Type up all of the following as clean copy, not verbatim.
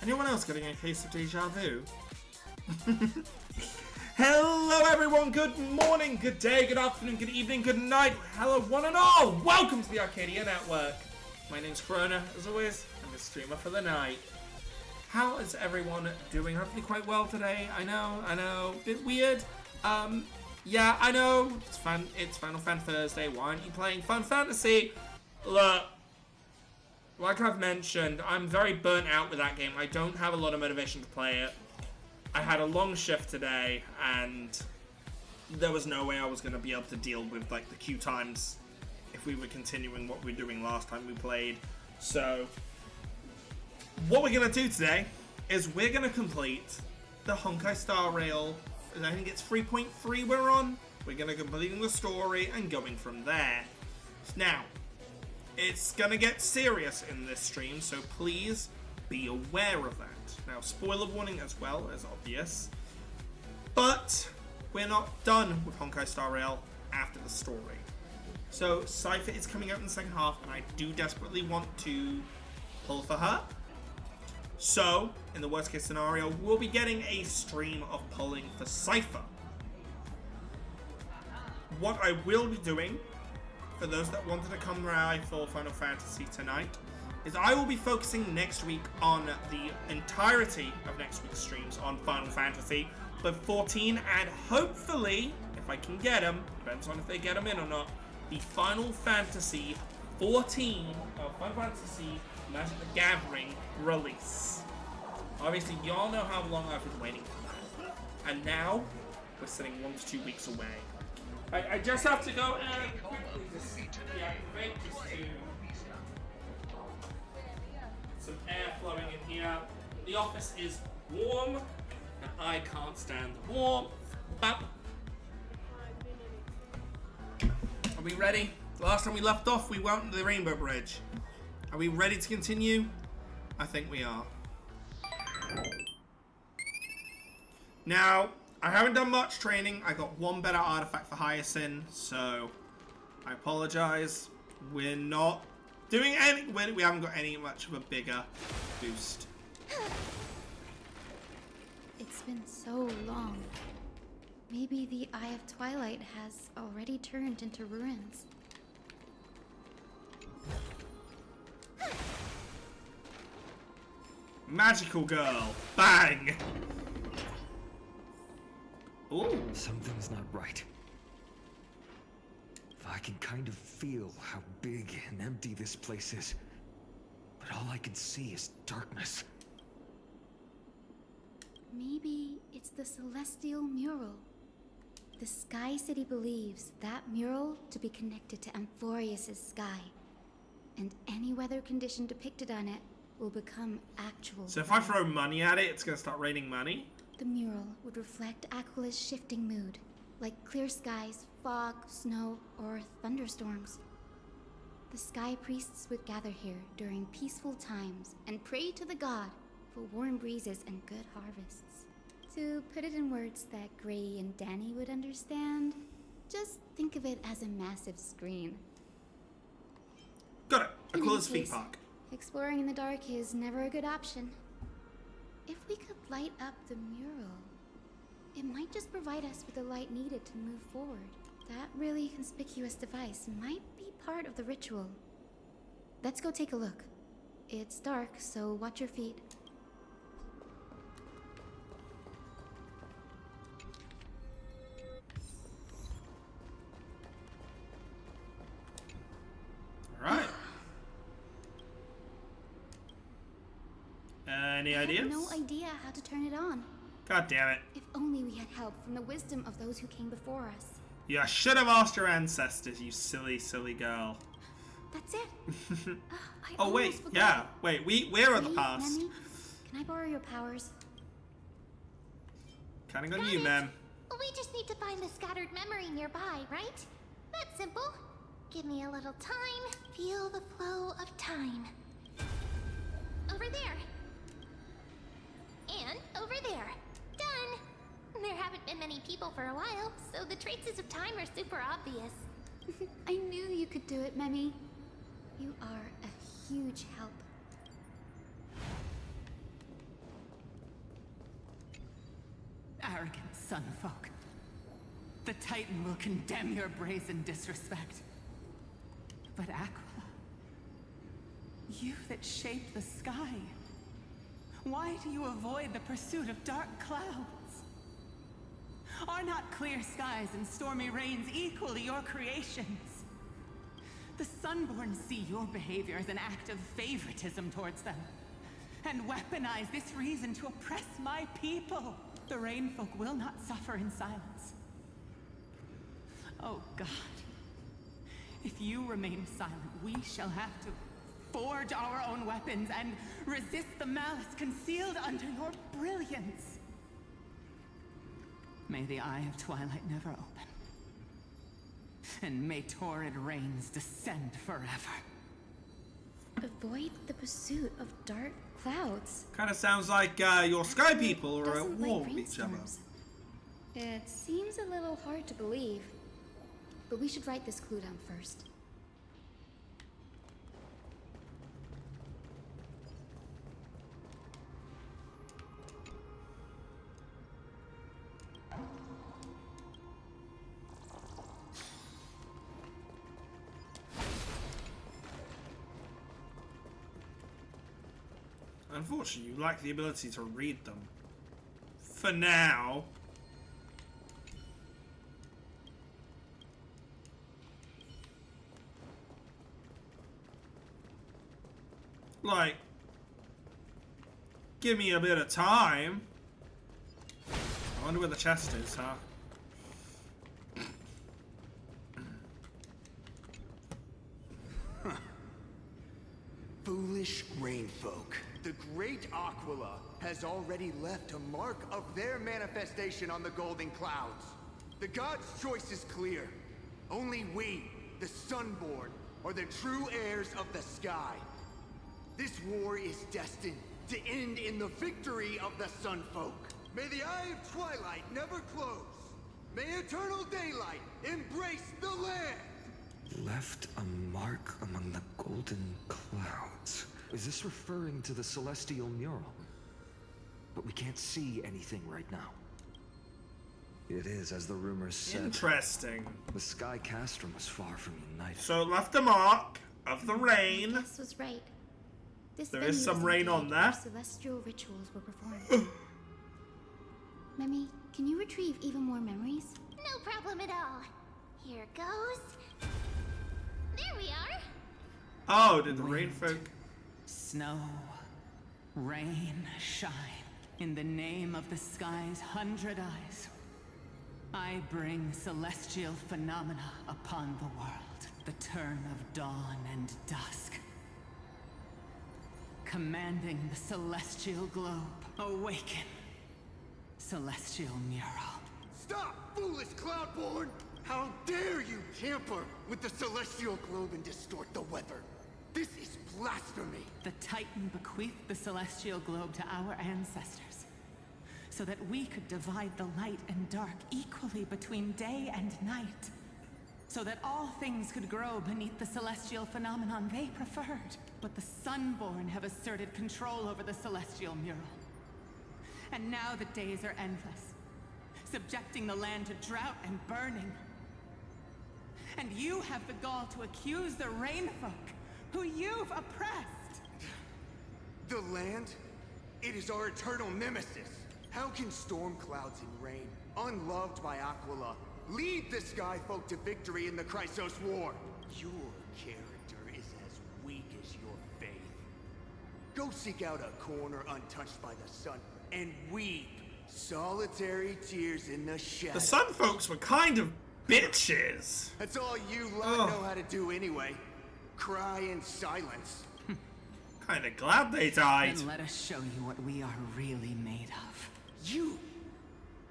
Anyone else getting a case of deja vu? Hello everyone, good morning, good day, good afternoon, good evening, good night. Hello one and all. Welcome to the Arcadia Network. My name's Corona, as always. I'm the streamer for the night. How is everyone doing? Hopefully quite well today. I know, bit weird. Yeah, I know, it's Final Fan Thursday. Why aren't you playing Fun Fantasy? Look, like I've mentioned, I'm very burnt out with that game. I don't have a lot of motivation to play it. I had a long shift today, and there was no way I was going to be able to deal with like the queue times if we were continuing what we were doing last time we played. So, what we're going to do today is we're going to complete the Honkai Star Rail. I think it's 3.3 we're on. We're going to completing the story and going from there. Now, it's going to get serious in this stream, so please be aware of that. Now, spoiler warning as well, as obvious. But we're not done with Honkai Star Rail after the story. So, Cypher is coming out in the second half, and I do desperately want to pull for her. So, in the worst case scenario, we'll be getting a stream of pulling for Cypher. What I will be doing, for those that wanted to come ride for Final Fantasy tonight, is I will be focusing next week on the entirety of next week's streams on Final Fantasy, but 14, and hopefully, if I can get them, depends on if they get them in or not, the Final Fantasy 14, or Final Fantasy Magic the Gathering release. Obviously, y'all know how long I've been waiting for that, and now we're sitting 1 to 2 weeks away. I just have to go and quickly just deactivate just to some air flowing in here. The office is warm, and I can't stand the warmth. But are we ready? Last time we left off, we went to the Rainbow Bridge. Are we ready to continue? I think we are. Now, I haven't done much training. I got one better artifact for Hyacinth, so I apologize. We're not doing any. We haven't got any much of a bigger boost. It's been so long. Maybe the Eye of Twilight has already turned into ruins. Magical girl. Bang! Ooh. Something's not right. I can kind of feel how big and empty this place is. But all I can see is darkness. Maybe it's the Celestial Mural. The Sky City believes that mural to be connected to Amphorius' sky. And any weather condition depicted on it will become actual. So if I throw money at it, it's going to start raining money? The mural would reflect Aquila's shifting mood, like clear skies, fog, snow, or thunderstorms. The sky priests would gather here during peaceful times and pray to the god for warm breezes and good harvests. To put it in words that Gray and Danny would understand, just think of it as a massive screen. Got it. In Aquila's any Feet case, Park. Exploring in the dark is never a good option. If we could light up the mural, it might just provide us with the light needed to move forward. That really conspicuous device might be part of the ritual. Let's go take a look. It's dark, so watch your feet. Alright. Any ideas? I have no idea how to turn it on. God damn it. If only we had help from the wisdom of those who came before us. You should have asked your ancestors, you silly, silly girl. That's it. Oh wait, forgot. yeah. Wait, we're in the Wait, past. Nemi, can I borrow your powers? Counting on Got you, it. ma'am. We just need to find the scattered memory nearby, right? That's simple. Give me a little time. Feel the flow of time. Over there. And over there. Done. There haven't been many people for a while, so the traces of time are super obvious. I knew you could do it, Memi. You are a huge help. arrogant sunfolk. The Titan will condemn your brazen disrespect. But Aquila, you that shaped the sky, why do you avoid the pursuit of dark clouds? Are not clear skies and stormy rains equally your creations? The Sunborn see your behavior as an act of favoritism towards them, and weaponize this reason to oppress my people. The Rainfolk will not suffer in silence. Oh God, if you remain silent, we shall have to forge our own weapons and resist the malice concealed under your brilliance. May the Eye of Twilight never open, and may torrid rains descend forever. Avoid the pursuit of dark clouds. Kind of sounds like your sky people are at Doesn't war like with each other. rainstorms. It seems a little hard to believe, but we should write this clue down first. Unfortunately, you lack the ability to read them. For now. Like, give me a bit of time. I wonder where the chest is, huh? Foolish rainfolk. The great Aquila has already left a mark of their manifestation on the golden clouds. The gods' choice is clear. Only we, the Sunborn, are the true heirs of the sky. This war is destined to end in the victory of the Sunfolk. May the Eye of Twilight never close. May eternal daylight embrace the land. Left a mark among the golden clouds. Is this referring to the celestial mural? But we can't see anything right now. It is, as the rumors said. Interesting. The sky castrum was far from united. So it left a mark of the rain. This was right. This There venue is some was rain indeed on where there. celestial rituals were performed. Memi, can you retrieve even more memories? No problem at all. Here goes. There we are. Oh, did the Wind, rain folk... Snow, rain, shine. In the name of the sky's 100 eyes, I bring celestial phenomena upon the world. The turn of dawn and dusk. Commanding the celestial globe, awaken. Celestial mural. Stop, foolish Cloudborn! How dare you tamper with the celestial globe and distort the weather? This is blasphemy! The Titan bequeathed the celestial globe to our ancestors, so that we could divide the light and dark equally between day and night, so that all things could grow beneath the celestial phenomenon they preferred. But the Sunborn have asserted control over the celestial mural. And now the days are endless, subjecting the land to drought and burning. And you have the gall to accuse the Rainfolk, who you've oppressed. The land? It is our eternal nemesis. How can storm clouds and rain, unloved by Aquila, lead the Sky Folk to victory in the Chrysos War? Your character is as weak as your faith. Go seek out a corner untouched by the sun and weep solitary tears in the The shadows. sun folks were kind of bitches. That's all you lot know how to do anyway. Cry in silence. Kind of glad they died. Then let us show you what we are really made of. You?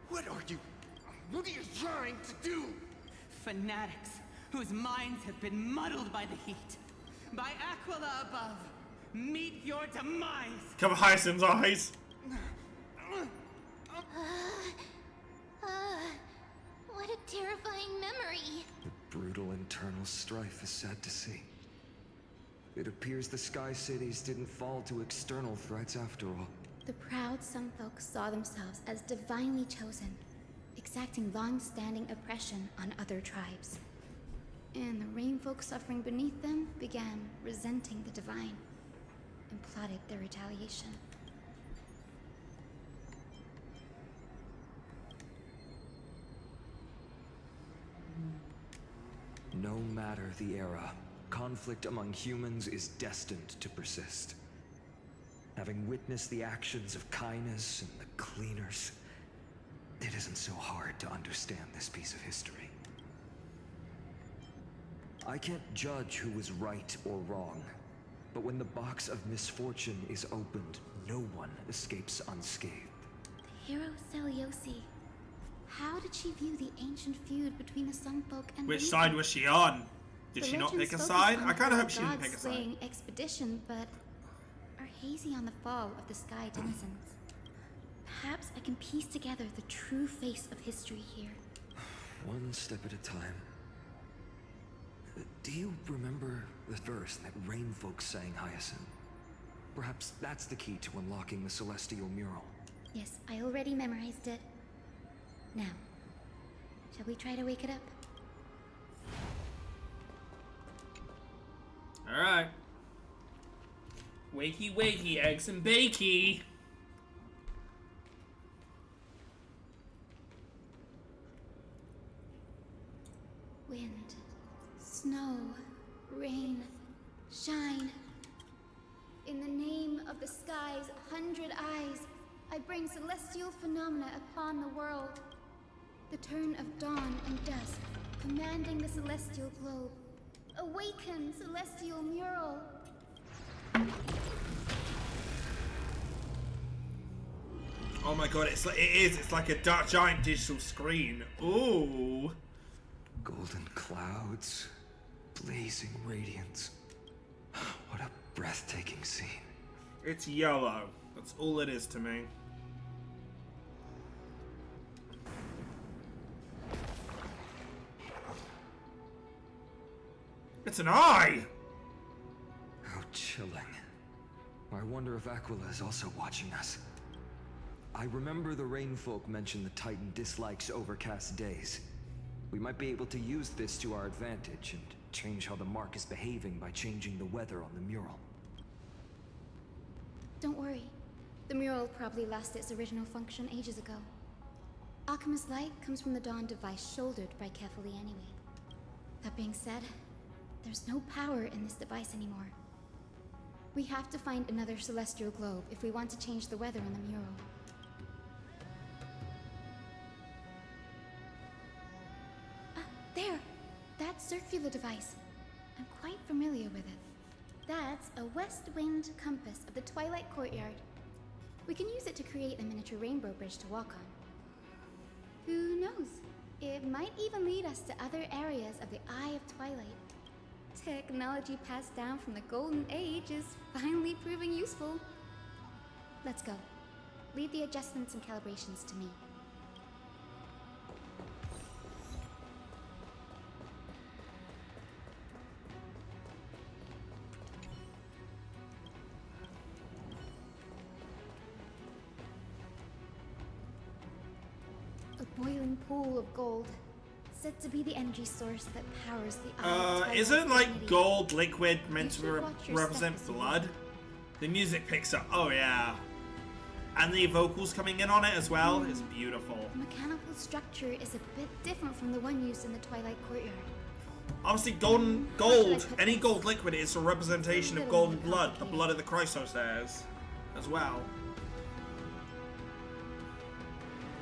What are you? What are you trying to do? Fanatics, whose minds have been muddled by the heat. By Aquila above, meet your demise. Cover Hyacinth's eyes. What a terrifying memory. The brutal internal strife is sad to see. It appears the Sky Cities didn't fall to external threats after all. The proud Sun folk saw themselves as divinely chosen, exacting long-standing oppression on other tribes. And the Rain folk suffering beneath them began resenting the divine and plotted their retaliation. No matter the era, conflict among humans is destined to persist. Having witnessed the actions of Kindness and the Cleaners, it isn't so hard to understand this piece of history. I can't judge who was right or wrong, but when the box of misfortune is opened, no one escapes unscathed. The hero Seliosi. How did she view the ancient feud between the Sun folk and Which Beneath side them? was she on? Did The she not legends pick a focus side? on I kind of the hope she didn't gods pick a side. slaying expedition, but are hazy on the fall of the sky denizens. Perhaps I can piece together the true face of history here. One step at a time. Do you remember the verse that Rain folk sang, Hyacinth? Perhaps that's the key to unlocking the celestial mural. Yes, I already memorized it. Now, shall we try to wake it up? Alright. Wakey wakey, eggs and bakey. Wind, snow, rain, shine. In the name of the sky's 100 eyes, I bring celestial phenomena upon the world. The turn of dawn and dusk, commanding the celestial globe. Awaken, celestial mural! Oh my god, it's like a giant digital screen. Ooh. Golden clouds, blazing radiance. What a breathtaking scene. It's yellow. That's all it is to me. It's an eye! How chilling. I wonder if Aquila is also watching us. I remember the Rainfolk mentioned the Titan dislikes overcast days. We might be able to use this to our advantage and change how the mark is behaving by changing the weather on the mural. Don't worry. The mural probably lost its original function ages ago. Alchemist's light comes from the dawn device shouldered by Kefali anyway. That being said, there's no power in this device anymore. We have to find another celestial globe if we want to change the weather on the mural. There! That circular device. I'm quite familiar with it. That's a west wind compass of the Twilight Courtyard. We can use it to create a miniature rainbow bridge to walk on. Who knows? It might even lead us to other areas of the Eye of Twilight. Technology passed down from the Golden Age is finally proving useful. Let's go. Leave the adjustments and calibrations to me. A boiling pool of gold, said to be the energy source that powers the Eye of Twilight. Isn't like Infinity. gold liquid meant You to should watch your represent step as you blood? walk. The music picks up. Oh yeah. And the vocals coming in on it as well is beautiful. The mechanical structure is a bit different from the one used in the Twilight Courtyard. Obviously, How should I gold, put any this? gold liquid is a representation of Little golden more blood, the complicated. blood of the Chrysosairs, as well.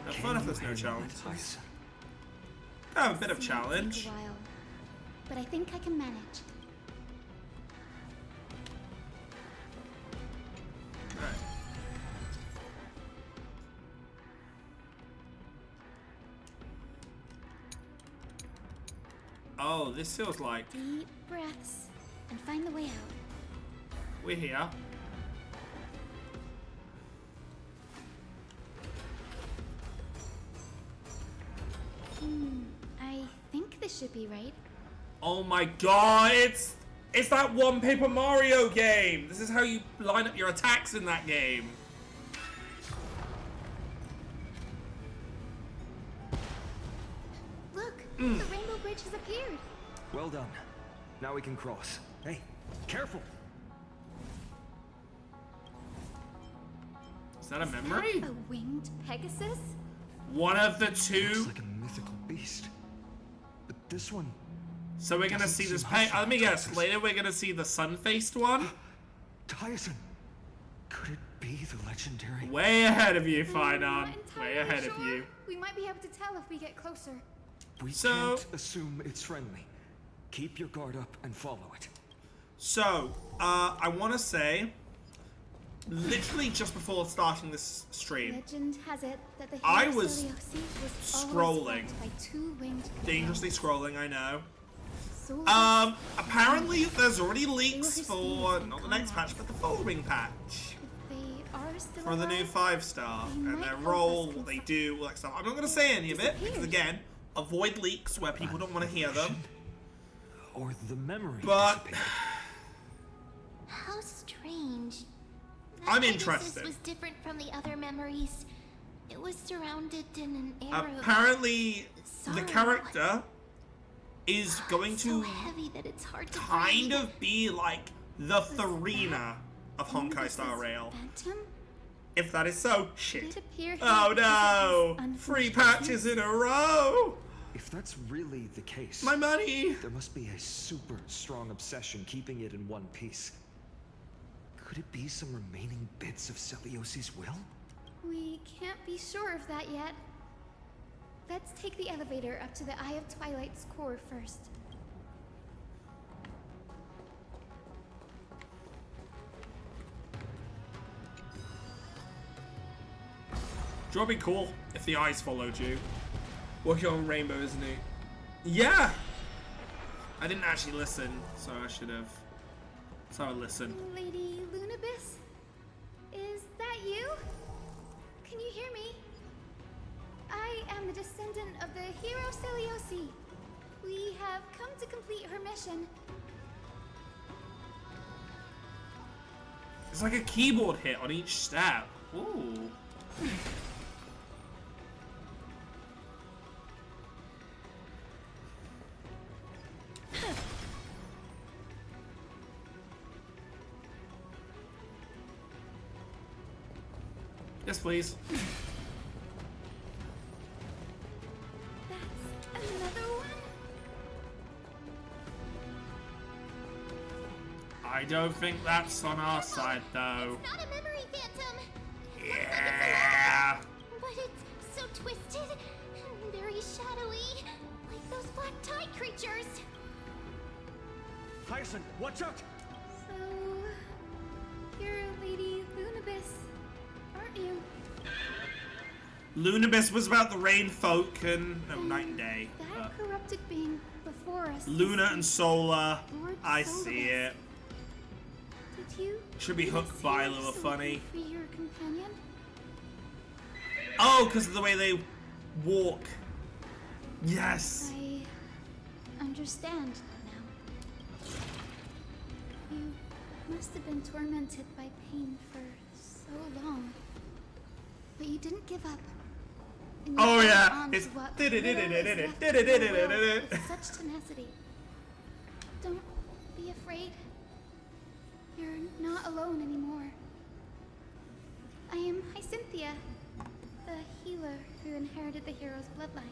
Have fun if there's no challenge. Have a bit of This might take challenge. a while, but I think I can manage. Alright. Oh, this feels like Deep breaths and find the way out. we're here. I think this should be right. Oh my god, it's that one Paper Mario game. This is how you line up your attacks in that game. The rainbow bridge has appeared. Well done. Now we can cross. Hey, careful! Is that a memory? A winged Pegasus? One of the Looks two. like a mythical beast. But this one... So we're gonna doesn't see this seem paint. hostile Let me towards guess. us. Later we're gonna see the sun-faced one. Tyson! Could it be the legendary... Way ahead of you, I'm Finar. not Way entirely ahead of sure. you. We might be able to tell if we get closer. We So- can't assume it's friendly. Keep your guard up and follow it. So, I want to say, literally just before starting this stream, Legend has it that the I hero was Celiosi was scrolling. always flanked by two winged dangerously scrolling, I know. soldiers. Apparently there's already leaks They were his for, thieves and not the next patch, but the following patch. If they are still For the new alive, 5-star, they and might their help role, us what they confront- do, all that stuff. I'm not going to say any of it, because Disappeared. again, avoid leaks where people don't want to hear them. Or the memory But- dissipated. How strange. That I'm Pegasus interested. was different from the other memories. It was surrounded in an air of Apparently, the sorrow. character is going so to heavy that it's hard to kind breathe. of be like the Farina of Honkai This Star is Rail. Phantom? If that is so, Did shit. it appear here Oh because of no! his 3 unfinished patches business? in a row! If that's really the case, My money! there must be a super strong obsession keeping it in one piece. Could it be some remaining bits of Celiosi's will? We can't be sure of that yet. Let's take the elevator up to the Eye of Twilight's core first. It would be cool if the eyes followed you. Working on Rainbow, isn't it? Yeah! I didn't actually listen, so I should have. So I listen. Lady Lunabis? Is that you? Can you hear me? I am the descendant of the hero Celiosi. We have come to complete her mission. It's like a keyboard hit on each step. Ooh. Yes, please. That's another one? I don't think that's on our side, though. It's not a memory phantom. Yeah. But it's so twisted and very shadowy, like those black tide creatures. Tyson, watch out! So, you're Lady Lunabis, aren't you? Lunabis was about the rain folk and night and day. That corrupted being before us. Luna and Solar. Lord I Solidus. see it. Did you? Should be leave hooked us by here a little so funny. we can free your companion? Oh, because of the way they walk. Yes. I understand now. You must have been tormented by pain for so long. But you didn't give up. And you Oh, held yeah. on to It's what little is left of your will with such tenacity. Don't be afraid. You're not alone anymore. I am Hyacinthia, the healer who inherited the hero's bloodline.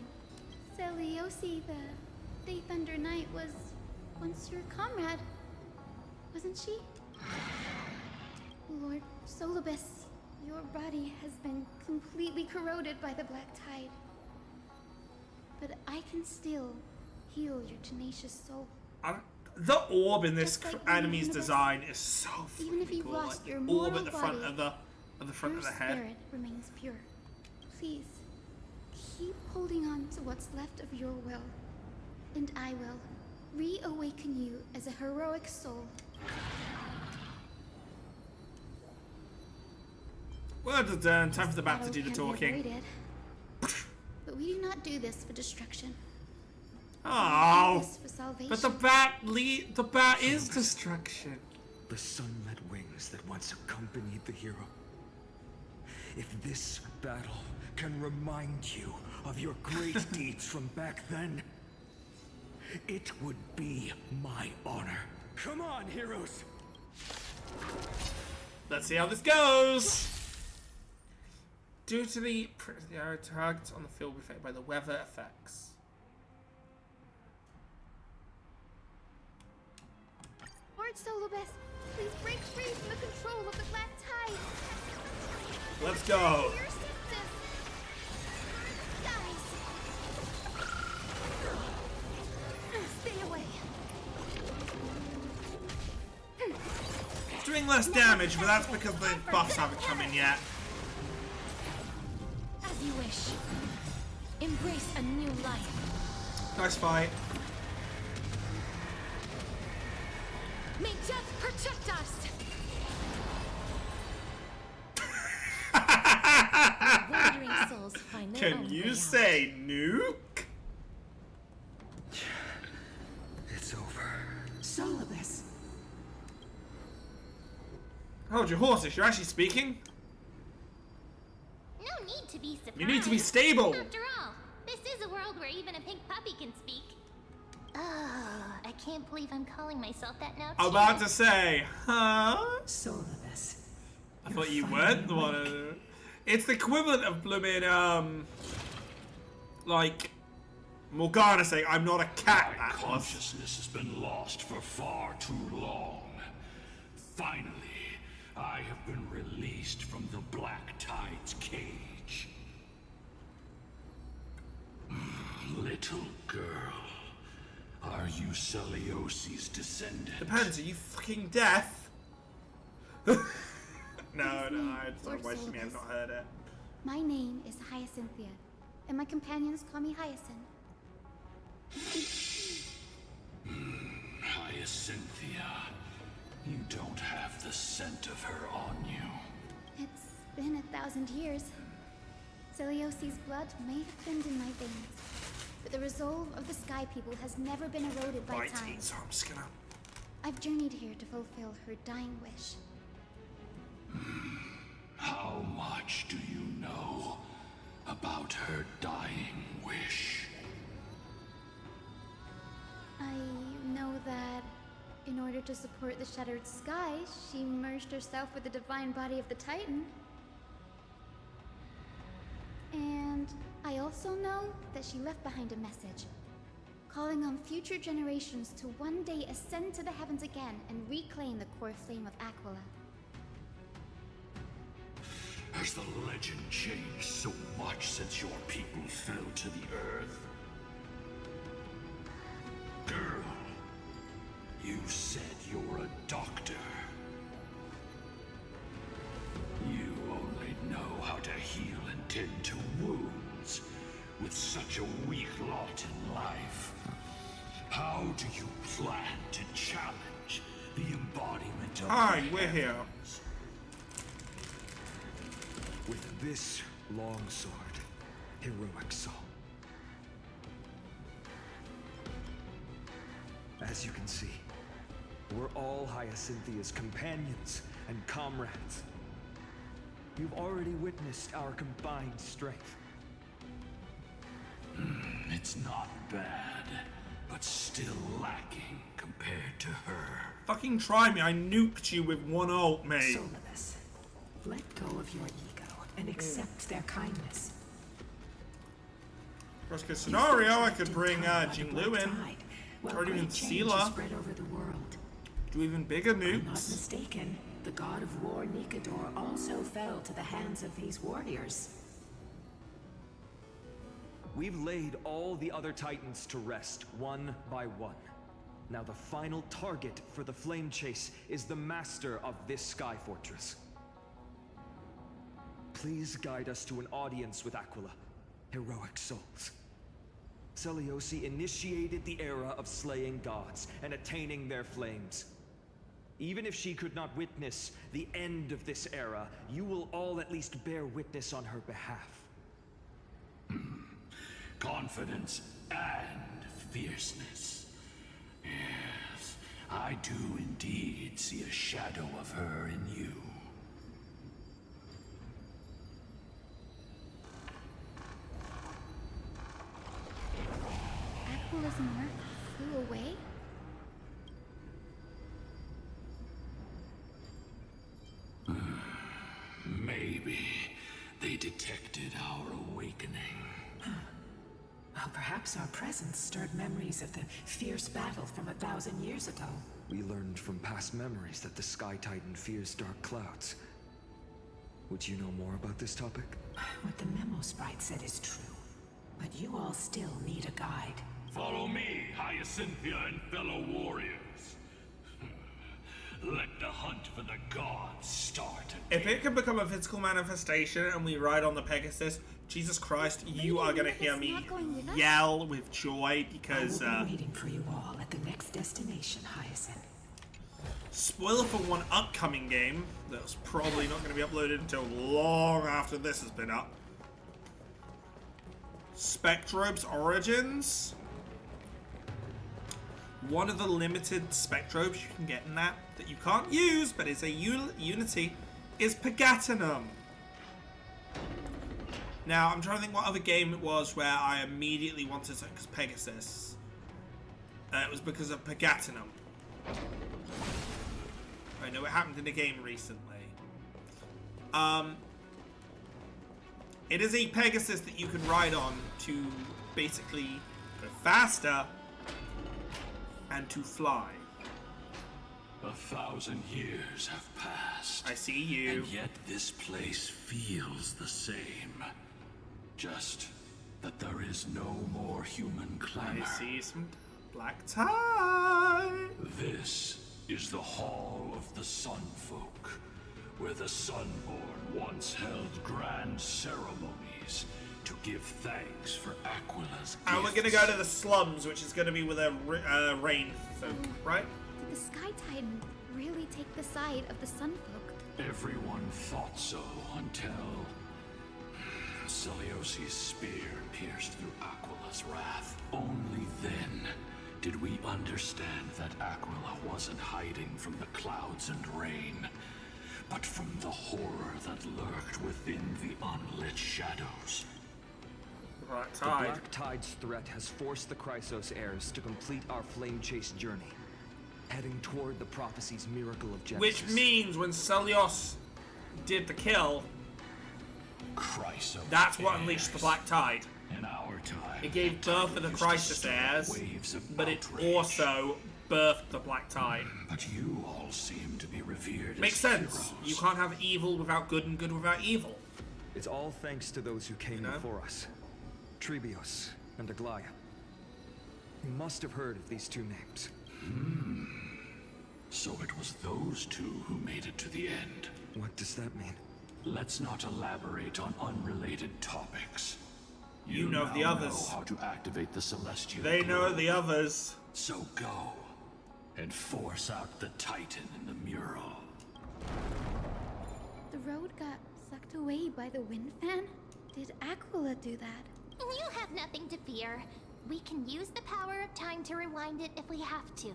Celiosi, the Day Thunder Knight, was once your comrade, wasn't she? Lord Solibus, your body has been completely corroded by the black tide. But I can still heal your tenacious soul. The orb in this Just like enemy's Luna design is so Even if freaking you've cool. lost Like, your the orb mortal at the front body, of the front Your of the head. spirit remains pure. Please, keep holding on to what's left of your will, and I will reawaken you as a heroic soul. Well done. Time for the bat to Battle do the can't be talking. avoided. But we do not do this for destruction. We do Oh, this for salvation. but the bat is destruction. The sun-led wings that once accompanied the hero. If this battle can remind you of your great deeds from back then, It would be my honor. Come on, heroes! Let's see how this goes. Due to the arrow targets on the field affected by the weather effects. Lord Solobes, please break free from the control of the black tide. Let's go. Your sisters. Guys. Stay away. It's doing less damage, but that's because the buffs haven't come in yet. As you wish. Embrace a new life. Nice fight. May death protect us. Wandering souls find their Can own way you out. say nuke? It's over. Solobes. Hold your horses, you're actually speaking? No need to be surprised. You need to be stable. After all, this is a world where even a pink puppy can speak. Oh, I can't believe I'm calling myself that now, too. About to say, huh? Solobes. I thought you weren't the one. It's the equivalent of blooming, like, Morgana saying, I'm not a cat, My Atlas. consciousness has been lost for far too long. Finally, I have been released from the Black Tide's cage. Little girl, are you Celiosi's descendant? Depends, are you fucking deaf? No, it's Lord not wishing me, I've Solobes. not heard it. My name is Hyacinthia, and my companions call me Hyacinth. Hyacinthia, you don't have the scent of her on you. It's been 1,000 years. Celiosi's blood may have thinned in my veins, but the resolve of the Sky People has never been eroded by Right, time. so I'm just gonna... I've journeyed here to fulfill her dying wish. How much do you know about her dying wish? I know that in order to support the shattered sky, she merged herself with the divine body of the Titan. And I also know that she left behind a message, calling on future generations to one day ascend to the heavens again and reclaim the core flame of Aquila. Has the legend changed so much since your people fell to the earth? Girl, you said you're a doctor. You only know how to heal and tend to wounds with such a weak lot in life. How do you plan to challenge the embodiment of Hi, the we're here. heavens? With this long sword, heroic soul. As you can see, we're all Hyacinthia's companions and comrades. You've already witnessed our combined strength. It's not bad, but still lacking compared to her. Fucking try me, I nuked you with one ult, mate. Solobes. Let go of your ego and accept their kindness. Worst case scenario, I could bring Jing Lu in. Or even Sela. Spread over the world. Do even bigger I'm not nukes. mistaken. The god of war Nikador also fell to the hands of these warriors. We've laid all the other titans to rest, one by one. Now the final target for the flame chase is the master of this sky fortress. Please guide us to an audience with Aquila, heroic souls. Celiosi initiated the era of slaying gods and attaining their flames. Even if she could not witness the end of this era, you will all at least bear witness on her behalf. Confidence and fierceness. Yes, I do indeed see a shadow of her in you. Aquila's mark flew away? Maybe they detected our awakening. Well, perhaps our presence stirred memories of the fierce battle from 1,000 years ago. We learned from past memories that the Sky Titan fears dark clouds. Would you know more about this topic? What the memo sprite said is true. But you all still need a guide. Follow me, Hyacinthia and fellow warriors. Let the hunt for the gods start again. If it can become a physical manifestation and we ride on the Pegasus, Jesus Christ, you are gonna hear me yell with joy because I will be waiting for you all at the next destination, Hyacinth. spoiler for one upcoming game that's probably not going to be uploaded until long after this has been up. Spectrobe's Origins. One of the limited Spectrobes you can get in that you can't use, but is a Unity, is Pagatinum. Now, I'm trying to think what other game it was where I immediately wanted to Pegasus. It was because of Pagatinum. I know it happened in a game recently. It is a Pegasus that you can ride on to basically go faster and to fly. 1,000 years have passed. I see you. And yet this place feels the same. Just that there is no more human clamor. I see some black tie. This is the Hall of the Sun Folk, where the Sunborn once held grand ceremonies to give thanks for Aquila's gifts. And we're gonna go to the slums, which is gonna be with a rain folk, right? Did the Sky Titan really take the side of the Sunfolk? Everyone thought so until Celiosi's spear pierced through Aquila's wrath. Only then did we understand that Aquila wasn't hiding from the clouds and rain, but from the horror that lurked within the unlit shadows. Right, The tide. Black Tide's threat has forced the Chrysos heirs to complete our flame chase journey, heading toward the prophecy's miracle of Genesis. Which means when Celios did the kill, Chrysos that's what unleashed the heirs. Black Tide. In our time, It gave birth to the used to Chrysos stir heirs, waves of but it outrage. also birthed the Black Tide. But you all seem to be revered Makes as sense. heroes. You can't have evil without good and good without evil. It's all thanks to those who came You know? before us. Trebios and Aglaya. You must have heard of these two names. So it was those two who made it to the end. What does that mean? Let's not elaborate on unrelated topics. You know the now others. know how to activate the celestial They know globe. the others. So go and force out the Titan in the mural. The road got sucked away by the wind fan? Did Aquila do that? You have nothing to fear. We can use the power of time to rewind it if we have to.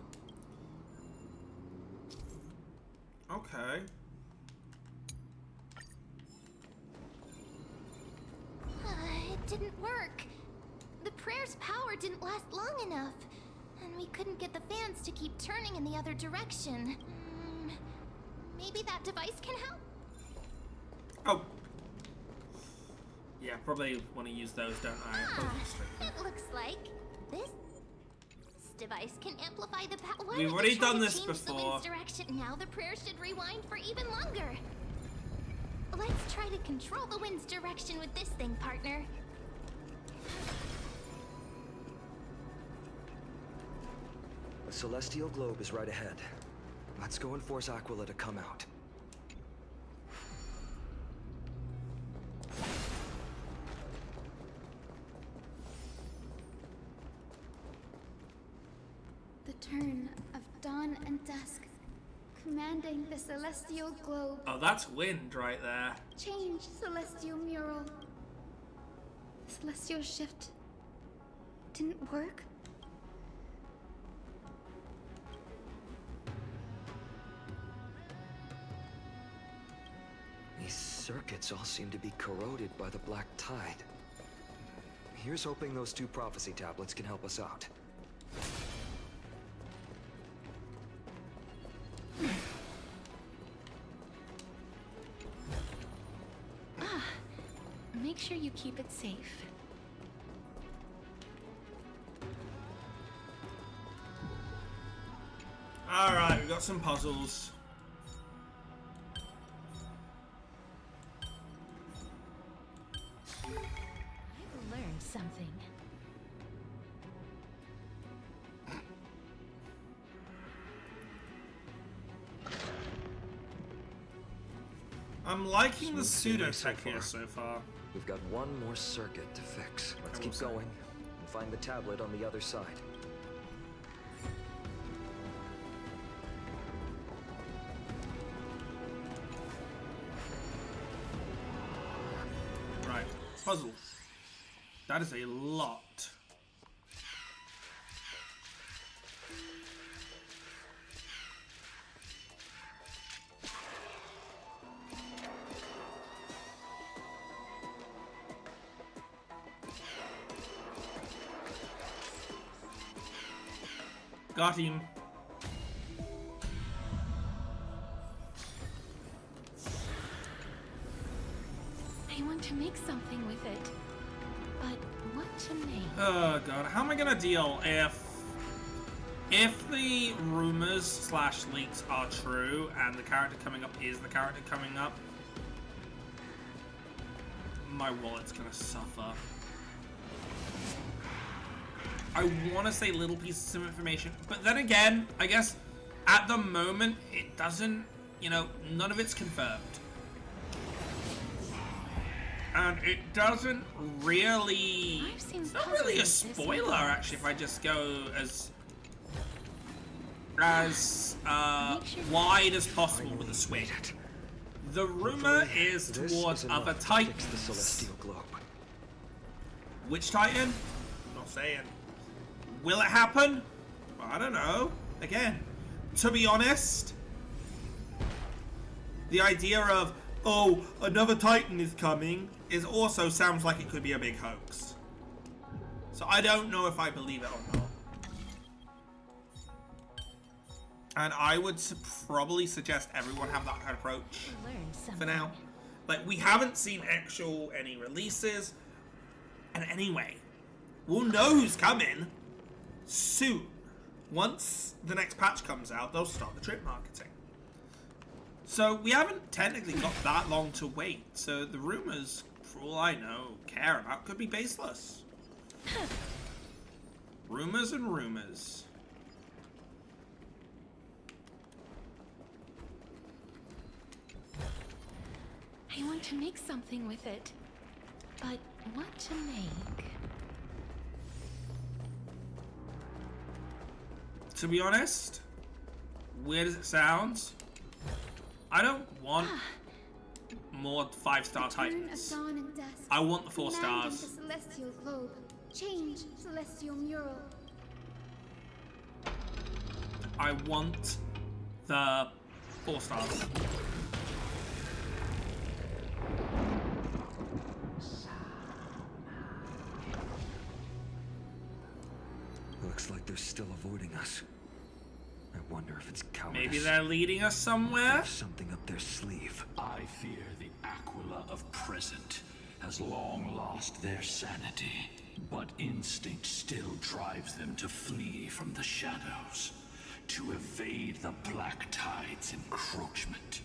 Okay. It didn't work. The prayer's power didn't last long enough. And we couldn't get the fans to keep turning in the other direction. Maybe that device can help? Oh. Yeah, probably want to use those, don't I? Probably straight. It looks like this device can amplify the power. We've already done this before. Direction. Now the prayer should rewind for even longer. Let's try to control the wind's direction with this thing, partner. The celestial globe is right ahead. Let's go and force Aquila to come out. The turn of dawn and dusk, commanding the celestial globe. Oh, that's wind right there. Change, celestial mural. The celestial shift didn't work? These circuits all seem to be corroded by the Black Tide. Here's hoping those two prophecy tablets can help us out. Make sure you keep it safe. Alright, we've got some puzzles. I've learned something. I'm liking the Smooth pseudo sailing tech so here far. so far. We've got one more circuit to fix. Let's I keep will say. going and find the tablet on the other side. Right, puzzle. That is a lot. Got him. I want to make something with it. But what to make? Oh god, how am I gonna deal if the rumors slash leaks are true and the character coming up is the character coming up? My wallet's gonna suffer. I want to say little pieces of information, but then again, I guess at the moment it doesn't, you know, none of it's confirmed. And it doesn't really, I've seen it's not really a puzzles this spoiler long. actually if I just go as wide as possible with the swing. The rumor is This towards is other enough to fix the titans. celestial globe. Which titan? Not saying. Will it happen? I don't know. Again, to be honest, the idea of, oh, another titan is coming is also sounds like it could be a big hoax. So I don't know if I believe it or not. And I would probably suggest everyone have that kind of approach Learned something. for now. Like, we haven't seen any releases. And anyway, we'll know who's coming soon. Once the next patch comes out, they'll start the trip marketing. So we haven't technically got that long to wait. So the rumors, for all I know, care about could be baseless. Rumors and rumors. I want to make something with it. But what to make? To be honest, weird as it sounds, I don't want more 5-star Turn of titans. dawn and dusk. I want the 4 Commanding stars. the celestial globe. Change celestial mural. I want the 4 stars. Looks like they're still avoiding us. I wonder if it's cowardice. Maybe they're leading us somewhere? There's something up their sleeve. I fear the Aquila of present has long lost their sanity, but instinct still drives them to flee from the shadows, to evade the Black Tide's encroachment.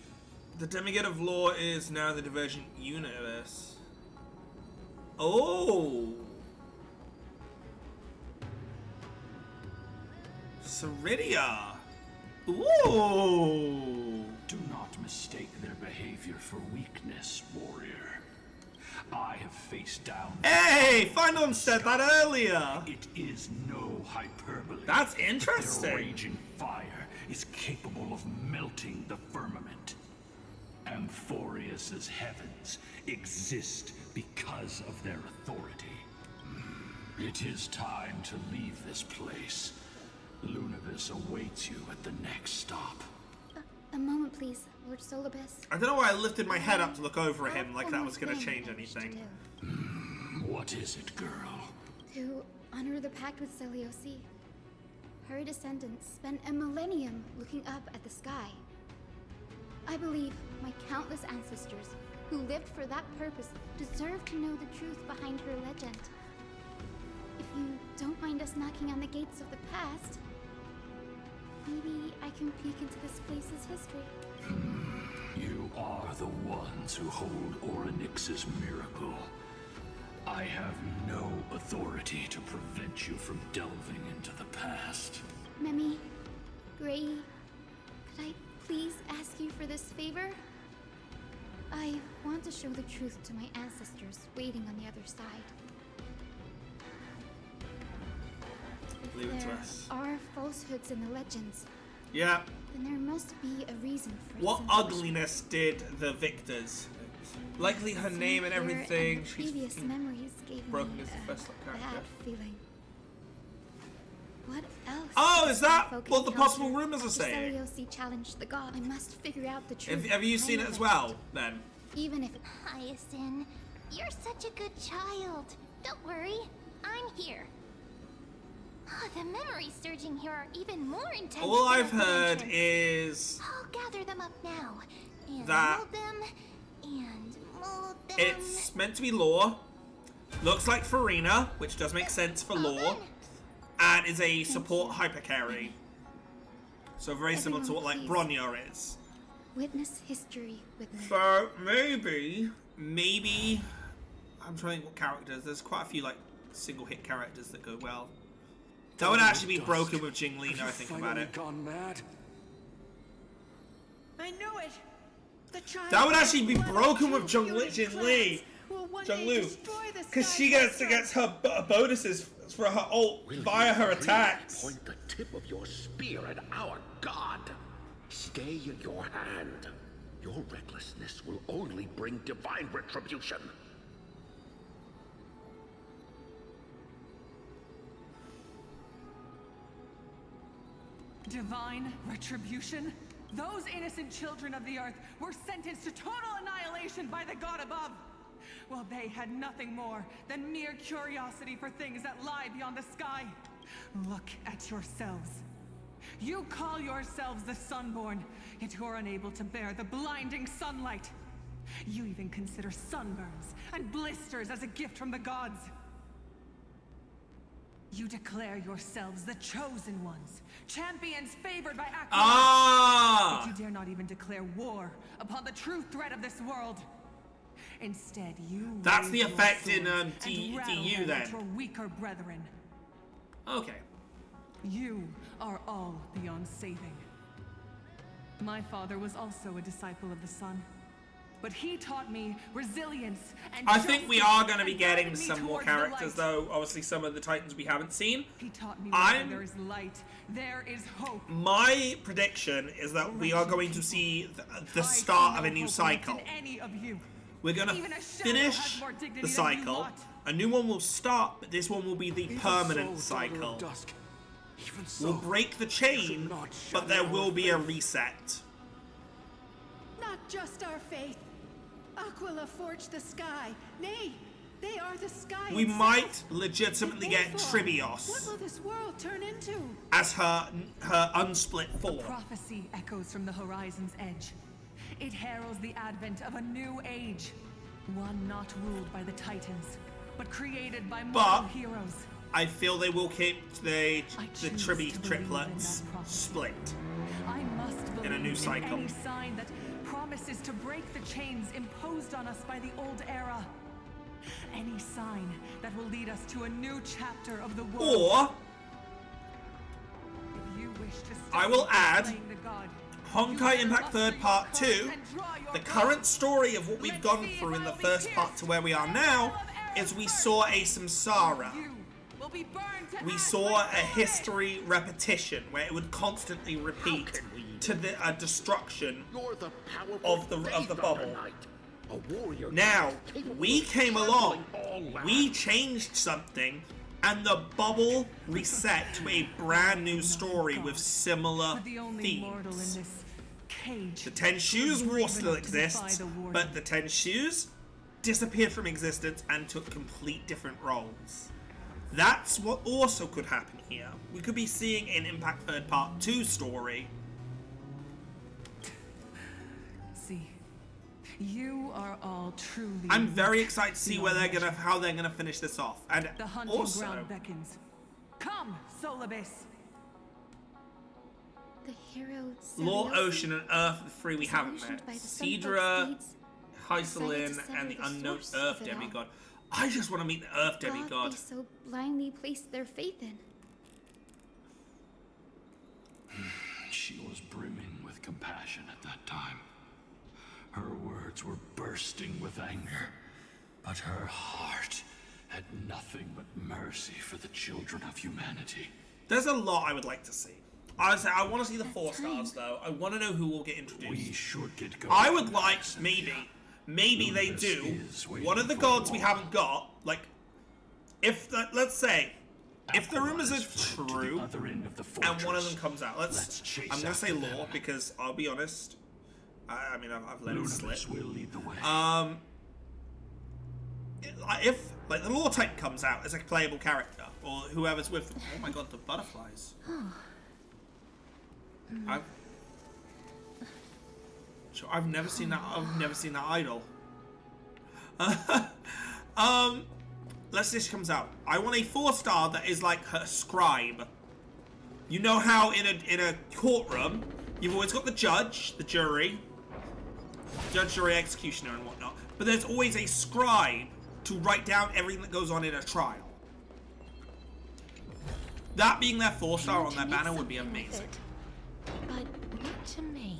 The demigod of law is now the Divergent Universe. Oh! Ceridia! Ooh! Do not mistake their behavior for weakness, warrior. I have faced down. Hey! Final said that earlier! It is no hyperbole. That's Their interesting. raging fire is capable of melting the firmament. Amphorius's heavens exist because of their authority. It is time to leave this place. Lunavis awaits you at the next stop. A moment, please, Lord Solibus. I don't know why I lifted my head up to look over at him like that was going to change anything. What is it, girl? To honor the pact with Celiosi. Her descendants spent a millennium looking up at the sky. I believe my countless ancestors, who lived for that purpose deserve to know the truth behind her legend. If you don't mind us knocking on the gates of the past, maybe I can peek into this place's history. You are the ones who hold Orynyx's miracle. I have no authority to prevent you from delving into the past. Memi, Gray, could I please ask you for this favor? I want to show the truth to my ancestors waiting on the other side. If Leave it to there us. are falsehoods in the legends, Yeah. then there must be a reason for What its ugliness did the victors? Likely her Seeing name and here everything. and She's previous fucking memories gave broken me as the a first character. bad feeling. What else? Oh, could is that folk what the possible encounter rumors are after saying? Seleucus challenged the god. I must figure out the truth. Have you seen it behind as the well, then? Even if Hyacinth, you're such a good child. Don't worry, I'm here. Oh, the memories surging here are even more intense. All than I've at the heard entrance. is I'll gather them up now and that mold them and mold them. it's meant to be lore. Looks like Farina, which does make sense for lore, and is a support hypercarry. So very similar to what like Everyone, Bronya is. witness history with me. So maybe, I'm trying to think what characters. There's quite a few like single hit characters that go well. That would actually be broken with Jinglina, I think about it. Gone mad? I knew it. The child That would actually be one broken of with two Jinli, fury clans will one day Junglu, destroy the because sky she gets itself. her bonuses for her ult via her attacks. Point the tip of your spear at our god. Stay in your hand. Your recklessness will only bring divine retribution. Divine retribution? Those innocent children of the earth were sentenced to total annihilation by the god above. While they had nothing more than mere curiosity for things that lie beyond the sky. Look at yourselves. You call yourselves the Sunborn, yet you're unable to bear the blinding sunlight. You even consider sunburns and blisters as a gift from the gods. You declare yourselves the chosen ones, champions favored by Aquila. Ah! But you dare not even declare war upon the true threat of this world. Instead, you That's raise the your effect in, swords DU and rattle them then. at your weaker brethren. Okay. You are all beyond saving. My father was also a disciple of the sun, but he taught me resilience and I think we are going to be and getting guided me some more towards the characters, light. though. Obviously, some of the Titans we haven't seen. He taught me I'm- where there is light, there is hope. My prediction is that we are going to see the start of a new cycle. Any of you. We're going to Even a shadow finish has more dignity the than you cycle. lot. A new one will start, but this one will be the Even permanent so, Daughter cycle. of Dusk. Even so, We'll break the chain, not but there shadow will our be a faith. reset. Not just our faith. Aquila forged the sky. Nay, they are the sky We itself. might legitimately get Therefore, what Tribios will this world turn into? as her unsplit form. Prophecy echoes from the horizon's edge. It heralds the advent of a new age. One not ruled by the Titans, but created by mortal heroes. I feel they will keep the I the choose Tribi to believe in triplets that prophecy. split. I must believe In a new cycle. any sign that promises to break the chains imposed on us by the old era. Any sign that will lead us to a new chapter of the world. Or If you wish to stop I will me from add playing the god, Honkai you Impact muster 3rd your Part courage 2, and draw your the bow. current story of what we've Let's gone see if through in the I'll be first part pierced to where we are by the now, arrow of is arrows we first. saw a samsara. You will be burned to We ash saw like a David. history repetition where it would constantly repeat can we to the destruction. You're the powerful Of the faith bubble. Knight. A warrior Now, capable we of came trampling along, all we lands. changed something, and the bubble reset to a brand new story with similar But the only mortal in themes. this cage. The Ten Shoes was War brave still enough to defy exists, the warden. but the Ten Shoes disappeared from existence and took complete different roles. That's what also could happen here. We could be seeing an Impact 3rd Part 2 story. See, You are all truly. I'm very excited to see where how they're gonna finish this off. And The hunting also, ground beckons. Come, Solibus. The hero Law, Celios Ocean, and Earth are the three we haven't solutioned met. by the Cedra, Sunfolk's deeds, Hyselin, decided to and the sever the unknown source Earth of it all. demigod. I just want to meet the Earth God demigod. they so blindly placed their faith in. She was brimming with compassion at that time. Her words were bursting with anger, but her heart had nothing but mercy for the children of humanity. There's a lot I would like to see. I want to see the 4 stars though. I want to know who will get introduced. We should get going. I would like maybe they Lucas do is waiting one of the for gods we more. haven't got. Like, if let's say, if the rumors are Fled to the true other end of the and one of fortress. them comes out, Let's chase I'm gonna say after Law them. because I'll be honest. I mean I've let it slip. Lunabus will lead the way. If like the Law Titan comes out as a playable character or whoever's with them. Oh my god, the butterflies. I've never seen that. I've never seen that idol. Let's say she comes out. I want a 4-star that is like her scribe. You know how in a courtroom you've always got the judge, the jury, jury, executioner, and whatnot. But there's always a scribe to write down everything that goes on in a trial. That being their 4-star on their banner would be amazing. But what to make?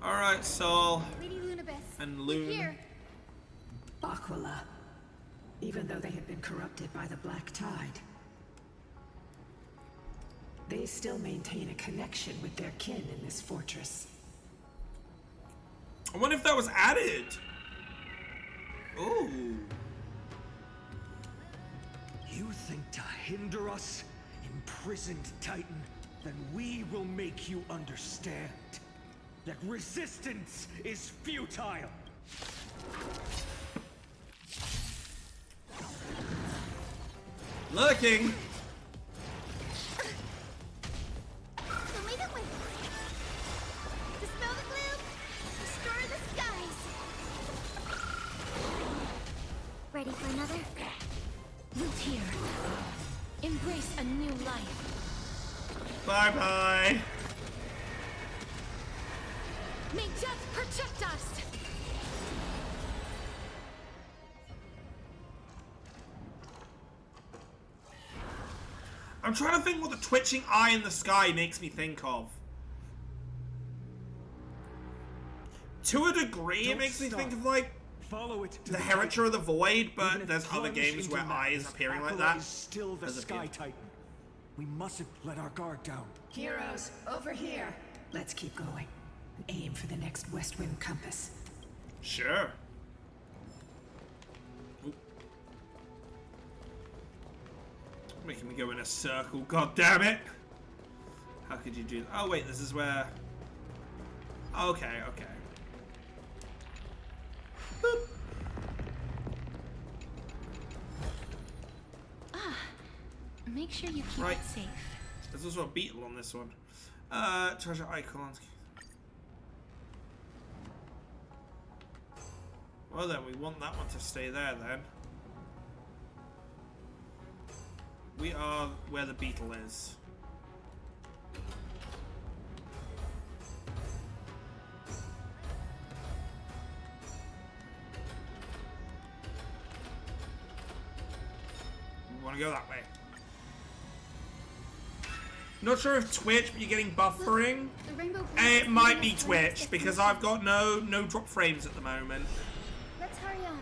All right, Sol Lady Lunabis, and Loon. here. Aquila. Even though they had been corrupted by the Black Tide, they still maintain a connection with their kin in this fortress. I wonder if that was added. Ooh. You think to hinder us, imprisoned Titan, then we will make you understand that resistance is futile. Lurking. So lead it with. Dispel the gloom. Destroy the skies. Ready for another? Root here. Embrace a new life. Bye bye. May death protect us. I'm trying to think what the twitching eye in the sky makes me think of. To a degree, it Don't makes me stop. think of like Follow it to the Heritage of the Void, Even but if there's other plunged games into where eyes madness, appearing like Aquila that. is still the There's a Sky few. Titan. We mustn't let our guard down. Heroes, over here. Let's keep going. Aim for the next West Wind compass. Sure. Oop. Making me go in a circle, god damn it! How could you do that? Oh wait, this is where... Okay, okay. Boop. Make sure you keep Right. it safe. There's also a beetle on this one. Treasure icons. Well then, we want that one to stay there then. We are where the beetle is. We want to go that way. Not sure if Twitch, but you're getting buffering. The rainbow It might be Twitch because I've got no drop frames at the moment. Let's hurry on.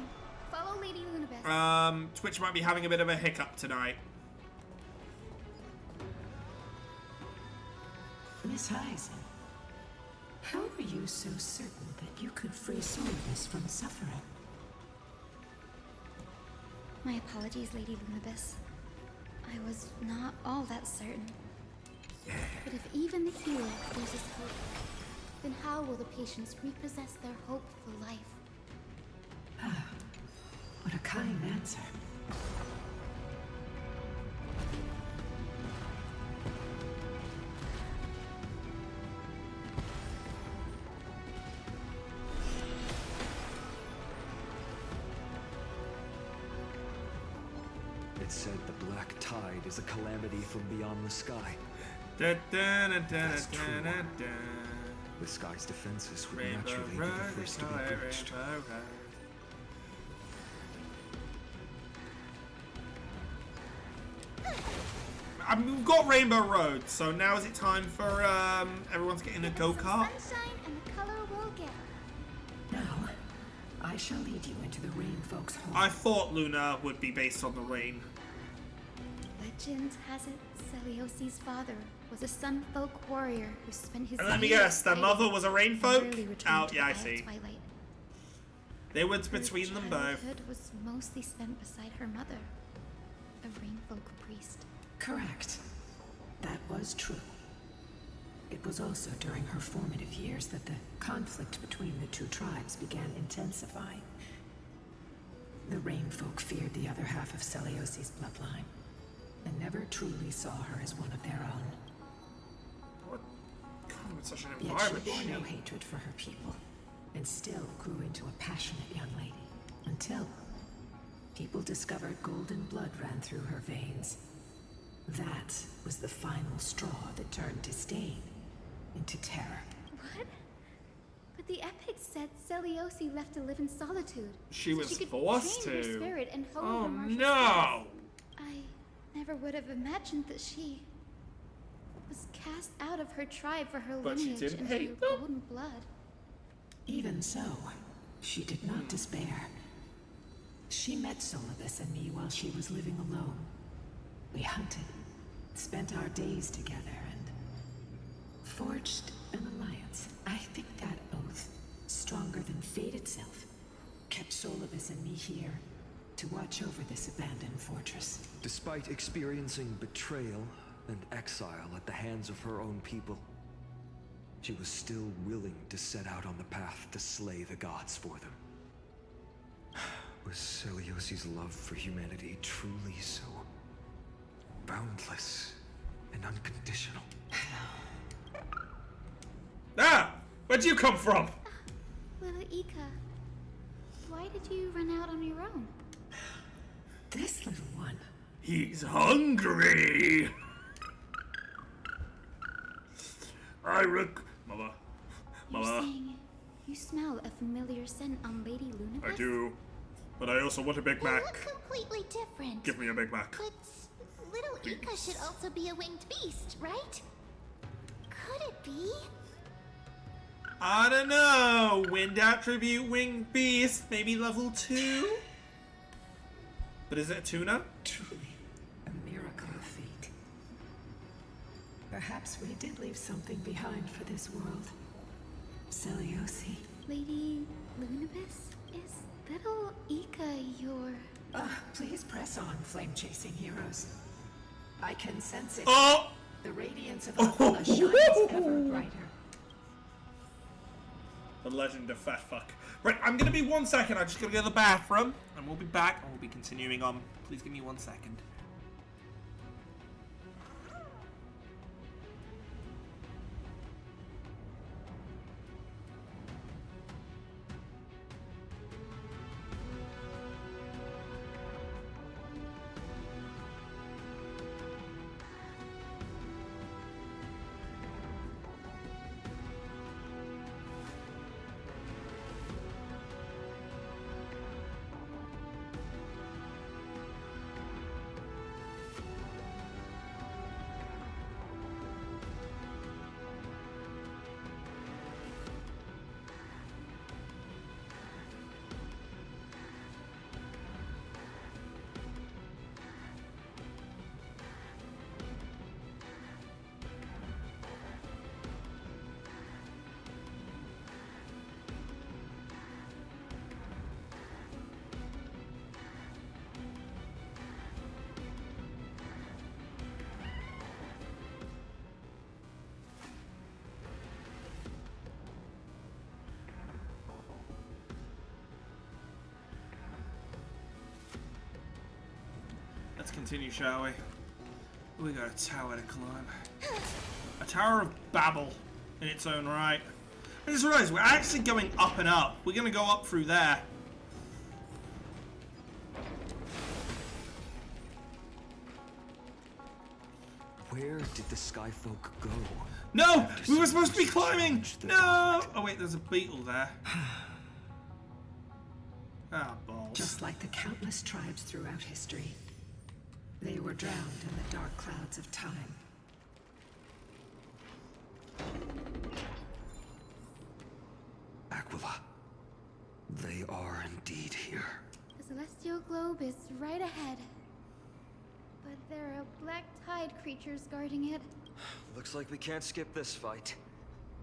Follow Lady Lunabis. Twitch might be having a bit of a hiccup tonight. Miss Heisen, how are you so certain that you could free Solibus from suffering? My apologies, Lady Lunabis. I was not all that certain. But if even the hero loses hope, then how will the patients repossess their hope for life? What a kind answer. It said the black tide is a calamity from beyond the sky. That's true. The sky's defenses would naturally be the first to be breached. We've got Rainbow Road, so now is it time for everyone to get in a go-kart? Sunshine and the color we'll get. Now, I shall lead you into the Rain Folk's home. I thought Luna would be based on the rain. Legend has it Celiosi's father was a sun folk warrior who spent his And let me years guess, their fighting mother was a rain and folk? rarely returned Oh, to yeah, I the Isle see. of Twilight. They were Her between them both. childhood was mostly spent beside her mother, a rain folk priest. Correct. That was true. It was also during her formative years that the conflict between the two tribes began intensifying. The Rain Folk feared the other half of Celiosi's bloodline, and never truly saw her as one of their own. What? God, it's such an Yet environment. she bore no hatred for her people, and still grew into a passionate young lady, until people discovered golden blood ran through her veins. That was the final straw that turned disdain into terror. What? But the epic said Celiosi left to live in solitude. She so was she could forced train her to. spirit and hone Oh her martial no! skills. I never would have imagined that she was cast out of her tribe for her But she lineage didn't and hate her them? golden blood. Even so, she did not despair. She met Solibus and me while she was living alone. We hunted, spent our days together, and forged an alliance. I think that oath, stronger than fate itself, kept Solibus and me here to watch over this abandoned fortress. Despite experiencing betrayal and exile at the hands of her own people, she was still willing to set out on the path to slay the gods for them. Was Celiosi's love for humanity truly so boundless and unconditional? Ah! Where'd you come from? Little Ika, why did you run out on your own? This little one. He's hungry! Mother. You're Mother. saying you smell a familiar scent on Lady Lunabus? I do. But I also want a Big They Mac. look completely different. Give me a Big Mac. But little Ika should also be a winged beast, right? Could it be? I don't know. Wind attribute, winged beast, maybe level 2? But is it a tuna? Truly, a miracle of fate. Perhaps we did leave something behind for this world. Celiosi. Lady Lunabus? Is little Ika your... Please press on, flame-chasing heroes. I can sense it. Oh! The radiance of Aquila shines ever brighter. The legend of Fat Fuck. Right, I'm gonna be 1 second. I'm just gonna go to the bathroom, and we'll be back, and we'll be continuing on. Please give me 1 second. Let's continue, shall we? We got a tower to climb. A Tower of Babel in its own right. I just realized we're actually going up and up. We're gonna go up through there. Where did the sky folk go? No! We were supposed to be climbing! No! Oh wait, there's a beetle there. Ah, balls. Just like the countless tribes throughout history, they were drowned in the dark clouds of time. Aquila. They are indeed here. The celestial globe is right ahead. But there are black tide creatures guarding it. Looks like we can't skip this fight.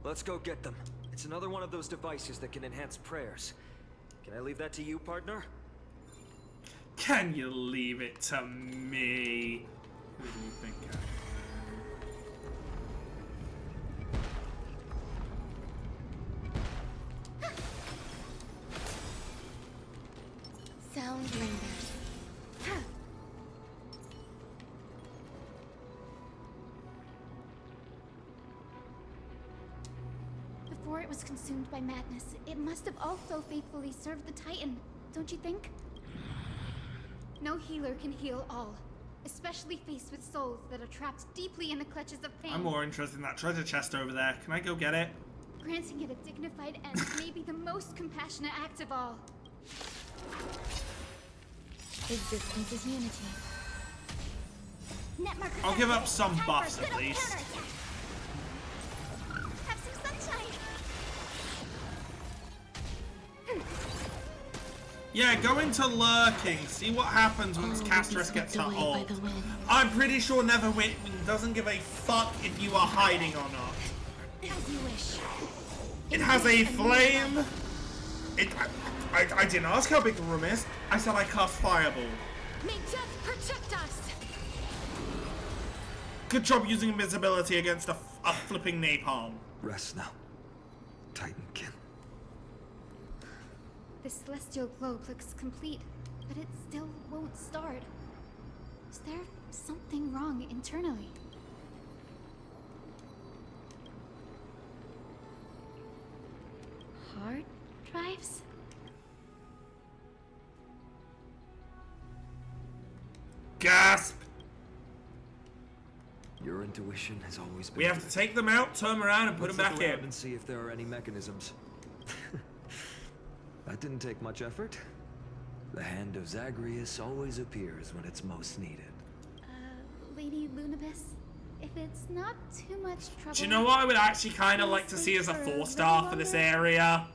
Let's go get them. It's another one of those devices that can enhance prayers. Can I leave that to you, partner? Can you leave it to me? Who do you think? Sound lingers. Before it was consumed by madness, it must have also faithfully served the Titan, don't you think? No healer can heal all, especially faced with souls that are trapped deeply in the clutches of pain. I'm more interested in that treasure chest over there. Can I go get it? Granting it a dignified end may be the most compassionate act of all. Existence is unity. I'll give up some buffs at least. Have some sunshine. Yeah, go into lurking. See what happens once Castris gets her ult. I'm pretty sure Neverwing doesn't give a fuck if you are hiding or not. As you wish. It has a flame. I didn't ask how big the room is. I said I cast Fireball. May death protect us! Good job using invisibility against a flipping napalm. Rest now, Titankin. The celestial globe looks complete, but it still won't start. Is there something wrong internally? Hard drives? Gasp! Your intuition has always been. We have to take them out, turn them around, and put them back in. And see if there are any mechanisms. That didn't take much effort. The hand of Zagreus always appears when it's most needed. Lady Lunabis, if it's not too much trouble... Do you know what I would actually kind of like to see as a 4-star for this area?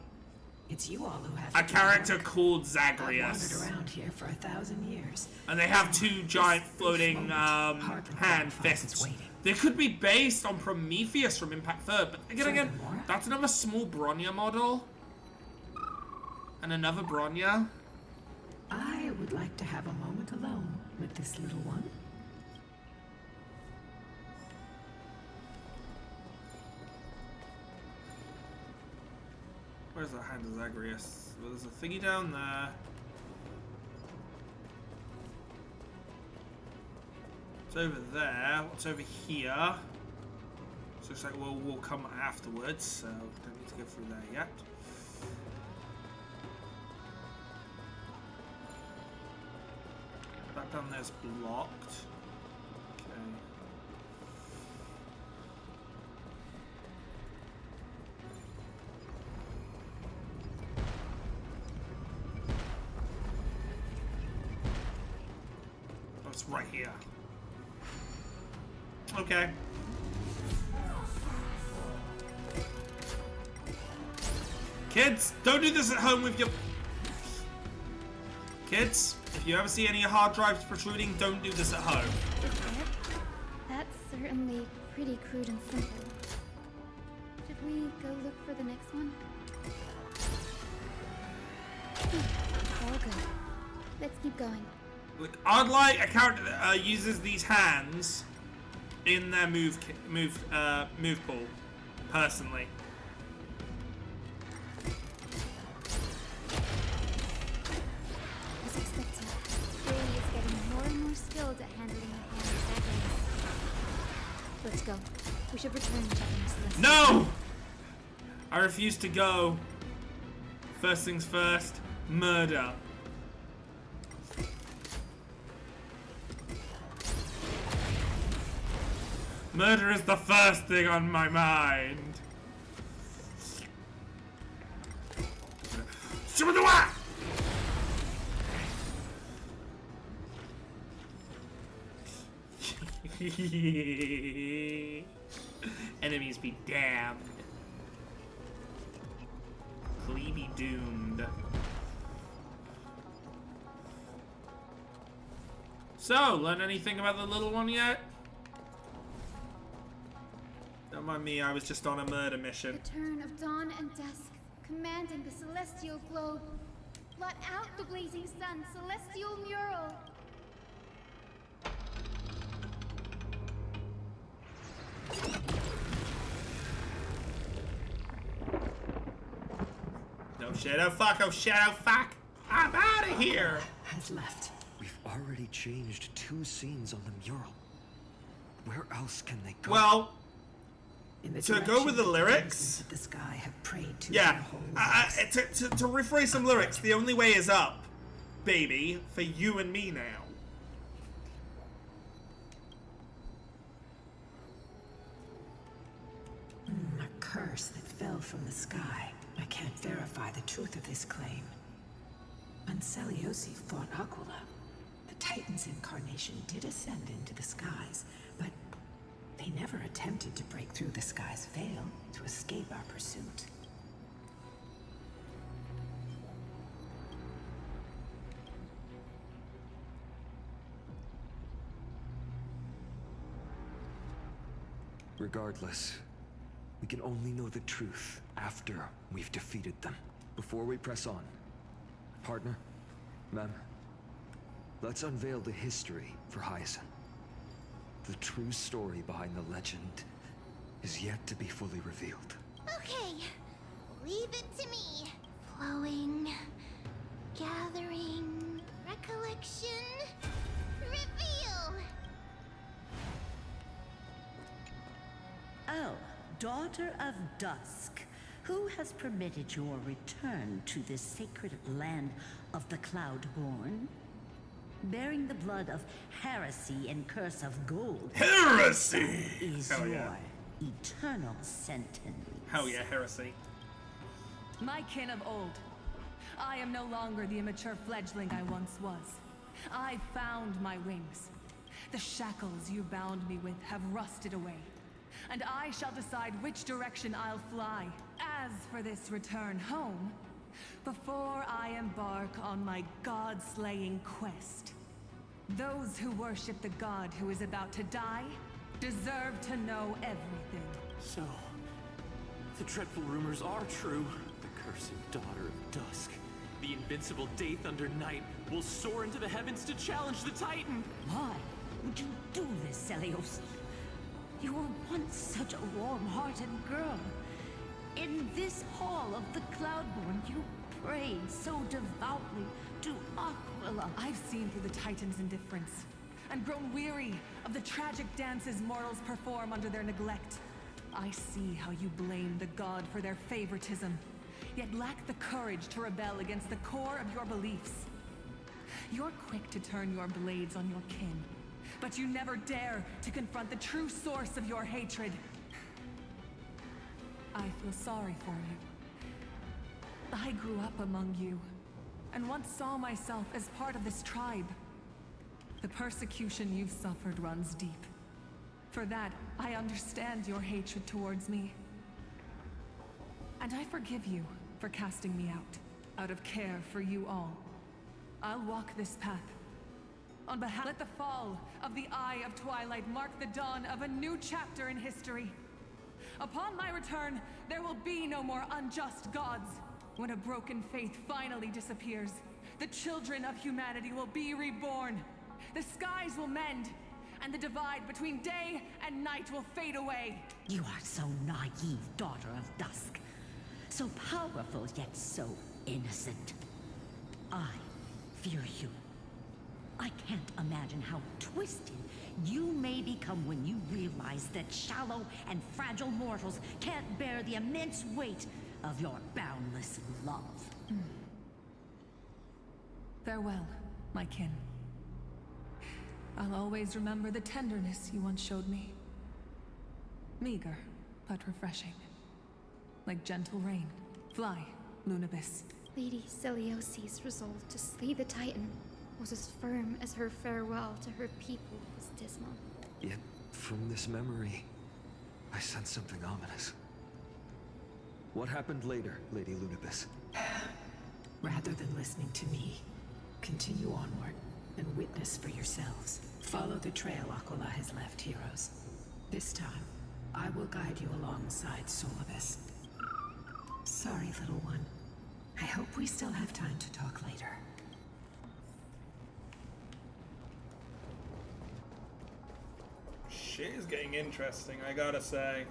It's you all who have A character called I've Zagreus. wandered around here for 1,000 years. And they have 2 giant floating hand fists. They could be based on Prometheus from Impact 3rd, but again, that's another small Bronya model. And another Bronya. I would like to have a moment alone with this little one. Where's the hand of Zagreus? Well, there's a thingy down there. It's over there. What's over here? So it's like, well, we'll come afterwards, so don't need to go through there yet. That down there's blocked. Okay. Oh, it's right here. Okay. Kids, don't do this at home with your... Kids, if you ever see any hard drives protruding, don't do this at home. That's certainly pretty crude and simple. Should we go look for the next one? All good. Let's keep going. Look, I'd like a character that uses these hands in their move pool, personally. As expected, Fury is getting more and more skilled at handling the hand of Zagreus. Let's go. We should return and check on this list. No! I refuse to go. First things first, murder. Murder is the first thing on my mind. Enemies be damned. Plea be doomed. So, learn anything about the little one yet? Don't mind me, I was just on a murder mission. The turn of dawn and dusk, commanding the celestial globe. Blot out the blazing sun, celestial mural. No shadow fuck, oh shadow fuck! I'm out of here! Has left. We've already changed 2 scenes on the mural. Where else can they go? Well, In the to go direction with the that lyrics, of the sky have prayed to yeah, their whole lives. to rephrase some lyrics, the only way is up, baby, for you and me now. A curse that fell from the sky. I can't verify the truth of this claim. Anseliosi fought Aquila. The Titan's incarnation did ascend into the skies, but they never attempted to break through the sky's veil to escape our pursuit. Regardless, we can only know the truth after we've defeated them. Before we press on, partner, ma'am, let's unveil the history for Hyacinth. The true story behind the legend is yet to be fully revealed. Okay, leave it to me. Flowing, gathering, recollection, reveal. Oh, daughter of dusk, who has permitted your return to this sacred land of the Cloudborn? Bearing the blood of heresy and curse of gold. Heresy! Is Hell your yeah. eternal sentence. Hell yeah, heresy. My kin of old. I am no longer the immature fledgling I once was. I found my wings. The shackles you bound me with have rusted away, and I shall decide which direction I'll fly. As for this return home, before I embark on my god-slaying quest, those who worship the god who is about to die deserve to know everything. So, the dreadful rumors are true. The cursed daughter of dusk, the invincible Day Thunder Knight, will soar into the heavens to challenge the Titan. Why would you do this, Celios? You were once such a warm-hearted girl. In this hall of the Cloudborn, you prayed so devoutly to Aquila. I've seen through the Titan's indifference, and grown weary of the tragic dances mortals perform under their neglect. I see how you blame the god for their favoritism, yet lack the courage to rebel against the core of your beliefs. You're quick to turn your blades on your kin, but you never dare to confront the true source of your hatred. I feel sorry for you. I grew up among you, and once saw myself as part of this tribe. The persecution you've suffered runs deep. For that, I understand your hatred towards me. And I forgive you for casting me out of care for you all. I'll walk this path. On behalf, let the fall of the Eye of Twilight mark the dawn of a new chapter in history. Upon my return, there will be no more unjust gods. When a broken faith finally disappears, the children of humanity will be reborn. The skies will mend, and the divide between day and night will fade away. You are so naive, daughter of dusk. So powerful, yet so innocent. I fear you. I can't imagine how twisted you may become when you realize that shallow and fragile mortals can't bear the immense weight of your boundless love. Farewell, my kin. I'll always remember the tenderness you once showed me. Meager, but refreshing. Like gentle rain. Fly, Lunibis. Lady Celiosi's resolve to slay the Titan was as firm as her farewell to her people was dismal. Yet, from this memory, I sense something ominous. What happened later, Lady Lunibis? Rather than listening to me, continue onward and witness for yourselves. Follow the trail Aquila has left, heroes. This time, I will guide you alongside Solibus. Sorry, little one. I hope we still have time to talk later. Shit is getting interesting, I gotta say.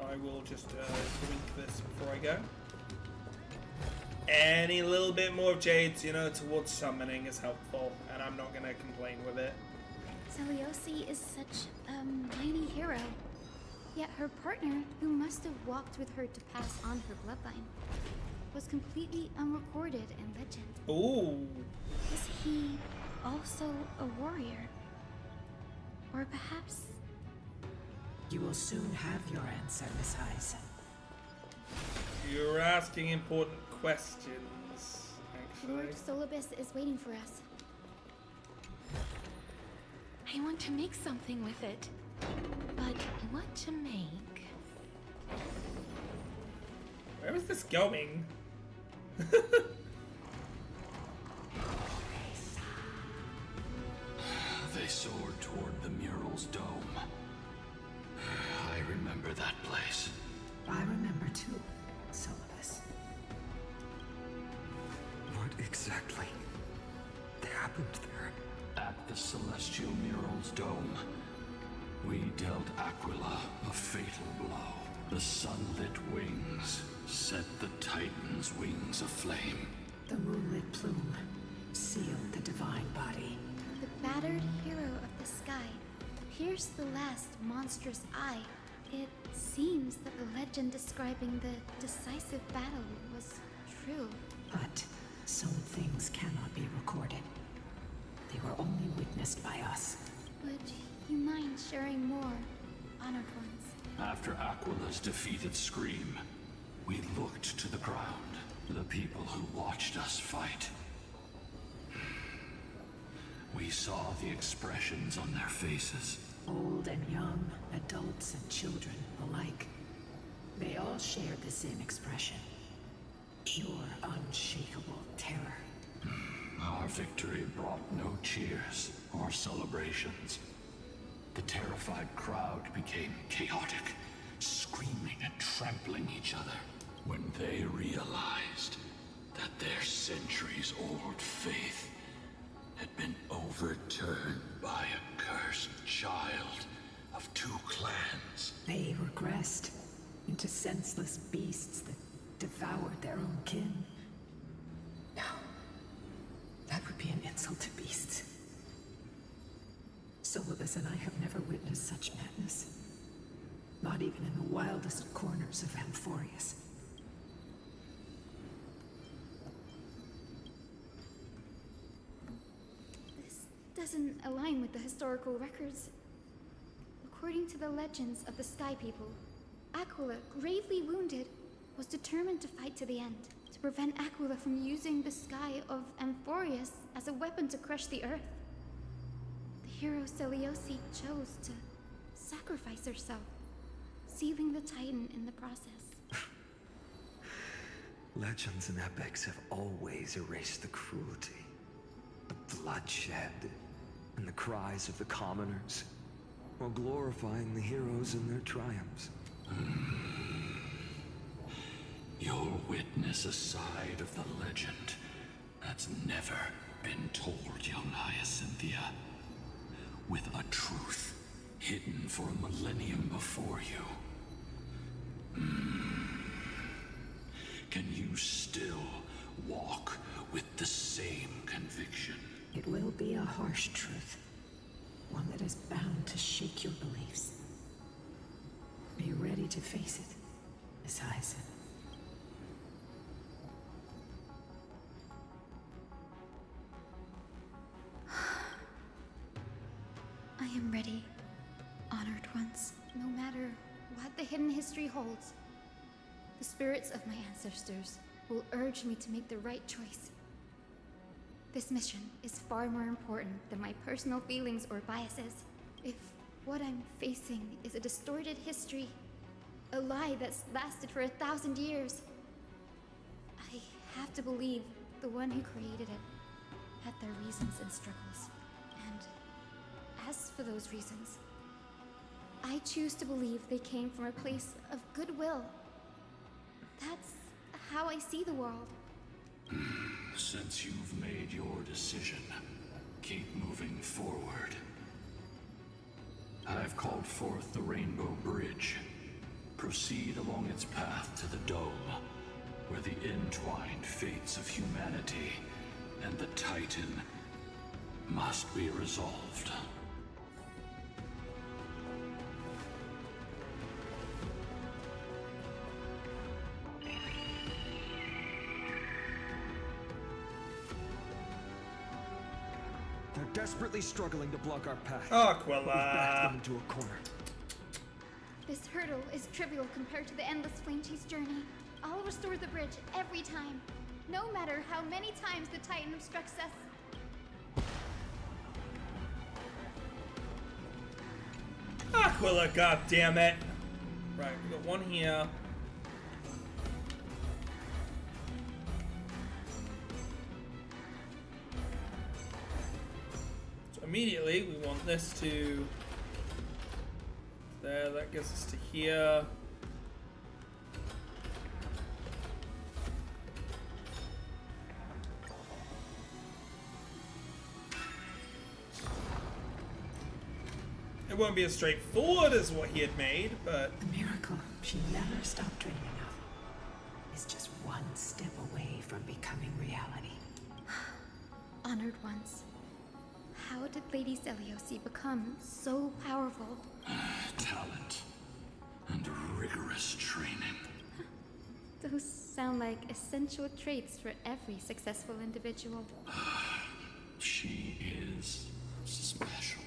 I will just tweak this before I go. Any little bit more of Jade's, you know, towards summoning is helpful, and I'm not gonna complain with it. Celiosi is such a mighty hero. Yet her partner, who must have walked with her to pass on her bloodline, was completely unrecorded in legend. Ooh. Was he also a warrior? Or perhaps... You will soon have your answer, Miss Hyson. You're asking important questions, actually. Lord Solibus is waiting for us. I want to make something with it. But what to make? Where is this going? They soared toward the mural's dome. I remember that place. I remember too, Solibus. What exactly happened there? At the celestial mural's dome, we dealt Aquila a fatal blow. The sunlit wings set the Titan's wings aflame. The moonlit plume sealed the divine body. The battered hero of the sky pierced the last monstrous eye. It seems that the legend describing the decisive battle was true. But some things cannot be recorded. They were only witnessed by us. Would you mind sharing more, Honored Ones? After Aquila's defeated scream, we looked to the ground, the people who watched us fight. We saw the expressions on their faces. Old and young, adults and children alike. They all shared the same expression. Pure, unshakable terror. Our victory brought no cheers or celebrations. The terrified crowd became chaotic, screaming and trampling each other when they realized that their centuries-old faith had been overturned by a cursed child of two clans. They regressed into senseless beasts that devoured their own kin. No. That would be an insult to beasts. Solibus and I have never witnessed such madness. Not even in the wildest corners of Amphorius. This doesn't align with the historical records. According to the legends of the Sky People, Aquila, gravely wounded, was determined to fight to the end, to prevent Aquila from using the sky of Amphorius as a weapon to crush the earth. The hero Celiosi chose to sacrifice herself, sealing the Titan in the process. Legends and epics have always erased the cruelty, the bloodshed, and the cries of the commoners, while glorifying the heroes and their triumphs. You'll witness a side of the legend that's never been told, young Hyacinthia. With a truth hidden for a millennium before you. Can you still walk with the same conviction? It will be a harsh truth. One that is bound to shake your beliefs. Are you ready to face it, Miss Hyson? Honored ones, no matter what the hidden history holds, the spirits of my ancestors will urge me to make the right choice. This mission is far more important than my personal feelings or biases. If what I'm facing is a distorted history, a lie that's lasted for 1,000 years, I have to believe the one who created it had their reasons and struggles. And as for those reasons, I choose to believe they came from a place of goodwill. That's how I see the world. Since you've made your decision, keep moving forward. I've called forth the Rainbow Bridge. Proceed along its path to the Dome, where the entwined fates of humanity and the Titan must be resolved. They're desperately struggling to block our path. Aquila! We've backed them into a corner. This hurdle is trivial compared to the endless flame chase journey. I'll restore the bridge every time, no matter how many times the Titan obstructs us. Aquila, goddammit! Right, we got one here. So immediately we want this to there, that gets us to here. It won't be as straightforward as what he had made, but... The miracle she never stopped dreaming of is just one step away from becoming reality. Honored ones, how did Lady Seliosi become so powerful? Talent and rigorous training. Those sound like essential traits for every successful individual. She is special.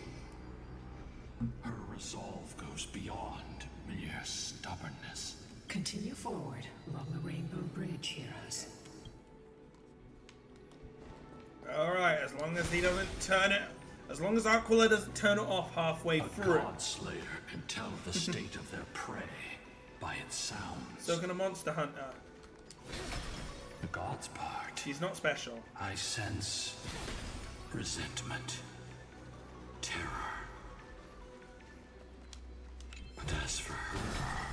Her resolve goes beyond mere stubbornness. Continue forward along the Rainbow Bridge, heroes. Alright, as long as he doesn't turn it... As long as Aquila doesn't turn it off halfway through. A god slayer can tell the state of their prey by its sounds. So can a monster hunter. The god's part. He's not special. I sense resentment, terror. But as for her,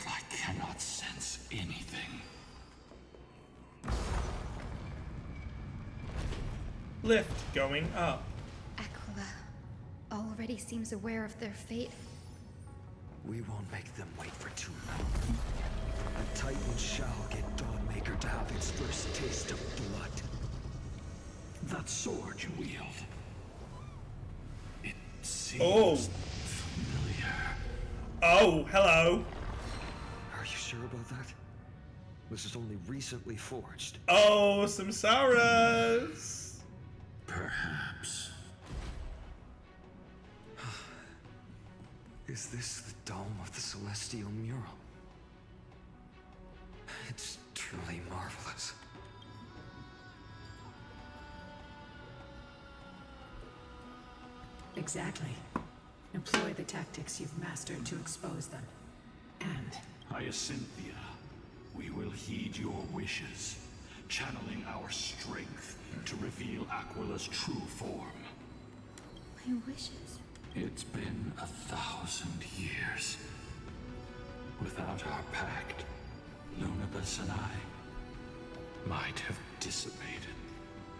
I cannot sense anything. Lift going up. Aquila already seems aware of their fate. We won't make them wait for too long. A Titan shall get Dawnmaker to have its first taste of blood. That sword you wield. It seems familiar. Oh, hello. Are you sure about that? This is only recently forged. Oh, Samsaras. Perhaps. Is this the dome of the celestial mural? It's truly marvelous. Exactly. Employ the tactics you've mastered to expose them. And... Hyacinthia, we will heed your wishes, channeling our strength to reveal Aquila's true form. My wishes? It's been 1,000 years. Without our pact, Lunabus and I might have dissipated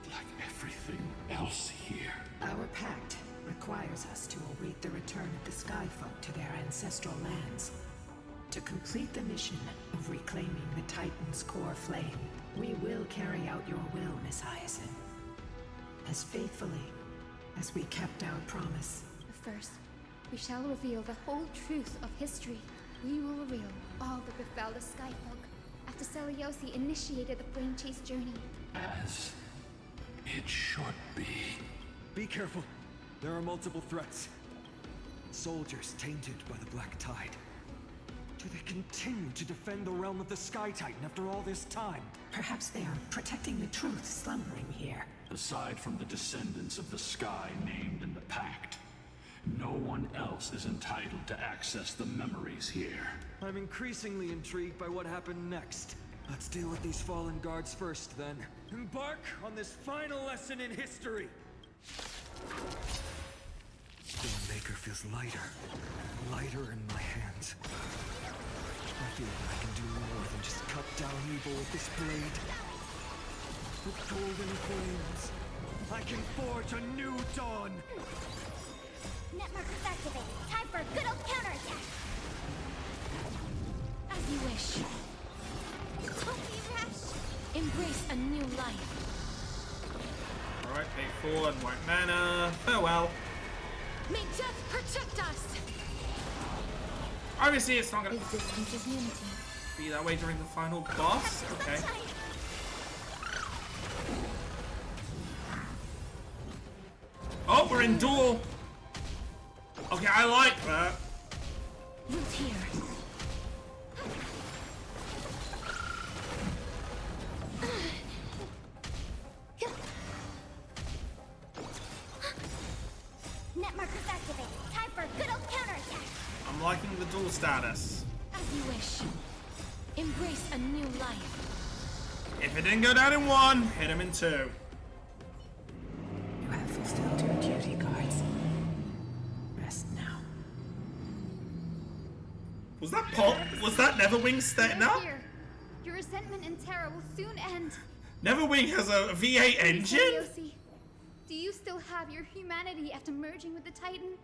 like everything else here. our pact requires us to await the return of the Sky Folk to their ancestral lands. To complete the mission of reclaiming the Titan's core flame, we will carry out your will, Miss Hyacinth. As faithfully as we kept our promise. First, we shall reveal the whole truth of history. We will reveal all that befell the Sky Folk after Seliosi initiated the Flame Chase journey. As it should be. Be careful. There are multiple threats. Soldiers tainted by the Black Tide. Do they continue to defend the realm of the Sky Titan after all this time? Perhaps they are protecting the truth slumbering here. Aside from the descendants of the sky named in the pact, no one else is entitled to access the memories here. I'm increasingly intrigued by what happened next. Let's deal with these fallen guards first, then. Embark on this final lesson in history! Stormmaker feels lighter. Lighter in my hands. I feel like I can do more than just cut down evil with this blade. With golden flames, I can forge a new dawn! Net markers activated. Time for a good old counterattack. As you wish. Don't be rash. Embrace a new life. Alright, pay 4 and white mana. Farewell. May death protect us! Obviously, it's not gonna Existence is unity. be that way during the final boss. Okay. Oh, we're in duel. Okay, I like that. Root here. Net markers activated. Time for a good old counterattack. I'm liking the duel status. As you wish. Embrace a new life. If it didn't go down in 1, hit him in 2. You have fulfilled your duty, guards. Rest now. Was that Pop? Was that Neverwing setting up? Here. Your resentment and terror will soon end. Neverwing has a V8 engine? Yossi, do you still have your humanity after merging with the Titan?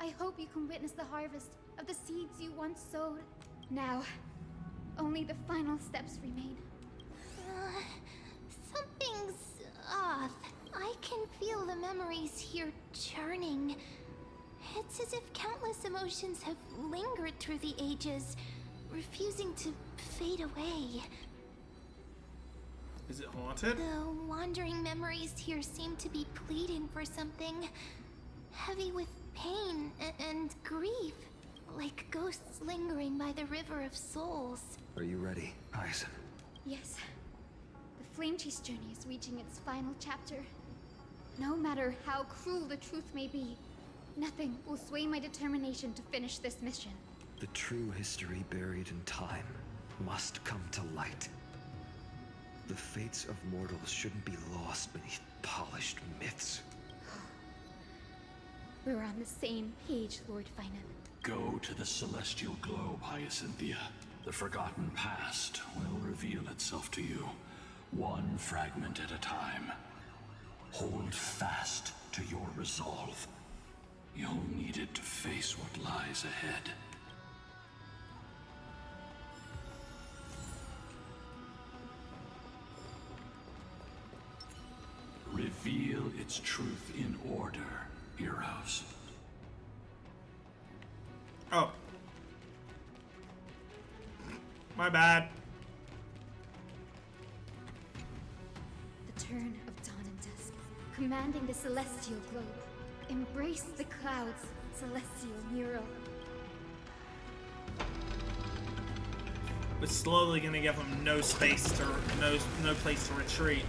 I hope you can witness the harvest of the seeds you once sowed. Now, only the final steps remain. Something's off. I can feel the memories here churning. It's as if countless emotions have lingered through the ages, refusing to fade away. Is it haunted? The wandering memories here seem to be pleading for something, heavy with pain and grief, like ghosts lingering by the river of souls. Are you ready, Aizen? Yes. The Flame Chase journey is reaching its final chapter. No matter how cruel the truth may be, nothing will sway my determination to finish this mission. The true history buried in time must come to light. The fates of mortals shouldn't be lost beneath polished myths. We're on the same page, Lord Finan. Go to the celestial globe, Hyacinthia. The forgotten past will reveal itself to you, one fragment at a time. Hold fast to your resolve. You'll need it to face what lies ahead. Reveal its truth in order, heroes. Oh. My bad. The turn of dawn and dusk, commanding the celestial globe. Embrace the clouds, celestial Nero. We're slowly gonna give them no space to no place to retreat.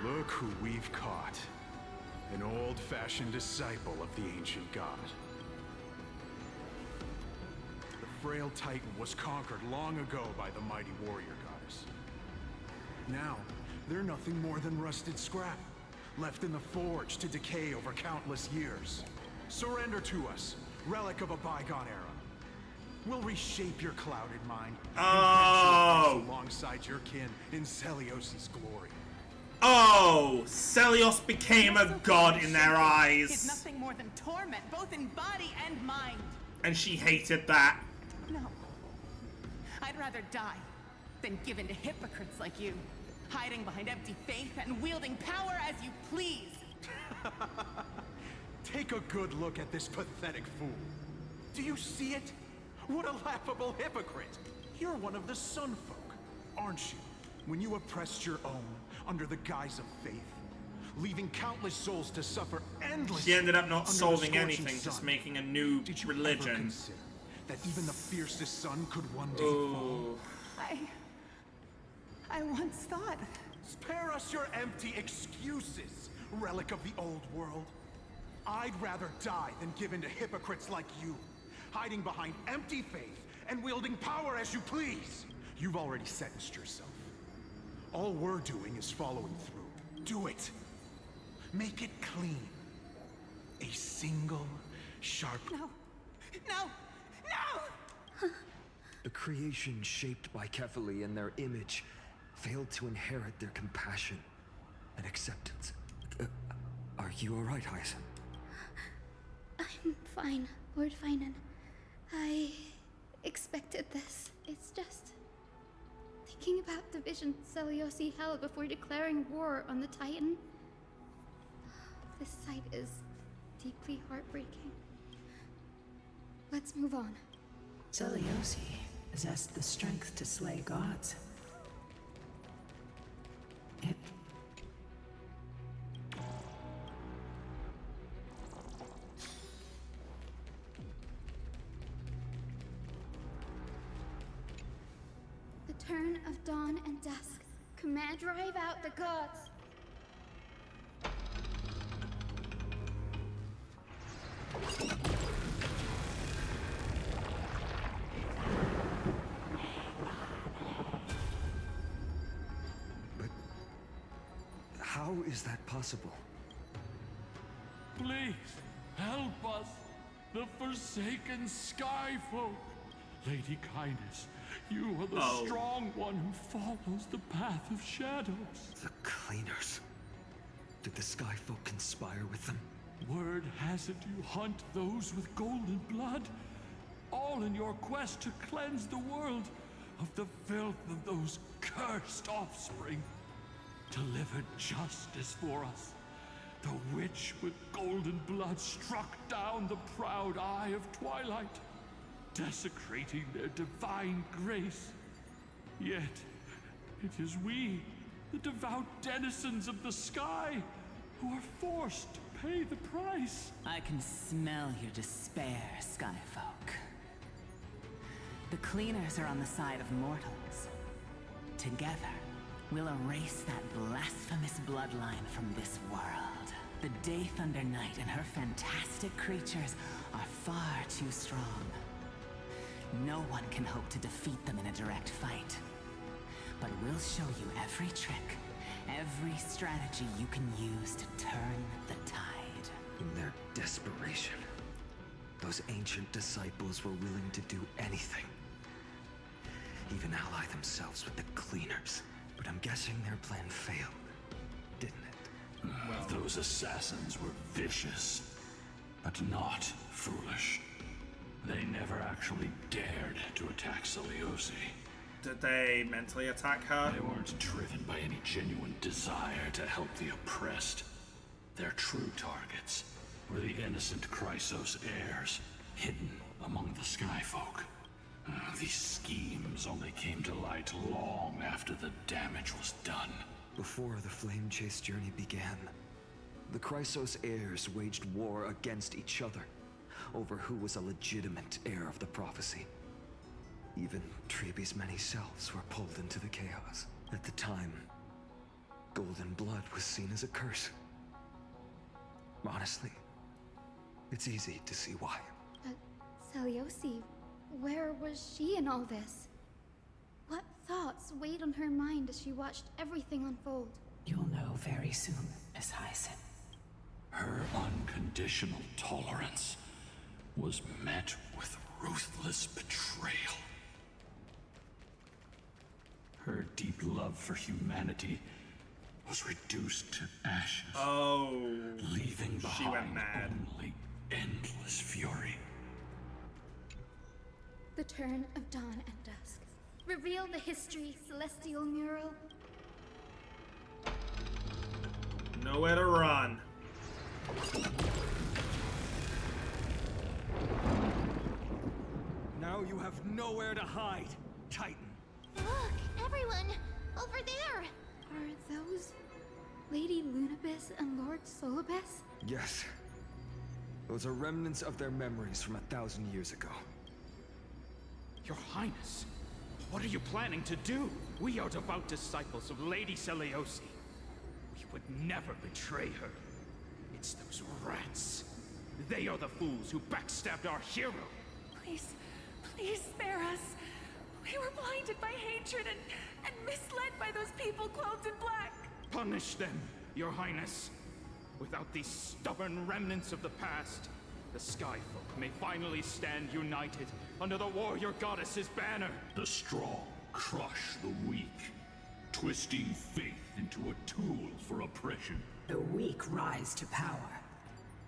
Look who we've caught. An old-fashioned disciple of the ancient god. The frail Titan was conquered long ago by the mighty warrior goddess. Now, they're nothing more than rusted scrap, left in the forge to decay over countless years. Surrender to us, relic of a bygone era. We'll reshape your clouded mind. Oh! Alongside your kin in Celios' glory. Oh! Celios became a god in their It's eyes. nothing more than torment, both in body and mind. And she hated that. No. I'd rather die than give in to hypocrites like you, hiding behind empty faith and wielding power as you please. Take a good look at this pathetic fool. Do you see it? What a laughable hypocrite! You're one of the Sun Folk, aren't you? When you oppressed your own under the guise of faith, leaving countless souls to suffer endlessly. She ended up not under the solving scorching anything, sun. just making a new Did you religion. ever consider that even the fiercest sun could one day fall? I once thought... Spare us your empty excuses, relic of the old world. I'd rather die than give in to hypocrites like you, hiding behind empty faith and wielding power as you please. You've already sentenced yourself. All we're doing is following through. Do it. Make it clean. A single, sharp... No! No! No! The creation shaped by Kefali and their image failed to inherit their compassion and acceptance. Are you alright, Hyacinth? I'm fine, Lord Finan. I expected this. It's just... thinking about the vision Seliosi held before declaring war on the Titan. This sight is deeply heartbreaking. Let's move on. Seliosi possessed the strength to slay gods. The turn of dawn and dusk. Command drive out the gods. But how is that possible? Please, help us, the forsaken Skyfolk. Lady Kindness, you are the strong one who follows the path of shadows. The Cleaners. Did the Skyfolk conspire with them? Word has it you hunt those with golden blood, all in your quest to cleanse the world of the filth of those cursed offspring. Delivered justice for us. The witch with golden blood struck down the proud eye of twilight, desecrating their divine grace. Yet, it is we, the devout denizens of the sky, who are forced to pay the price. I can smell your despair, Skyfolk. The Cleaners are on the side of mortals. Together, we'll erase that blasphemous bloodline from this world. The Day Thunder Knight and her fantastic creatures are far too strong. No one can hope to defeat them in a direct fight. But we'll show you every trick, every strategy you can use to turn the tide. In their desperation, those ancient disciples were willing to do anything. Even ally themselves with the Cleaners. But I'm guessing their plan failed, didn't it? Well, those assassins were vicious, but not foolish. They never actually dared to attack Seliosi. Did they mentally attack her? They weren't driven by any genuine desire to help the oppressed. Their true targets were the innocent Chrysos heirs, hidden among the Skyfolk. These schemes only came to light long after the damage was done. Before the Flame Chase journey began, the Chrysos heirs waged war against each other over who was a legitimate heir of the prophecy. Even Chibi's many selves were pulled into the chaos. At the time, golden blood was seen as a curse. Honestly, it's easy to see why. But Seliosi, where was she in all this? What thoughts weighed on her mind as she watched everything unfold? You'll know very soon, Miss Hyacinth. Her unconditional tolerance was met with ruthless betrayal. Her deep love for humanity was reduced to ashes. Leaving behind she went mad. Only endless fury. The turn of dawn and dusk. Reveal the history, celestial mural. Nowhere to run. Now you have nowhere to hide, Titan. Look, everyone! Over there! Are those Lady Lunabis and Lord Solibus? Yes. Those are remnants of their memories from 1,000 years ago. Your Highness, what are you planning to do? We are devout disciples of Lady Seliosi. We would never betray her. It's those rats. They are the fools who backstabbed our hero. Please, please spare us. We were blinded by hatred and misled by those people clothed in black. Punish them, Your Highness. Without these stubborn remnants of the past, the Skyfolk may finally stand united under the warrior goddess's banner. The strong crush the weak, twisting faith into a tool for oppression. The weak rise to power,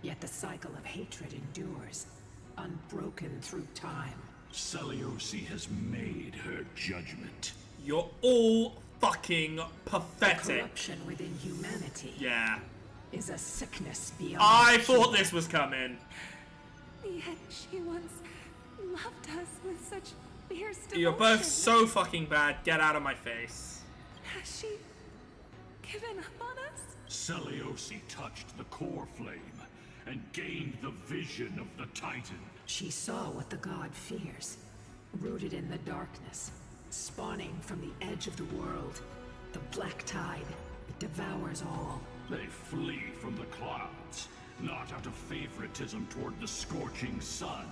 yet the cycle of hatred endures, unbroken through time. Seliosi has made her judgment. You're all fucking The pathetic. corruption within humanity Yeah. is a sickness beyond I thought cure. this was coming. Yet she once loved us with such fierce devotion. You're both so fucking bad. Get out of my face. Has she given up on us? Seliosi touched the core flame and gained the vision of the Titan. She saw what the god fears, rooted in the darkness, spawning from the edge of the world. The black tide, it devours all. They flee from the clouds, not out of favoritism toward the scorching sun,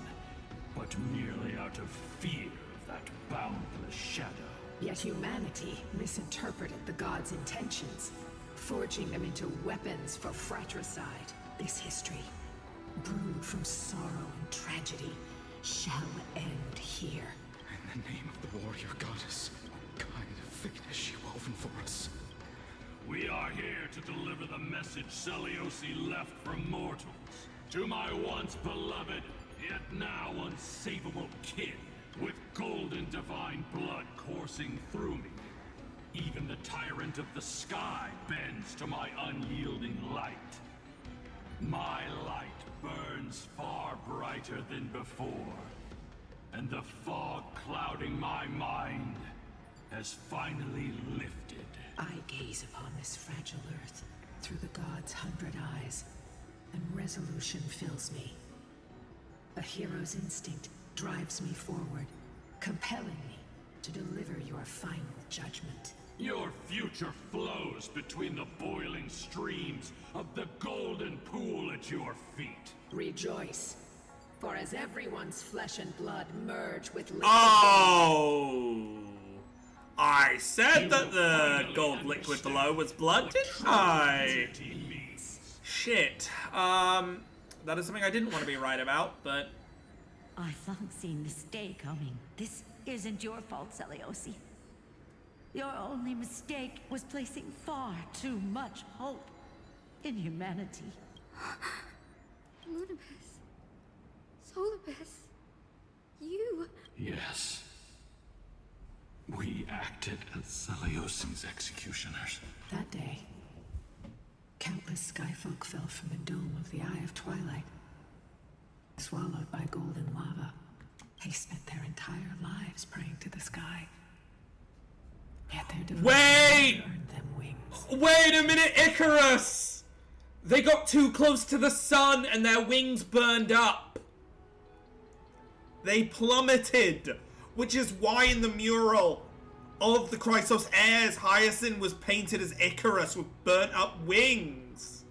but merely out of fear of that boundless shadow. Yet humanity misinterpreted the god's intentions, forging them into weapons for fratricide. This history, brewed from sorrow and tragedy, shall end here. In the name of the warrior goddess, what kind of fate has she woven for us? We are here to deliver the message Seliosi left for mortals. To my once beloved, yet now unsavable kin, with golden divine blood coursing through me. Even the tyrant of the sky bends to my unyielding light. My light burns far brighter than before, and the fog clouding my mind has finally lifted. I gaze upon this fragile earth through the god's 100 eyes, and resolution fills me. A hero's instinct drives me forward, compelling me to deliver your final judgment. Your future flows between the boiling streams of the golden pool at your feet. Rejoice, for as everyone's flesh and blood merge with liquid Oh! I said that the gold liquid below was blood, didn't I? Shit. That is something I didn't want to be right about, but... I thought seen this day coming. This isn't your fault, Seliosi. Your only mistake was placing far too much hope in humanity. Lunabis. Solibus. You. Yes. We acted as Seliosi's executioners. That day, countless skyfolk fell from the dome of the Eye of Twilight, swallowed by golden lava. They spent their entire lives praying to the sky. Yet their devotion earned them wings. Wait a minute, Icarus! They got too close to the sun and their wings burned up. They plummeted, which is why in the mural of the Chrysos heirs, Hyacinth was painted as Icarus with burnt up wings.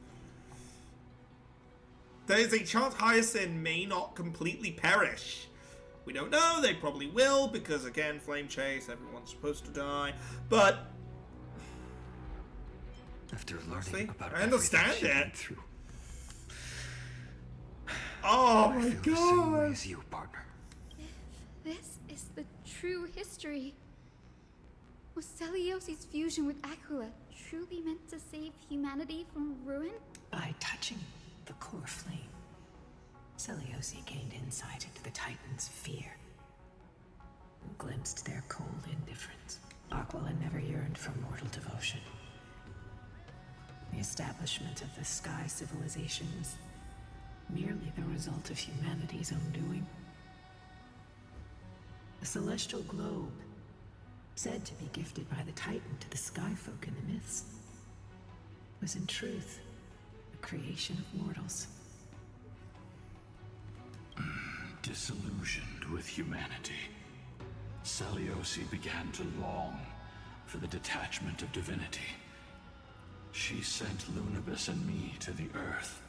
There is a chance Hyacinth may not completely perish. We don't know, they probably will, because again, flame chase, everyone's supposed to die, but... After learning about I understand everything she it. went through, Oh I my feel the same way god! as you, partner. This is the true history. Was Celiosi's fusion with Aquila truly meant to save humanity from ruin? By touching the core flame, Seliosi gained insight into the Titans' fear, and glimpsed their cold indifference. Aquila never yearned for mortal devotion. The establishment of the Sky civilization was merely the result of humanity's own doing. The celestial globe said to be gifted by the Titan to the Skyfolk in the myths, was in truth a creation of mortals. Disillusioned with humanity, Seliosi began to long for the detachment of divinity. She sent Lunabis and me to the Earth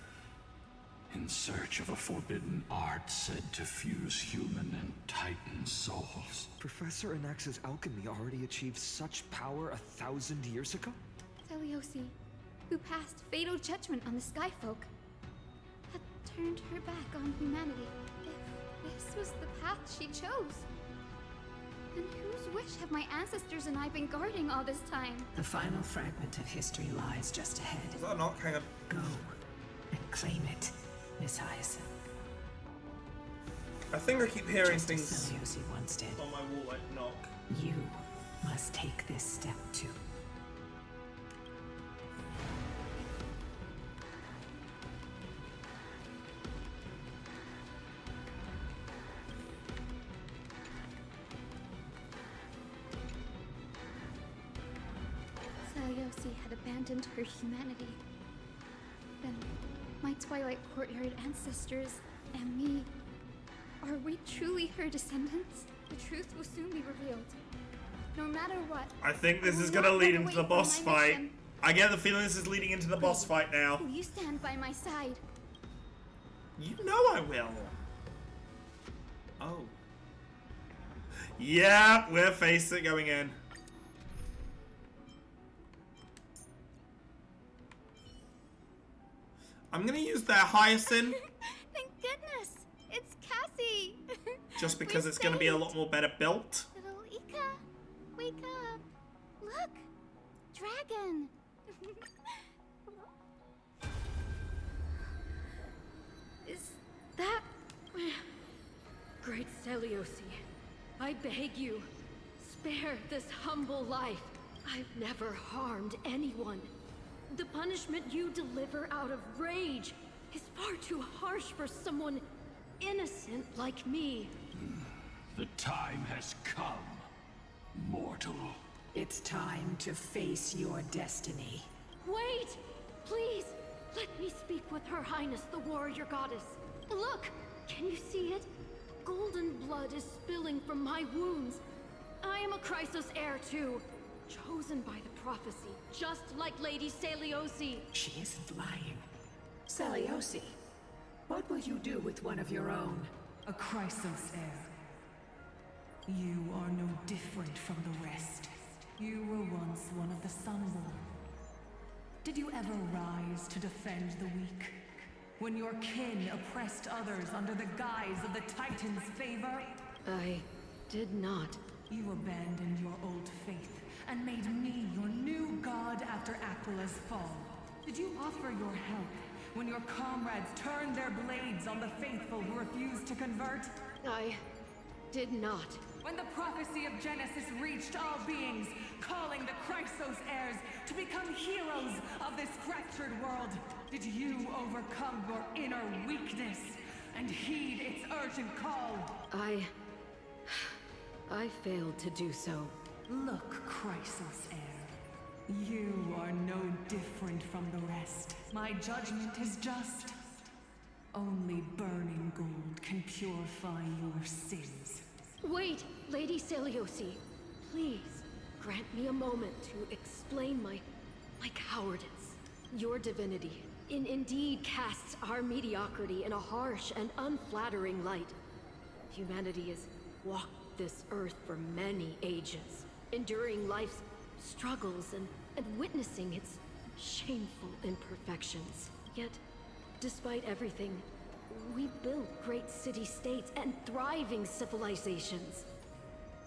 in search of a forbidden art said to fuse human and Titan souls. Professor Anax's alchemy already achieved such power 1,000 years ago? Seliosi, who passed fatal judgment on the Skyfolk, had turned her back on humanity. If this was the path she chose, then whose wish have my ancestors and I been guarding all this time? The final fragment of history lies just ahead. Is that not kind of... Go and claim it, Miss Hyacinth. I think I keep hearing Just things as Seliosi once did. on my wall like knock. You must take this step too. Seliosi had abandoned her humanity. Then, my Twilight Courtyard ancestors and me, are we truly her descendants? The truth will soon be revealed. No matter what. I think this I will is gonna not lead run into away the from boss my fight. mission. I get the feeling this is leading into the boss fight now. Will you stand by my side? You know I will. Oh. Yeah, we're face it going in. I'm gonna use their Hyacinth Thank goodness! It's Cassie! just because We it's gonna be a saved. lot more better built. Little Ika, wake up! Look! Dragon! Is that... Great Seliosi, I beg you, spare this humble life. I've never harmed anyone. The punishment you deliver out of rage is far too harsh for someone innocent like me. The time has come, mortal. It's time to face your destiny. Wait! Please, let me speak with Her Highness the Warrior Goddess. Look! Can you see it? Golden blood is spilling from my wounds. I am a Chrysos heir too, chosen by the prophecy, just like Lady Seliosi. She isn't lying. Seliosi, what will you do with one of your own? A Chrysos heir. You are no different from the rest. You were once one of the Sunborn. Did you ever rise to defend the weak? When your kin oppressed others under the guise of the Titan's favor? I did not. You abandoned your old faith and made me your new god after Aquila's fall. Did you offer your help when your comrades turned their blades on the faithful who refused to convert? I did not. When the prophecy of Genesis reached all beings, calling the Chrysos heirs to become heroes of this fractured world, did you overcome your inner weakness and heed its urgent call? I failed to do so. Look, Chrysos heir. You are no different from the rest. My judgment is just. Only burning gold can purify your sins. Wait, Lady Seliosi. Please, grant me a moment to explain my cowardice. Your divinity indeed casts our mediocrity in a harsh and unflattering light. Humanity has walked this earth for many ages, enduring life's struggles and witnessing its shameful imperfections. Yet, despite everything, we built great city-states and thriving civilizations.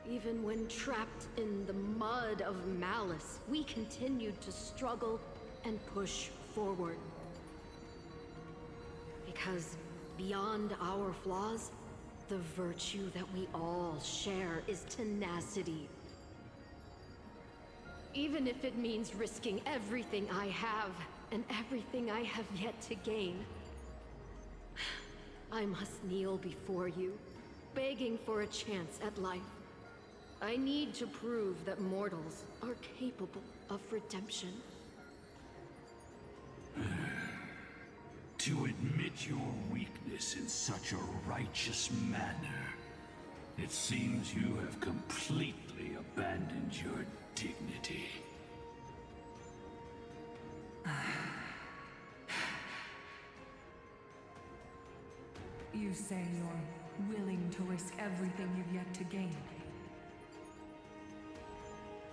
Even when trapped in the mud of malice, we continued to struggle and push forward. Because beyond our flaws, the virtue that we all share is tenacity. Even if it means risking everything I have and everything I have yet to gain. I must kneel before you, begging for a chance at life. I need to prove that mortals are capable of redemption. To admit your weakness in such a righteous manner, it seems you have completely abandoned your dignity. You say you're willing to risk everything you've yet to gain.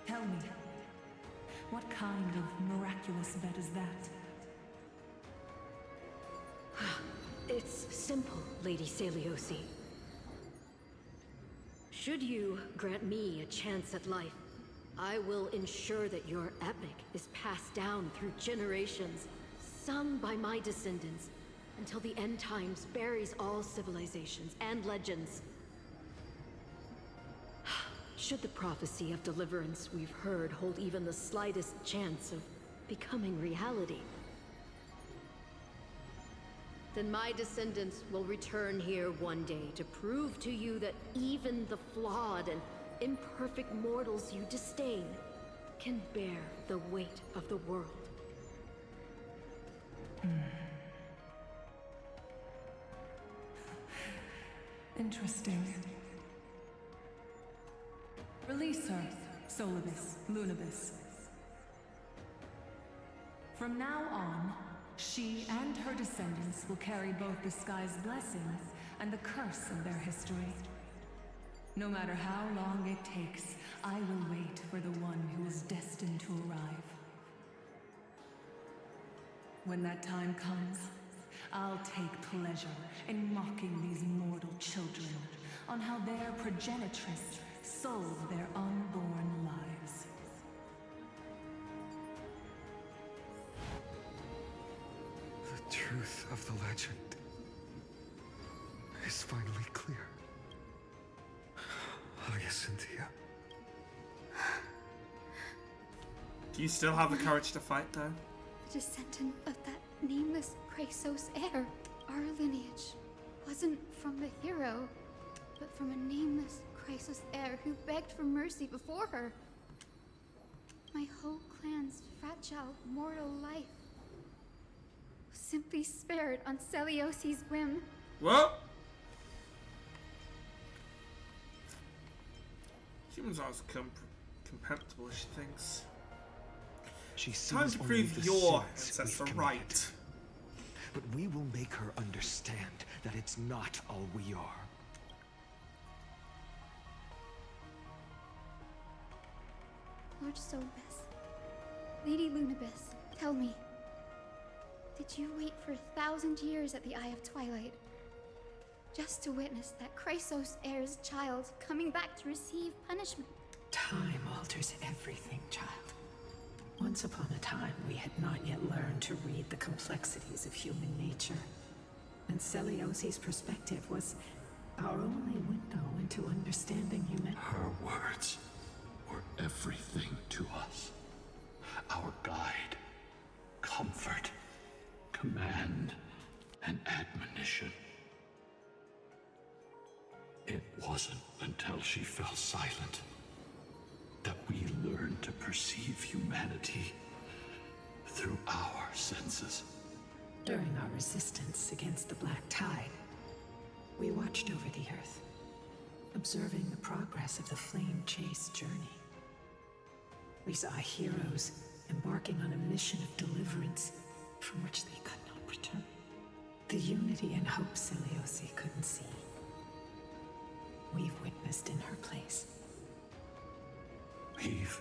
Tell me, what kind of miraculous bet is that? It's simple, Lady Celiosi. Should you grant me a chance at life, I will ensure that your epic is passed down through generations, sung by my descendants, until the end times buries all civilizations and legends. Should the prophecy of deliverance we've heard hold even the slightest chance of becoming reality, then my descendants will return here one day to prove to you that even the flawed and imperfect mortals you disdain can bear the weight of the world. Interesting. Release her, Solibus, Lunibus. From now on, she and her descendants will carry both the sky's blessings and the curse of their history. No matter how long it takes, I will wait for the one who is destined to arrive. When that time comes, I'll take pleasure in mocking these mortal children on how their progenitress sold their unborn lives. The truth of the legend is finally clear. Hyacinthia. Do you still have the courage to fight, though? The descendant of that nameless Chrysos heir. Our lineage wasn't from the hero, but from a nameless Chrysos heir who begged for mercy before her. My whole clan's fragile mortal life was simply spared on Celiosi's whim. What? Humans aren't as contemptible as she thinks. She Time sees to only prove the your sins ancestor we've right. committed. But we will make her understand that it's not all we are. Lord Solibus, Lady Lunibus, tell me, did you wait for 1,000 years at the Eye of Twilight just to witness that Chrysos heir's child coming back to receive punishment? Time alters everything, child. Once upon a time, we had not yet learned to read the complexities of human nature. And Celiosi's perspective was our only window into understanding humanity. Her words were everything to us. Our guide, comfort, command, and admonition. It wasn't until she fell silent that we learned to perceive humanity through our senses. During our resistance against the Black Tide, we watched over the Earth, observing the progress of the Flame Chase journey. We saw heroes embarking on a mission of deliverance from which they could not return. The unity and hope Celiosi couldn't see, we've witnessed in her place. We've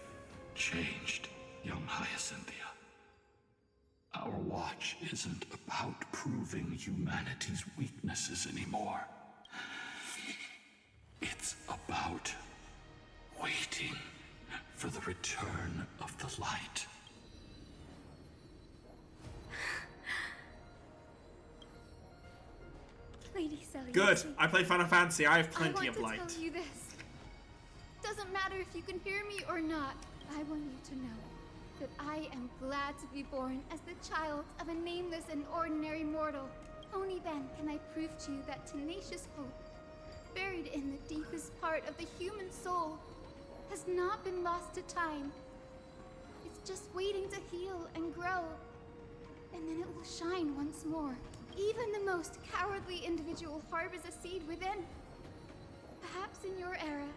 changed, young Hyacinthia. Our watch isn't about proving humanity's weaknesses anymore. It's about waiting for the return of the light. Lady Celiosi. Good. I play Final Fantasy. I have plenty of I light. want to tell you this. Doesn't matter if you can hear me or not. I want you to know that I am glad to be born as the child of a nameless and ordinary mortal. Only then can I prove to you that tenacious hope, buried in the deepest part of the human soul, has not been lost to time. It's just waiting to heal and grow. And then it will shine once more. Even the most cowardly individual harbors a seed within. Perhaps in your era,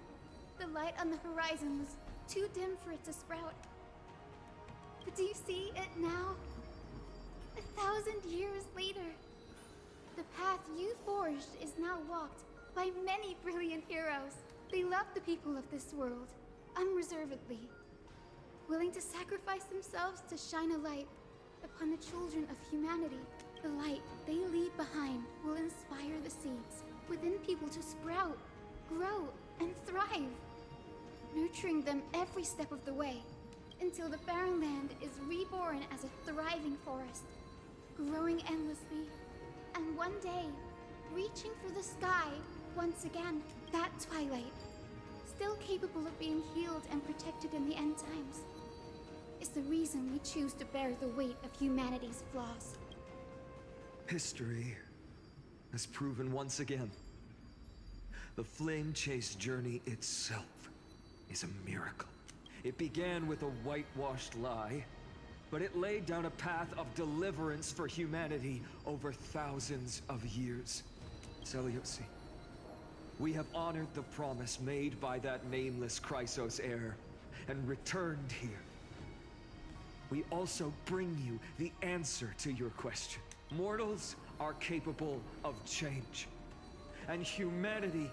the light on the horizon was too dim for it to sprout. But do you see it now? 1,000 years later, the path you forged is now walked by many brilliant heroes. They love the people of this world, unreservedly, willing to sacrifice themselves to shine a light upon the children of humanity. The light they leave behind will inspire the seeds within people to sprout, grow, and thrive, nurturing them every step of the way, until the barren land is reborn as a thriving forest, growing endlessly, and one day, reaching for the sky once again. That twilight, still capable of being healed and protected in the end times, is the reason we choose to bear the weight of humanity's flaws. History has proven once again, the Flame Chase journey itself is a miracle. It began with a whitewashed lie, but it laid down a path of deliverance for humanity over thousands of years. Seleuci, we have honored the promise made by that nameless Chrysos heir and returned here. We also bring you the answer to your question. Mortals are capable of change, and humanity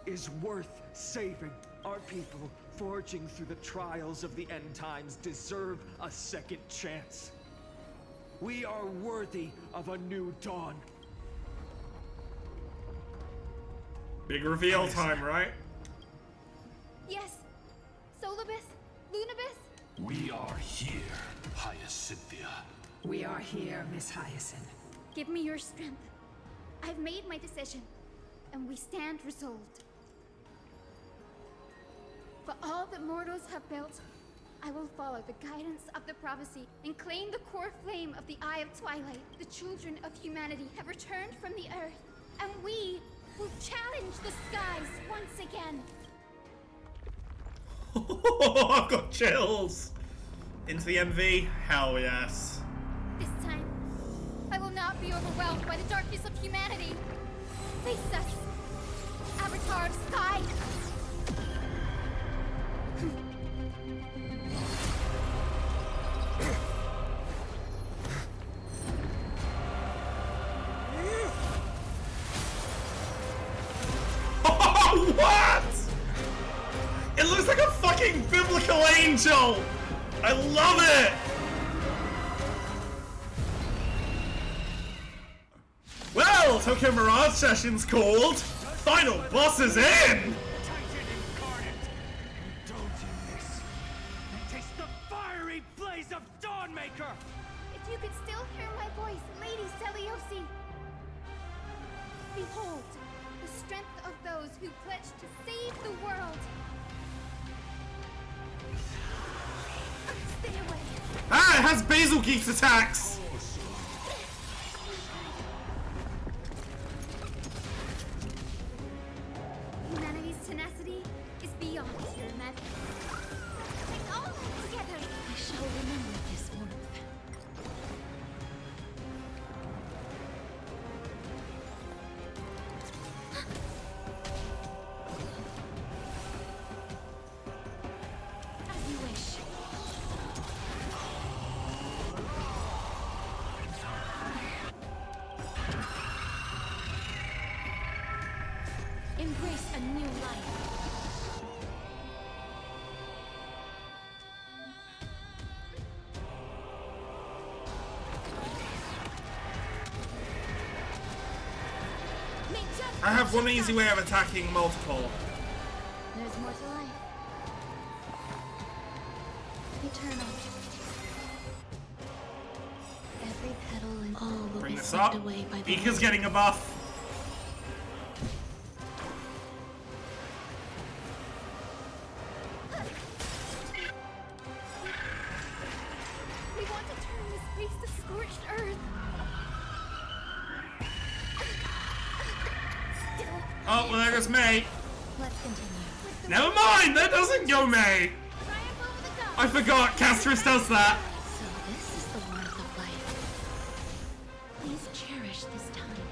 is worth saving. Our people, forging through the trials of the end times, deserve a second chance. We are worthy of a new dawn. Big reveal time, right? Yes, Solibus, Lunibus. We are here, Hyacinthia. We are here, Miss Hyacinth. Give me your strength. I've made my decision, and we stand resolved. For all that mortals have built, I will follow the guidance of the prophecy and claim the core flame of the Eye of Twilight. The children of humanity have returned from the earth, and we will challenge the skies once again. I've got chills. Into the MV? Hell yes. This time, I will not be overwhelmed by the darkness of humanity. Face us, Avatar of Sky. What? It looks like a fucking biblical angel! I love it! Well, Tokyo Mirage Session's called. Final boss is in! Taste the fiery blaze of Dawnmaker! If you could still hear my voice, Lady Seleuci. Behold, the strength of those who pledged to save the world. Stay away. Ah, it has Basil Geek's attacks! Humanity's tenacity is beyond your imagination. Take all of it together. I shall remember this warmth. As you wish. Embrace a new life. I have one easy way of attacking multiple. There's more to life. Eternal. Every petal and all will Bring be this swept up. away by the Ika's wind. getting a buff. We want to turn this place to scorched earth. Still. Oh, well, there goes May. Let's continue. With Never mind, that doesn't go May. I forgot, Castris does that. So this is the warmth of life. Please cherish this time.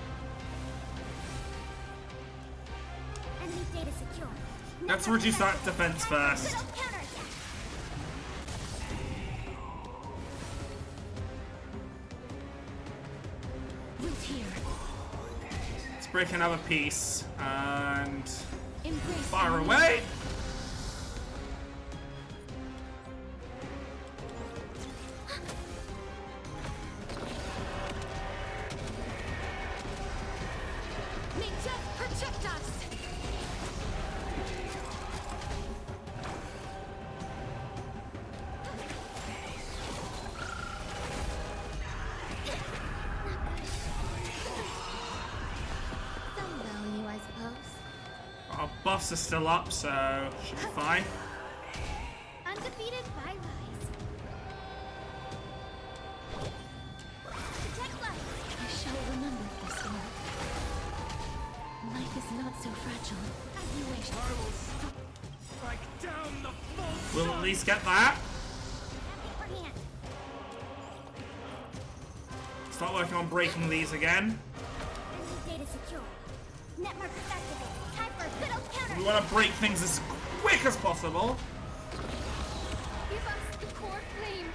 Enemy data secure. Let's reduce that defense first. Let's break another piece and fire away. May death protect us! Some value, I suppose. Our buffs are still up, so should be fine. Undefeated by rise. Protect life! I shall remember this one. Life is not so fragile. As you wish. I will strike down the false We'll at least get that. Upper hand. Start working on breaking these again. Enemy data secure. Net markers activated. Time for a good old counter. We want to break things as quick as possible. Give us the core flame.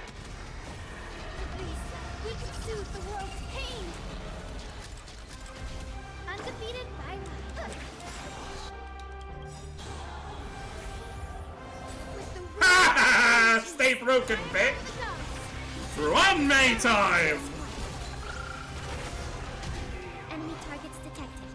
At least we can soothe the world's pain. Undefeated by life. With the Ha! Stay broken, bitch. Run, May time. enemy targets detected.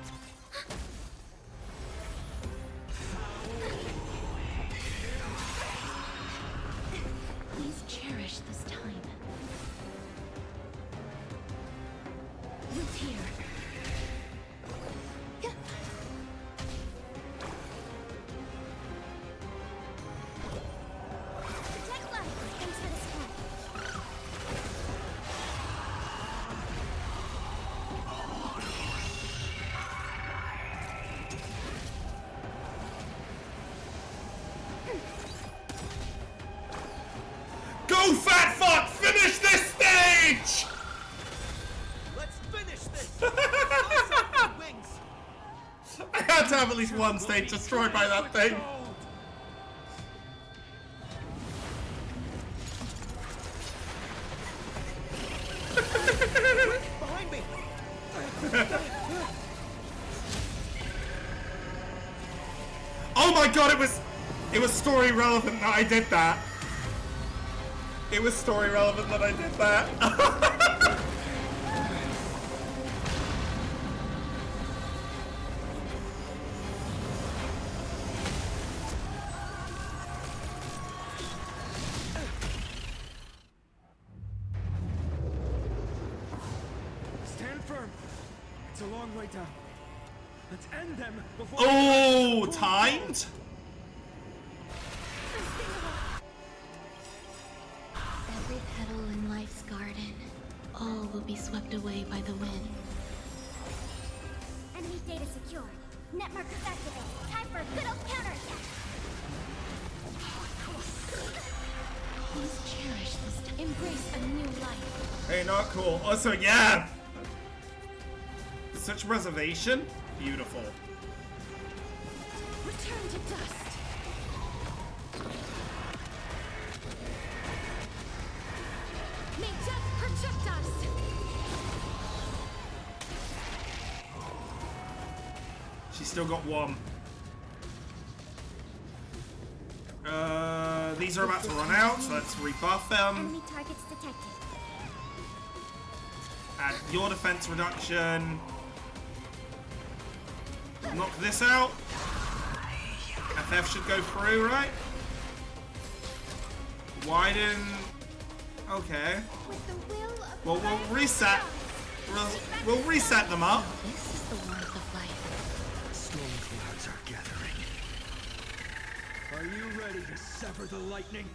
Please cherish this time. Root here. Protect life. Thanks for the support. Go, fat fuck! Finish this stage! Let's finish this! Wings! I had to have at least one stage destroyed by that thing. Behind me! Oh my god, it was story relevant that I did that. It was story relevant that I did that. Stand firm. It's a long way down. Let's end them before. Oh, timed? Every petal in life's garden, all will be swept away by the wind. Enemy data secure. Net markers activated. Time for a good old counterattack. Please cherish this time. Embrace a new life. Hey, not cool. Also, yeah! Such reservation? Beautiful. Return to dust. May death protect us. She's still got one. These are about to run out, so let's rebuff them. Enemy targets detected. Add your defense reduction. Knock this out. FF should go through, right? Widen. Okay. With the will of Well, we'll reset. We'll reset them up. This is the warmth of life. Storm clouds are gathering. Are you ready to sever the lightning?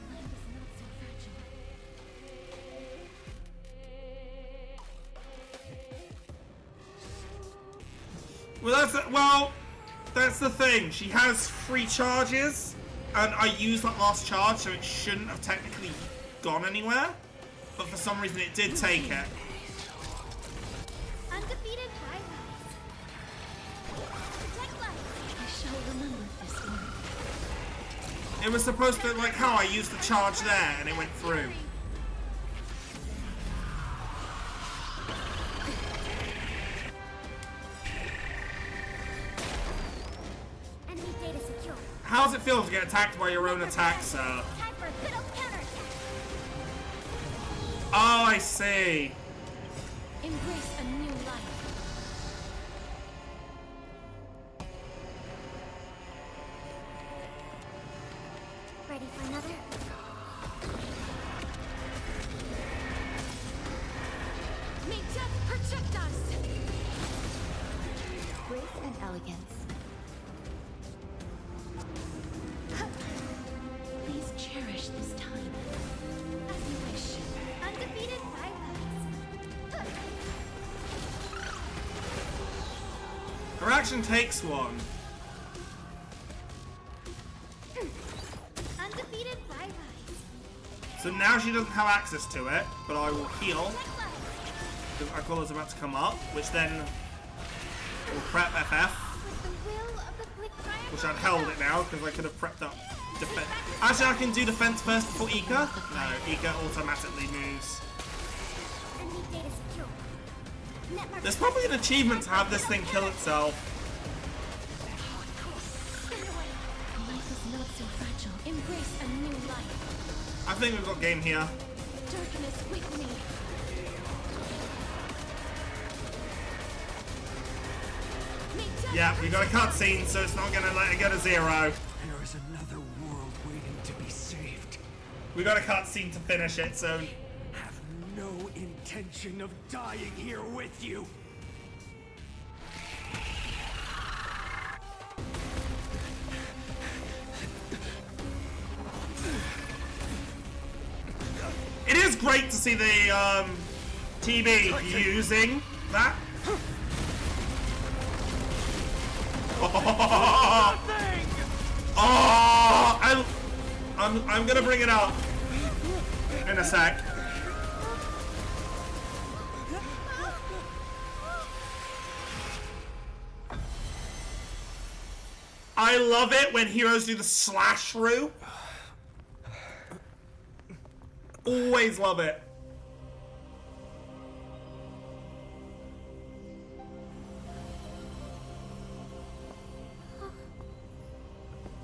Well, that's well. That's the thing. She has 3 charges, and I used that last charge, so it shouldn't have technically gone anywhere. But for some reason, it did take it. Undefeated highlights. Protect life. I shall remember this one. It was supposed to, like how I used the charge there, and it went through. Enemy data secure. How does it feel to get attacked by your own attack, sir? Time for a good old counterattack. Oh, I see. Embrace a new life. Ready for another? May death protect us! Grace and elegance. Please cherish this time. As you wish. Undefeated highlights. Her action takes one. Undefeated highlights. So now she doesn't have access to it, but I will heal. Because Aquila's about to come up, which then will prep FF. With the will of the Glick Triangle. Which I'd held it now, because I could have prepped up defense. Actually, I can do defense first before Ika. No, Ika automatically moves. Enemy data secure. Net mark. There's probably an achievement to have this thing kill itself. Life is not so fragile. Embrace a new life. I think we've got game here. Darkness with me. Yeah, we got a cutscene, so it's not gonna let it go to 0. There is another world waiting to be saved. We got a cutscene to finish it, so Have no intention of dying here with you. it is great to see the TB using that. Oh, I'm gonna bring it up in a sec. I love it when heroes do the slash through. Always love it.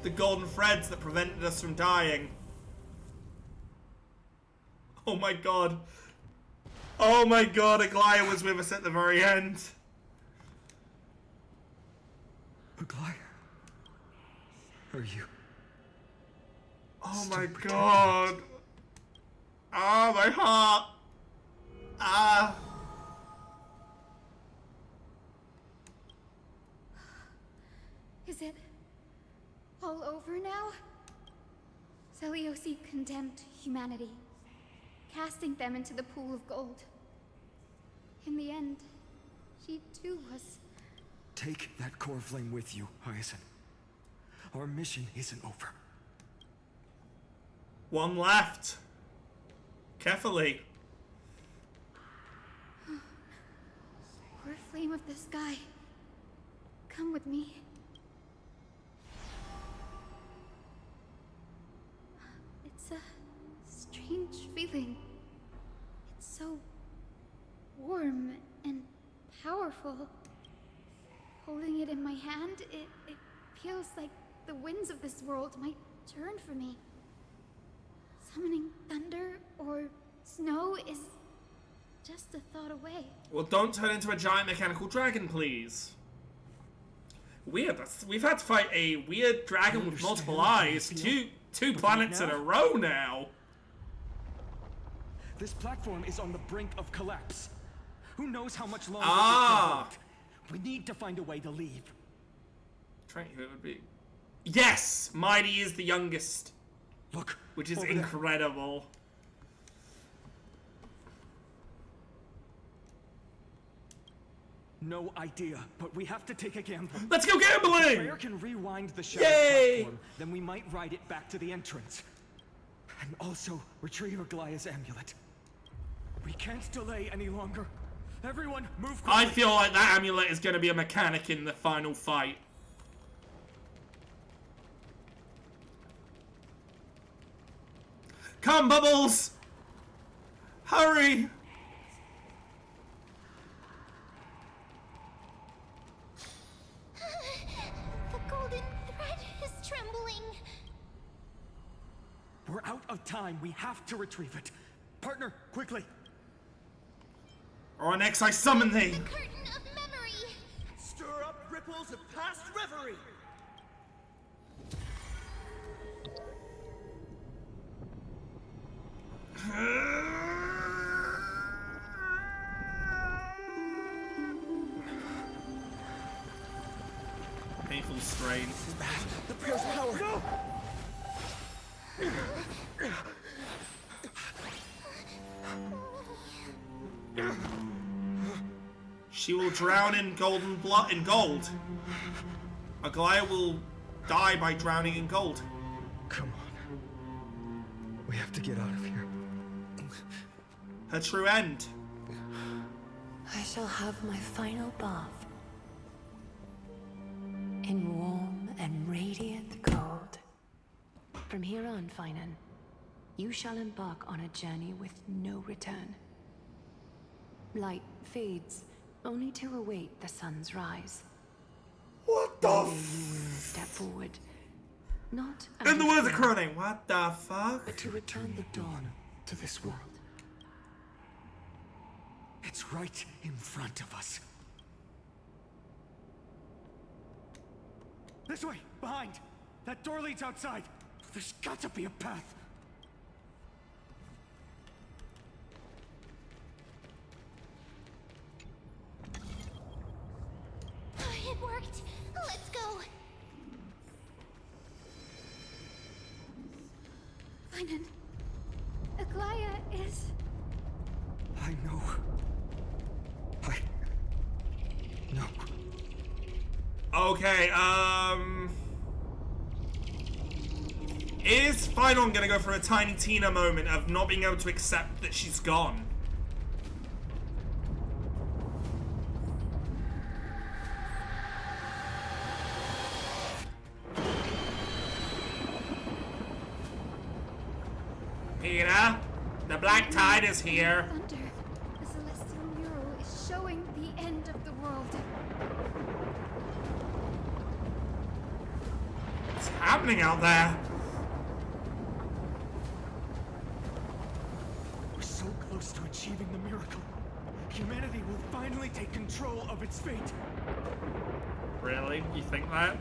The golden threads that prevented us from dying. Oh my god. Oh my god, Aglaya was with us at the very end. Aglaya? Are you? Oh my god. Ah, my heart. Ah. Is it all over now? Seliosi condemned humanity, casting them into the pool of gold. In the end, she too was... Take that core flame with you, Hyacinth. Our mission isn't over. One left. Carefully. Poor flame of the sky. Come with me. It's a strange feeling. It's so warm and powerful. Holding it in my hand, it feels like the winds of this world might turn for me. Summoning thunder or snow is just a thought away. Well, don't turn into a giant mechanical dragon, please. Weird. We've had to fight a weird dragon with multiple eyes. Two planets in a row now. This platform is on the brink of collapse. Who knows how much longer Ah. it can hold? We need to find a way to leave. Trying who it would be. Yes, Mighty is the youngest. Look, which is over there. incredible. No idea, but we have to take a gamble. Let's go gambling! If the prayer can rewind the shadow platform, then we might ride it back to the entrance. And also retrieve Aglaya's amulet. We can't delay any longer. Everyone, move quickly. I feel like that amulet is going to be a mechanic in the final fight. Come, Bubbles! Hurry! The golden thread is trembling. We're out of time. We have to retrieve it. Partner, quickly. Or next I summon thee. The curtain of memory. Stir up ripples of past reverie. Painful strain. This is bad. The prayer's power. No! She will drown in golden blood in gold. Aglaya will die by drowning in gold. Come on. We have to get out of here. Her true end. I shall have my final bath in warm and radiant gold. From here on, Finan, you shall embark on a journey with no return. Light fades, only to await the sun's rise. What the One day you will step forward, not In the out words of fear, Crony, what the fuck? but to return the dawn To this world. It's right in front of us. This way, behind. That door leads outside. There's got to be a path. It worked. Let's go. Finan, Aglaya is... I know. No. Okay, is Finan gonna go for a Tiny Tina moment of not being able to accept that she's gone? Peter, the black tide is here. Thunder. The celestial mural is showing the end of the world. What's happening out there? We're so close to achieving the miracle. Humanity will finally take control of its fate. Really? You think that?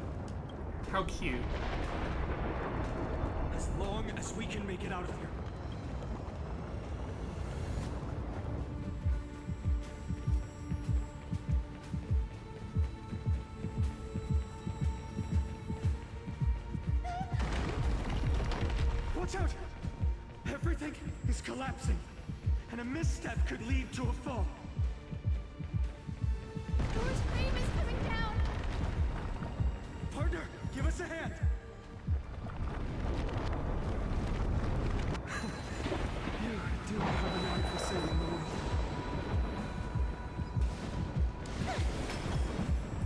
How cute. As long as we can make it out of here. Watch out! Everything is collapsing, and a misstep could lead to a fall. Thor's frame is coming down. Partner, give us a hand. You do have an eye for saving the world.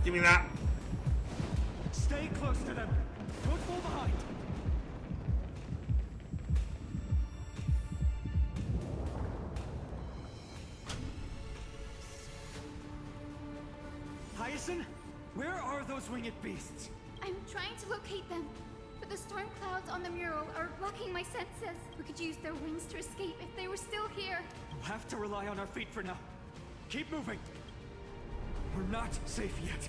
Give me that. Stay close to them. Don't fall behind. Hyacinth, where are those winged beasts? I'm trying to locate them, but the storm clouds on the mural are blocking my senses. We could use their wings to escape if they were still here. We'll have to rely on our feet for now. Keep moving. We're not safe yet.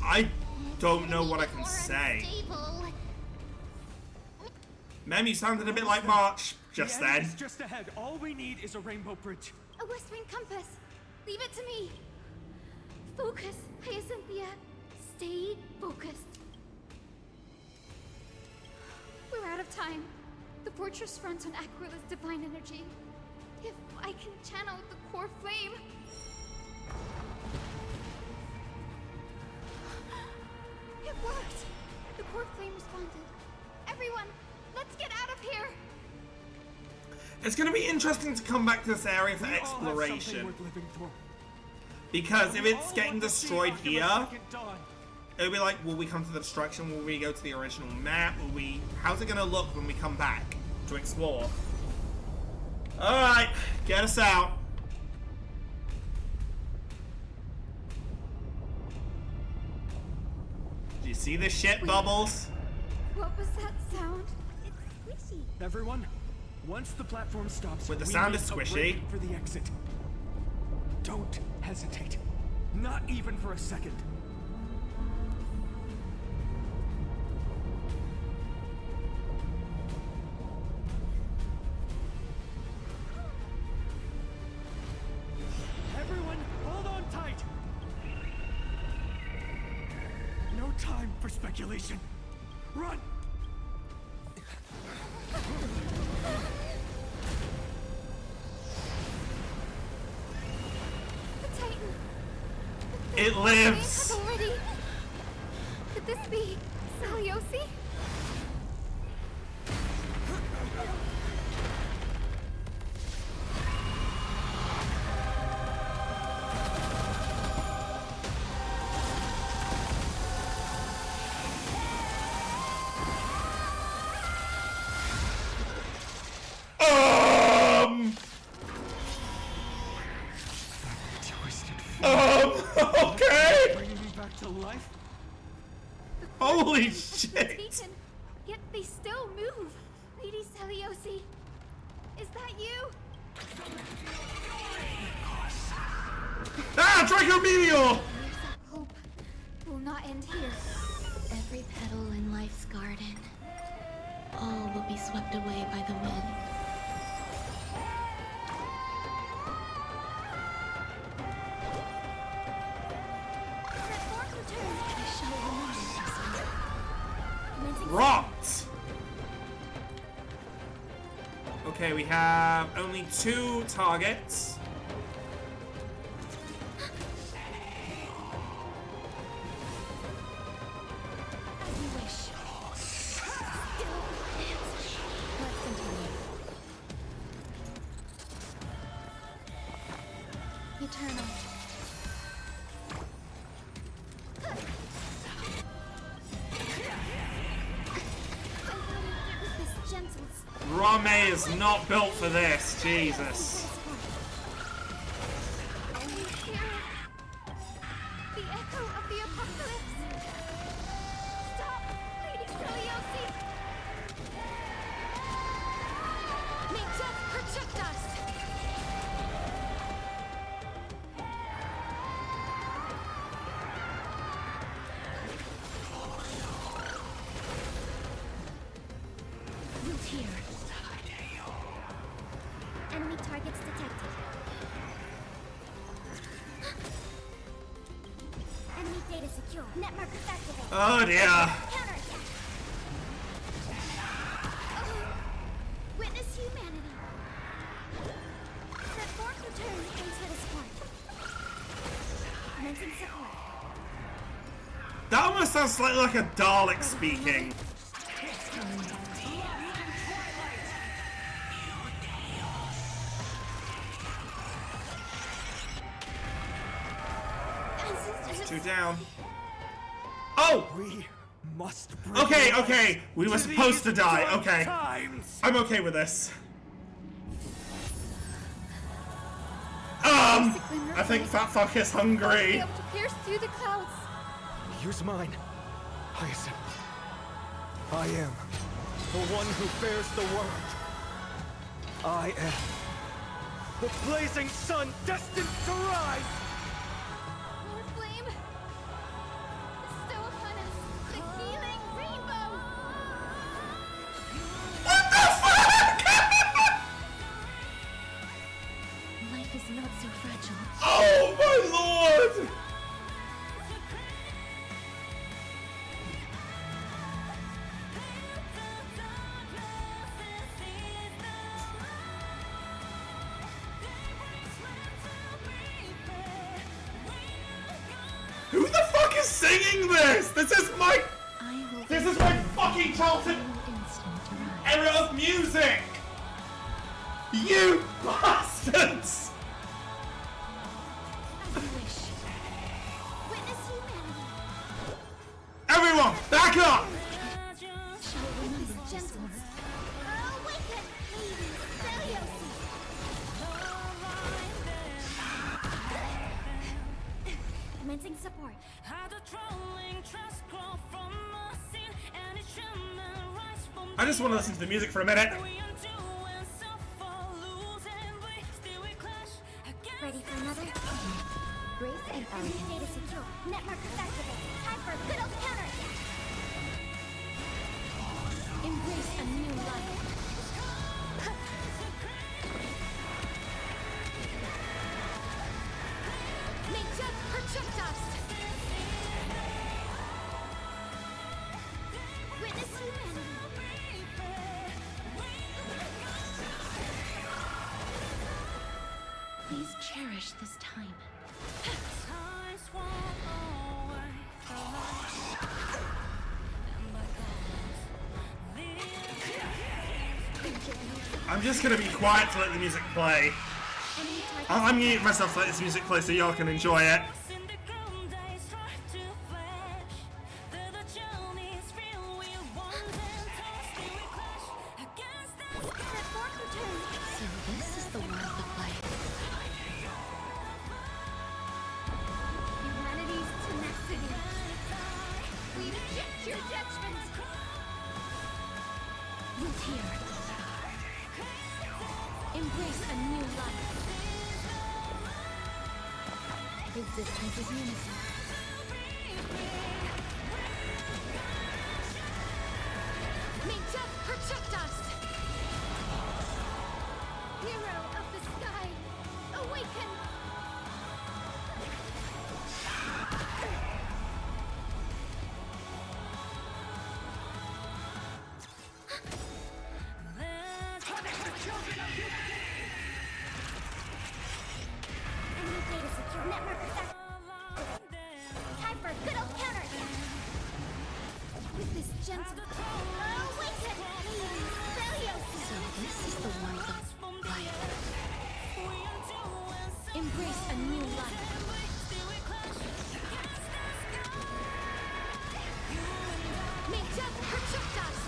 I don't know what I can say. Mem, you sounded a bit like March just The end then. is just ahead. All we need is a rainbow bridge. A West Wind compass. Leave it to me. Focus, Hyacinthia. Stay focused. time. The fortress runs on Aquila's divine energy. If I can channel the core flame... It worked! The core flame responded. Everyone, let's get out of here! It's going to be interesting to come back to this area for exploration. Because if it's getting destroyed here, it'll be like, will we come to the destruction? Will we go to the original map? Will we... How's it going to look when we come back to explore? Alright, get us out. Do you see this shit, Bubbles? What was that sound? It's squishy. Everyone, once the platform stops, with the sound is squishy. For the exit. Don't hesitate. Not even for a second. Everyone, hold on tight. No time for speculation. Run! It lives! Already. Could this be Saliosi? Okay! Bringing me back to life? Holy shit! Yet they still move. Lady Saliosi, is that you? Ah, Draco Meteor! Hope will not end here. Every petal in life's garden, all will be swept away by the wind. Rot! Okay, we have only 2 targets. As you wish. Let's continue. Eternal. Rame is not built for this, Jesus. The echo of the apocalypse. Stop, Lady Saliosi. May death protect us. Root here. Enemy targets detected. Enemy data secure. Net markers activated. Oh dear. Counterattack. Witness humanity. Set forth returns into the sport. Commencing support. That almost sounds slightly like a Dalek speaking. Two down. Oh! We must. Okay. We were supposed to die. Okay. I'm okay with this. I think Fat Fuck is hungry. Able to pierce through the clouds. Use mine, Hyacinth. I am the one who bears the world. I am the blazing sun destined to rise. More flame. Bestow upon us the healing rainbow. What the fuck? Life is not so fragile. Oh my lord! you singing this? This is my fucking childhood era of music! You bastards! Everyone, back up! Commencing support. I just want to listen to the music for a minute. Ready for another? Grace and elegance. Data secure. Network activated. Time for a good old counter. Embrace a new life. Nature protect us! Witness humanity. Please cherish this time. I'm just gonna be quiet to let the music play. I'm muting myself to let this music play so y'all can enjoy it. So this is the world of life. Humanity's tenacity. We reject your judgment. Look here. Embrace a new life. Existence is unison. May death protect us! Hero of the sky, awaken! Enemy data secure. Network effect. Time for a good old counter! With this gentle. Awaken! So this is the world of life. Embrace a new life. May death protect us!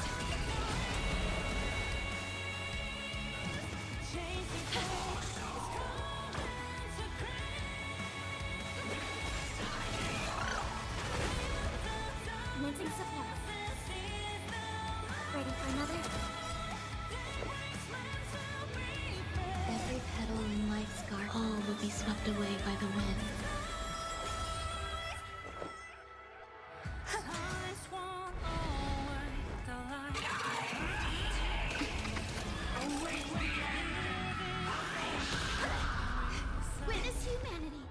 Commencing support. Ready for another? Every petal in life's garden, all will be swept away by the wind. Witness humanity.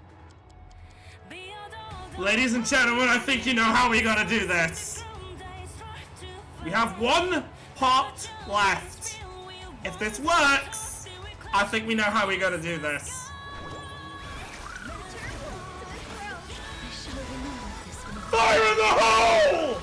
Ladies and gentlemen, I think you know how we gotta do this. We have one part left. If this works, I think we know how we gotta do this. Fire in the hole!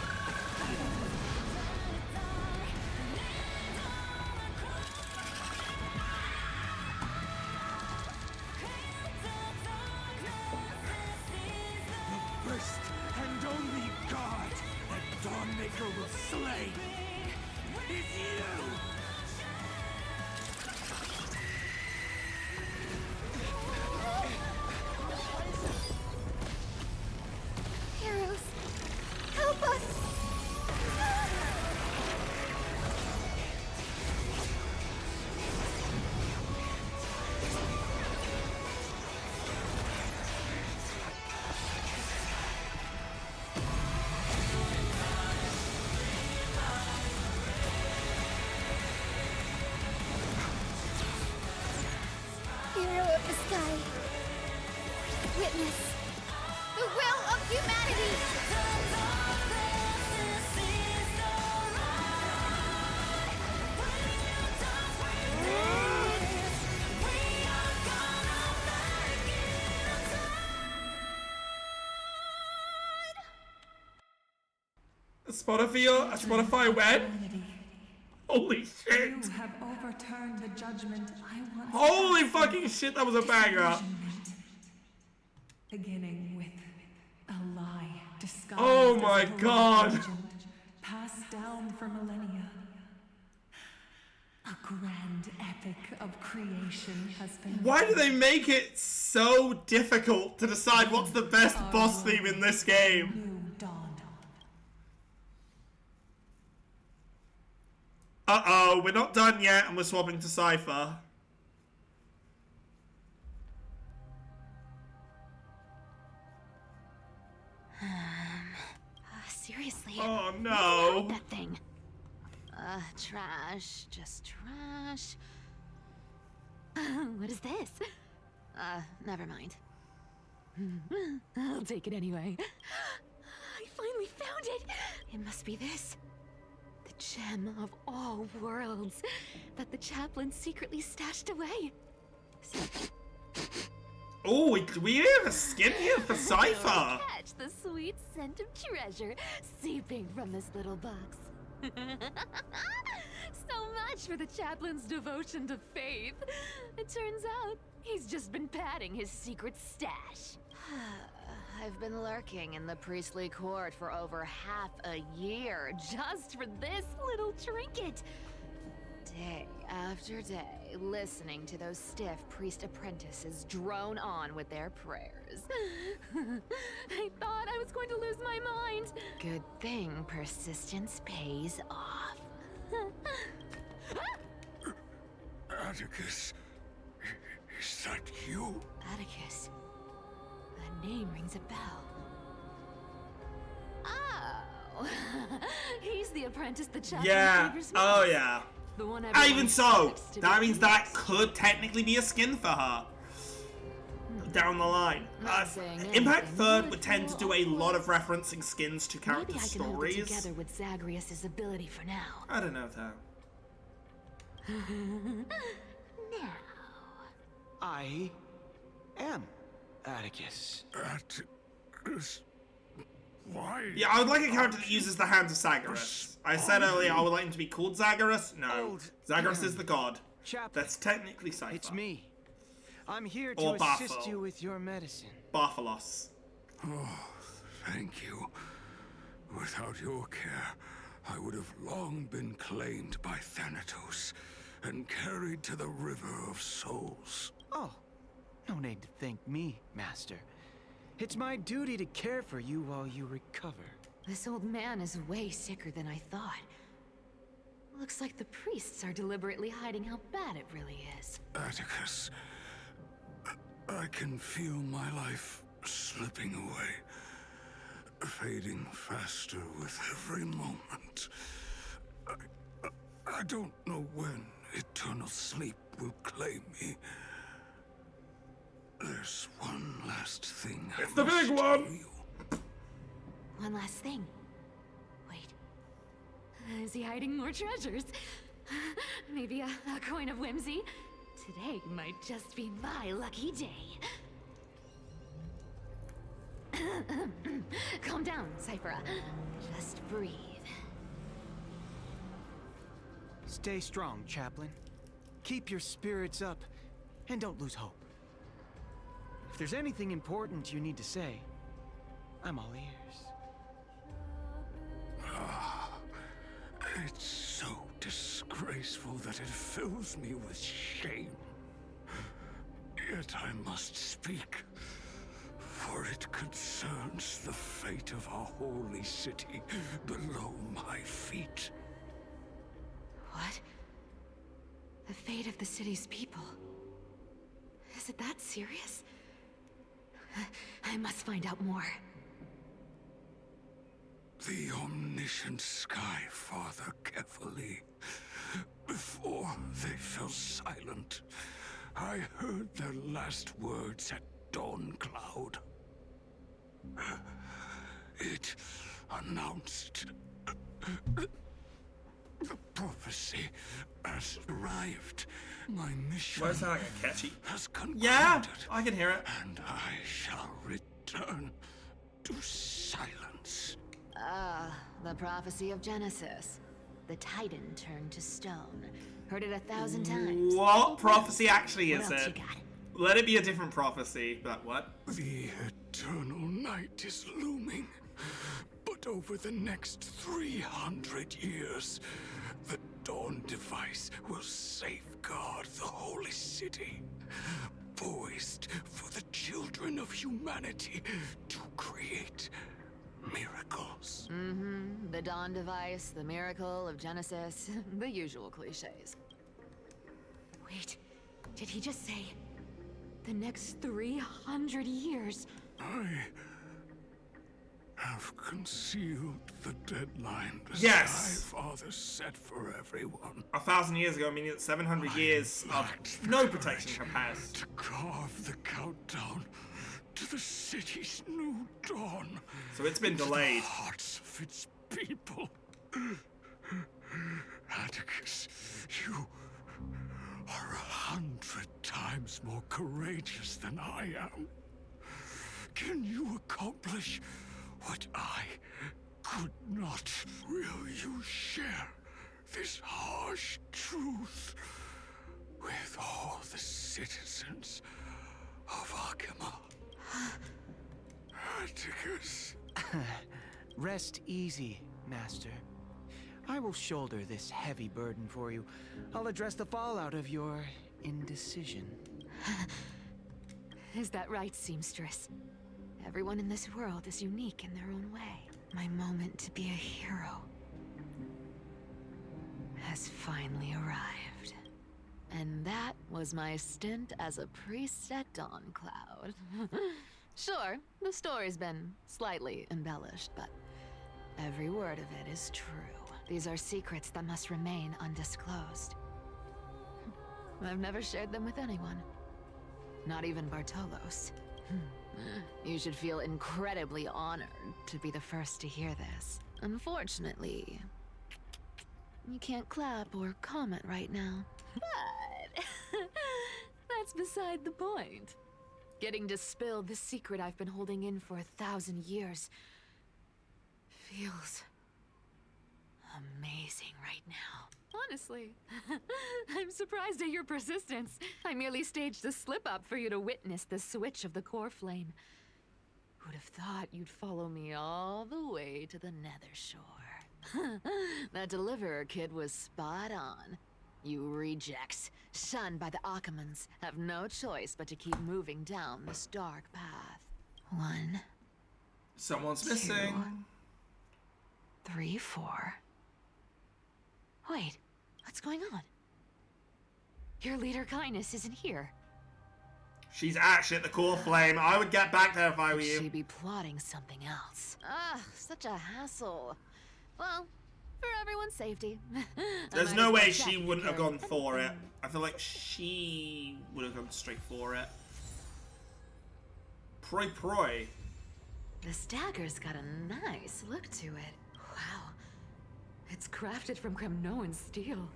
First and only god that Dawnmaker will slay is you! Heroes, help us! Hero of the sky, witness the will of humanity! Spotify web? Holy shit! You have overturned the judgment I once Holy passed fucking shit, that was a banger! Beginning with a lie disguised Oh my as a god! legend passed down for millennia. A grand epic of creation has been... Why do they make it so difficult to decide what's the best boss theme in this game? New dawn. Uh-oh, we're not done yet and we're swapping to Cypher. Seriously. Oh no. That thing. Trash. Just trash. What is this? Never mind. I'll take it anyway. I finally found it! It must be this. The gem of all worlds that the chaplain secretly stashed away. Oh, we have a skin here for Cypher! Catch the sweet scent of treasure seeping from this little box. So much for the chaplain's devotion to faith. It turns out he's just been padding his secret stash. I've been lurking in the priestly court for over half a year just for this little trinket. Day after day, listening to those stiff priest apprentices drone on with their prayers. I thought I was going to lose my mind. Good thing persistence pays off. Atticus, is that you? Atticus. That name rings a bell. Oh, he's the apprentice the chaplain Yeah, favors oh most. yeah. The one Even so, expects to that be means that used. could technically be a skin for her. Down the line. Not saying Impact anything. Third would tend to do a lot of referencing skins to character Maybe I can hold it stories. together with Zagreus' ability for now. I don't know, Tom. Now. I am Atticus. Atticus? Why? Yeah, I would like a character that uses the hands of Zagreus. I said earlier I would like him to be called Zagreus. No. Zagreus is the god. That's technically Cypher. It's me. I'm here to Or assist Barfo. you with your medicine. Barfalos. Oh, thank you. Without your care, I would have long been claimed by Thanatos and carried to the River of Souls. Oh, no need to thank me, Master. It's my duty to care for you while you recover. This old man is way sicker than I thought. Looks like the priests are deliberately hiding how bad it really is. Atticus, I can feel my life slipping away, fading faster with every moment. I don't know when eternal sleep will claim me. There's one last thing It's the big one! One last thing. Wait. Is he hiding more treasures? Maybe a coin of whimsy? Today might just be my lucky day. Calm down, Cypher. Just breathe. Stay strong, Chaplain. Keep your spirits up, and don't lose hope. If there's anything important you need to say, I'm all ears. It's so disgraceful that it fills me with shame. Yet I must speak, for it concerns the fate of our holy city below my feet. What? The fate of the city's people? Is it that serious? I must find out more. The omniscient Sky Father carefully. Before they fell silent, I heard their last words at Dawn Cloud. It announced the prophecy has arrived. My mission Why does that sound like a catchy? has concluded. Yeah, I can hear it. And I shall return to silence. The The prophecy of Genesis. The Titan turned to stone. Heard it 1,000 times. What prophecy actually What is else it? you got? Let it be a different prophecy. But what? The eternal night is looming. But over the next 300 years, the Dawn device will safeguard the holy city, poised for the children of humanity to create miracles. Mm-hmm. The Dawn device, the miracle of Genesis, the usual cliches. Wait, did he just say the next 300 years? I have concealed the deadline the Yes. Sky Father set for everyone. 1,000 years ago, meaning that 700 years of no protection have passed. To carve the countdown to the city's new dawn. So it's been into delayed. The hearts of its people. Atticus, you are 100 times more courageous than I am. Can you accomplish what I could not? Will you share this harsh truth with all the citizens of Akima? Atticus. Rest easy, Master. I will shoulder this heavy burden for you. I'll address the fallout of your indecision. Is that right, seamstress? Everyone in this world is unique in their own way. My moment to be a hero has finally arrived. And that was my stint as a priest at Dawncloud. Sure, the story's been slightly embellished, but every word of it is true. These are secrets that must remain undisclosed. I've never shared them with anyone. Not even Bartolos. You should feel incredibly honored to be the first to hear this. Unfortunately, you can't clap or comment right now. But that's beside the point. Getting to spill the secret I've been holding in for 1,000 years feels amazing right now. Honestly, I'm surprised at your persistence. I merely staged a slip-up for you to witness the switch of the core flame. Who'd have thought you'd follow me all the way to the Nether Shore? That Deliverer kid was spot on. You rejects, shunned by the Akamans, have no choice but to keep moving down this dark path. 1, Someone's 2, missing. 3, 4. Wait, what's going on? Your leader Kindness isn't here. She's actually at the core flame. I would get back there if I were Could you. she be plotting something else? Ah, such a hassle. Well, for everyone's safety. There's no way she wouldn't have gone for it. I feel like she would have gone straight for it. Proi. This dagger's got a nice look to it. Wow. It's crafted from Kremnoan steel.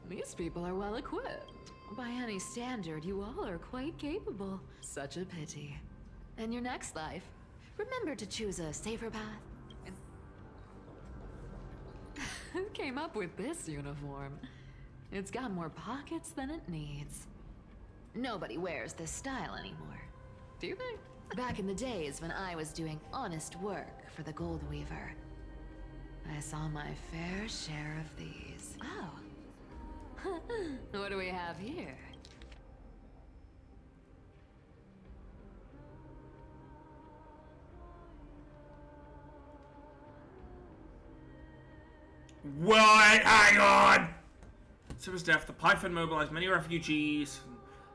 These people are well equipped. By any standard, you all are quite capable. Such a pity. In your next life, remember to choose a safer path. Who came up with this uniform? It's got more pockets than it needs. Nobody wears this style anymore. Do you think? Back in the days when I was doing honest work for the Gold Weaver, I saw my fair share of these. Oh. What do we have here? Wait, hang on! Silver's death, the Python mobilized many refugees.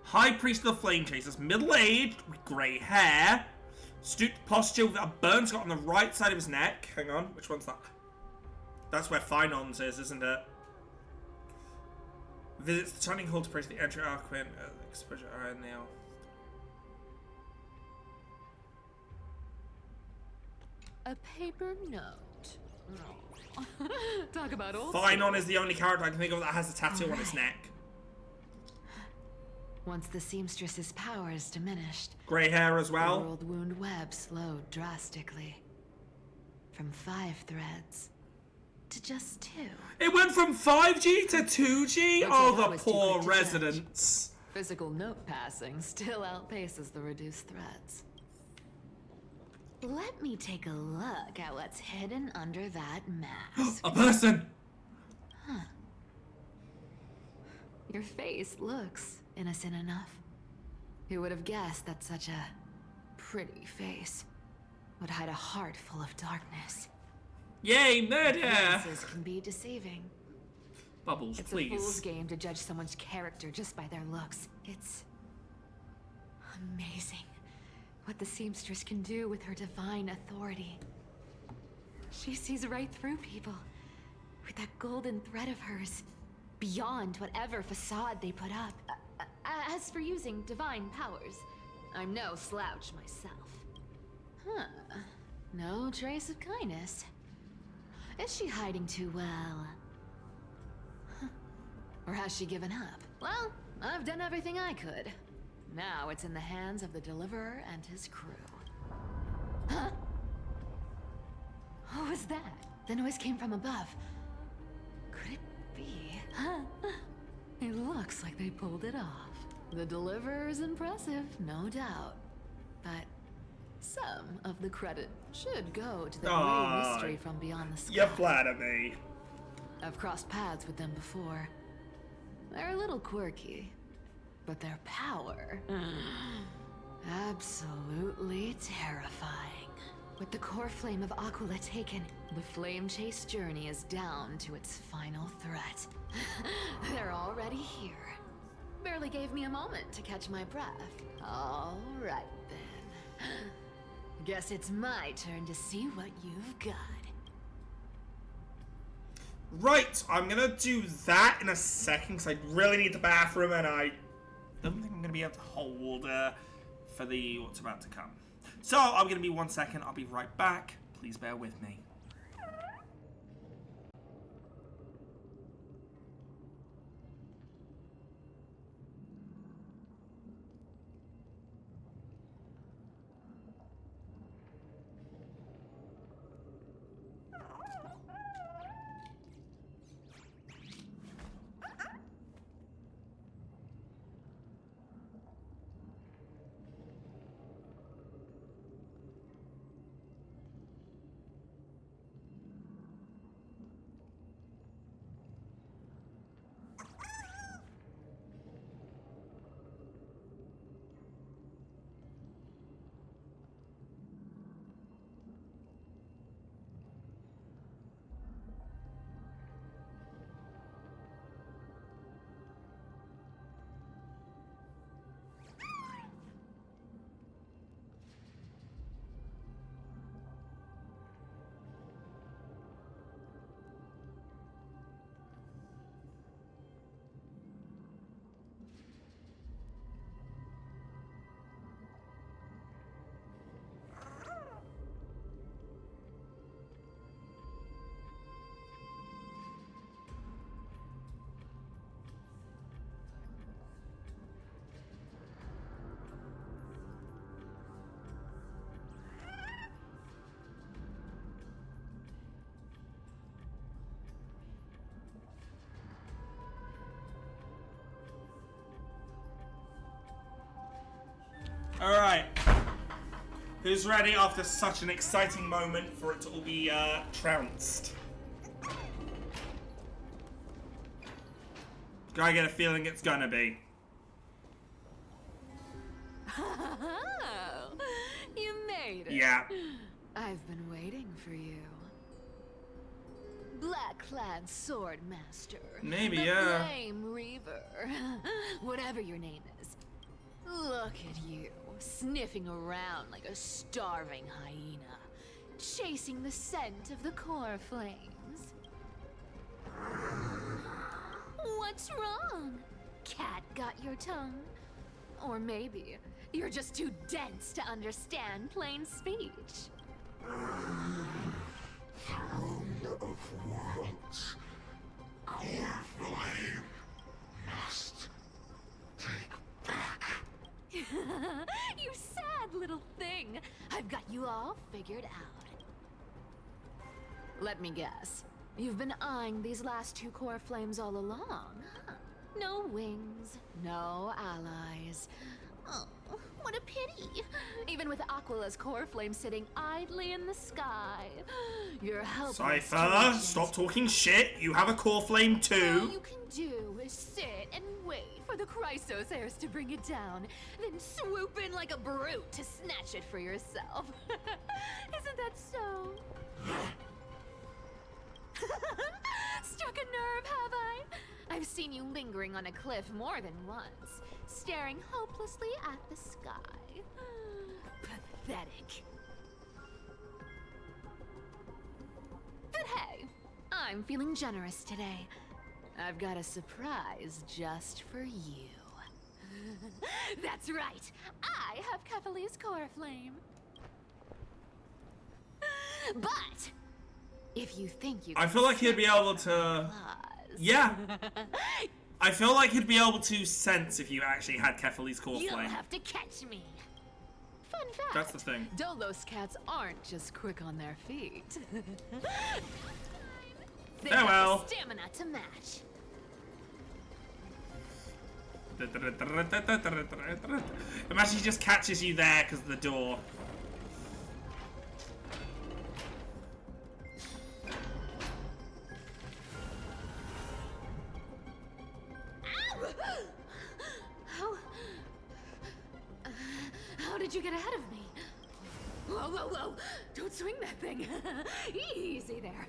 High Priest of the Flame Chasers, middle-aged, with grey hair. Stooped posture with a burn spot on the right side of his neck. Hang on, which one's that? That's where Finons is, isn't it? Visits the Chanting Hall to praise the entry Arquin. Exposure Iron Nail. A paper note. Talk about old. Finon is the only character I can think of that has a tattoo on his neck. Once the seamstress's power is diminished, Grey hair as well. the world wound web slowed drastically. From 5 threads to just 2. It went from 5G to 2G? Looks Oh, like I the was too poor quick to judge. residents. Physical note passing still outpaces the reduced threads. Let me take a look at what's hidden under that mask. A person! Huh. Your face looks innocent enough. Who would have guessed that such a pretty face would hide a heart full of darkness? Yay, murder! Appearances can be deceiving. Bubbles, It's please. a fool's game to judge someone's character just by their looks. It's amazing what the seamstress can do with her divine authority. She sees right through people with that golden thread of hers, beyond whatever facade they put up. As for using divine powers, I'm no slouch myself. Huh. No trace of kindness. Is she hiding too well? Huh. Or has she given up? Well, I've done everything I could. Now it's in the hands of the Deliverer and his crew. Huh? What was that? The noise came from above. Could it be? Huh? It looks like they pulled it off. The Deliverer is impressive, no doubt. But some of the credit should go to the real mystery from beyond the sky. You flatter me. I've crossed paths with them before. They're a little quirky, but their power... absolutely terrifying. With the core flame of Aquila taken, the flame chase journey is down to its final threat. They're already here. Barely gave me a moment to catch my breath. All right, then. Guess it's my turn to see what you've got. Right, I'm gonna do that in a second because I really need the bathroom and I don't think I'm gonna be able to hold for the what's about to come. So I'm gonna be 1 second. I'll be right back. Please bear with me. Alright. Who's ready after such an exciting moment for it to all be trounced? I get a feeling it's gonna be. Oh, you made it. Yeah. I've been waiting for you. Black-clad sword master. Maybe, the yeah. Flame Reaver. Whatever your name is. Look at you, sniffing around like a starving hyena, chasing the scent of the core flames. What's wrong? Cat got your tongue? Or maybe you're just too dense to understand plain speech. Throne of worlds, core flame must take back. You sad little thing. I've got you all figured out. Let me guess. You've been eyeing these last 2 core flames all along, huh? No wings, no allies. Oh, what a pity. Even with Aquila's core flame sitting idly in the sky, you're helpless. Cypher, stop talking shit. You have a core flame All too. you can do is sit and wait for the Chrysos heirs to bring it down, then swoop in like a brute to snatch it for yourself. Isn't that so? Struck a nerve, have I? I've seen you lingering on a cliff more than once, staring hopelessly at the sky. Pathetic. But hey, I'm feeling generous today. I've got a surprise just for you. That's right, I have Kefali's core flame. But if you think you I feel like he'd be able to... Yeah. I feel like he'd be able to sense if you actually had Kefali's core You'll flame. have to catch me. Fun fact. That's the thing. Dolos cats aren't just quick on their feet. They Farewell. have the stamina to match. Imagine he just catches you there because of the door. How did you get ahead of me? Whoa, whoa, whoa! Don't swing that thing! Easy there.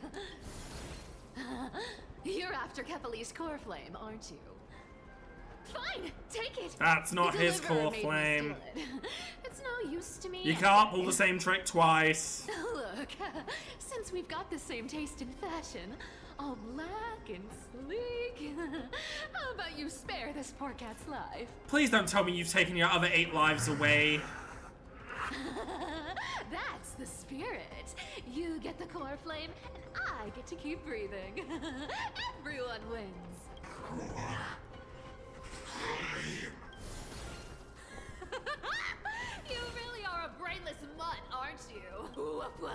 You're after Kefali's core flame, aren't you? Fine, take it. That's not The his deliverer core made me flame. steal it. It's no use to me. You can't pull the same trick twice. Look, since we've got the same taste in fashion, all black and sleek, how about you spare this poor cat's life? Please don't tell me you've taken your other 8 lives away. That's the spirit. You get the core flame, and I get to keep breathing. Everyone wins. You really are a brainless mutt, aren't you? Woof, woof.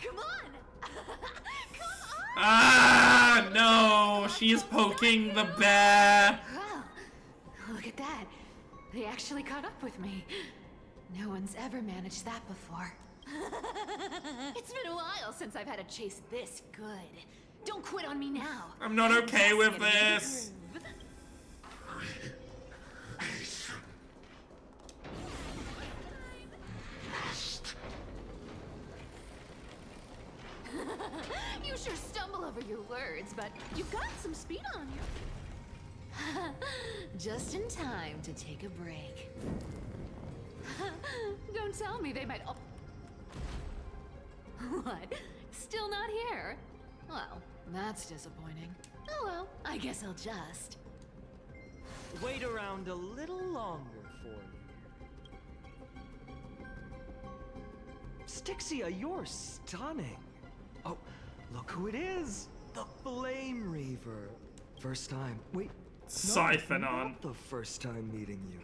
Come on! Come on! Ah, no! She is poking the bear. Well, look at that. They actually caught up with me. No one's ever managed that before. It's been a while since I've had a chase this good. Don't quit on me now. I'm not okay Just with getting into the this. groove. You sure stumble over your words, but you've got some speed on you. Just in time to take a break. Don't tell me they might... Oh. What? Still not here? Well, that's disappointing. Oh well, I guess I'll just... Wait around a little longer for you. Styxia, you're stunning. Oh, look who it is. The Flame Reaver. First time. Wait. Siphon no, on. Not the first time meeting you.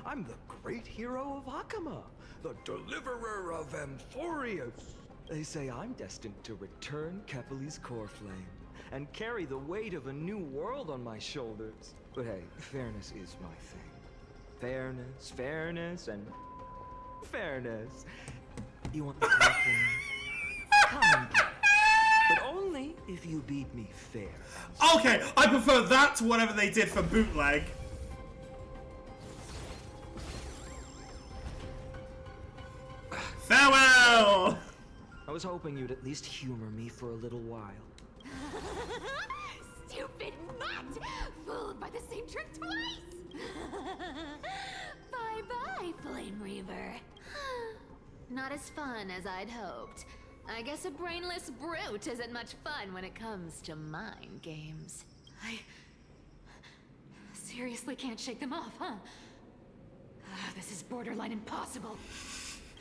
I'm the great hero of Akama, the deliverer of Amphorius. They say I'm destined to return Kefali's core flame and carry the weight of a new world on my shoulders. But hey, fairness is my thing. Fairness, fairness, and fairness. You want the core flame? Come and get it. But only if you beat me fair. Okay, I prefer that to whatever they did for bootleg. Farewell! I was hoping you'd at least humor me for a little while. Stupid mutt! Fooled by the same trick twice! Bye-bye, Flame Reaver. Not as fun as I'd hoped. I guess a brainless brute isn't much fun when it comes to mind games. I seriously can't shake them off, huh? This is borderline impossible.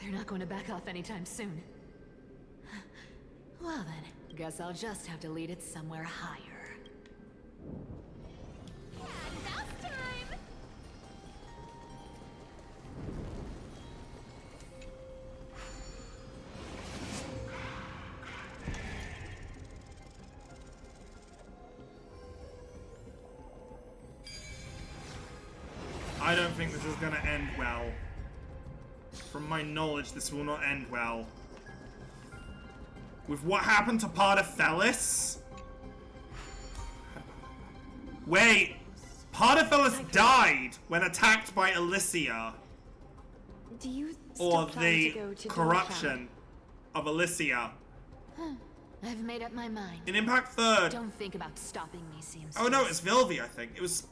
They're not going to back off anytime soon. Well then, guess I'll just have to lead it somewhere higher. Mouse time! I don't think this is gonna end well. From my knowledge, this will not end well. With what happened to Pardafellis? Wait! Pardafellis died when attacked by Alicia. Do you Or still plan the to go to corruption of Alicia. I've made up my mind. In Impact 3rd. Don't think about stopping me, seems. Oh no, it's Vilvi, I think. It was...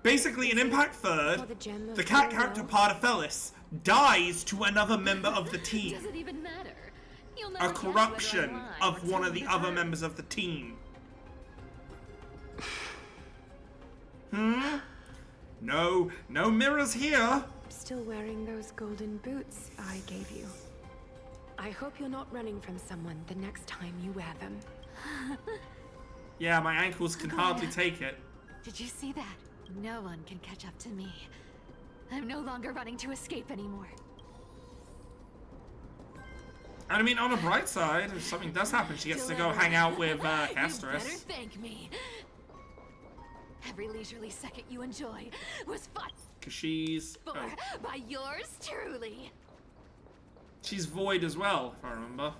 Basically, in Impact 3rd, the cat character Pardafellis dies to another member of the team. Does it even matter? You'll A never guess corruption whether I'm of lying or one of the telling other truth. members of the team. Hmm? No, no mirrors here. Still wearing those golden boots I gave you. I hope you're not running from someone the next time you wear them. Yeah, my ankles can hardly take it. Did you see that? No one can catch up to me. I'm no longer running to escape anymore. And I mean, on the bright side, if something does happen, she gets to go hang out with You better Castris. thank me. Every leisurely second you enjoy was fought Because she's... for oh, by yours truly. she's Void as well, if I remember.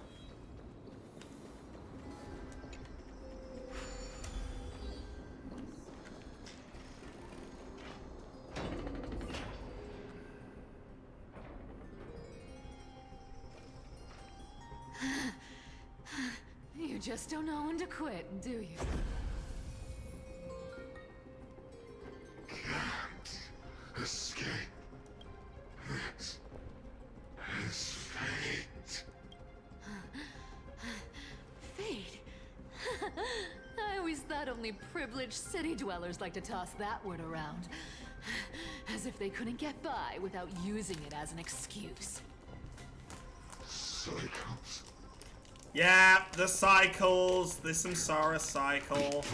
You just don't know when to quit, do you? Escape. This is fate. Fate? I always thought only privileged city dwellers like to toss that word around. As if they couldn't get by without using it as an excuse. Cycles. Yeah, the cycles, the Samsara cycle.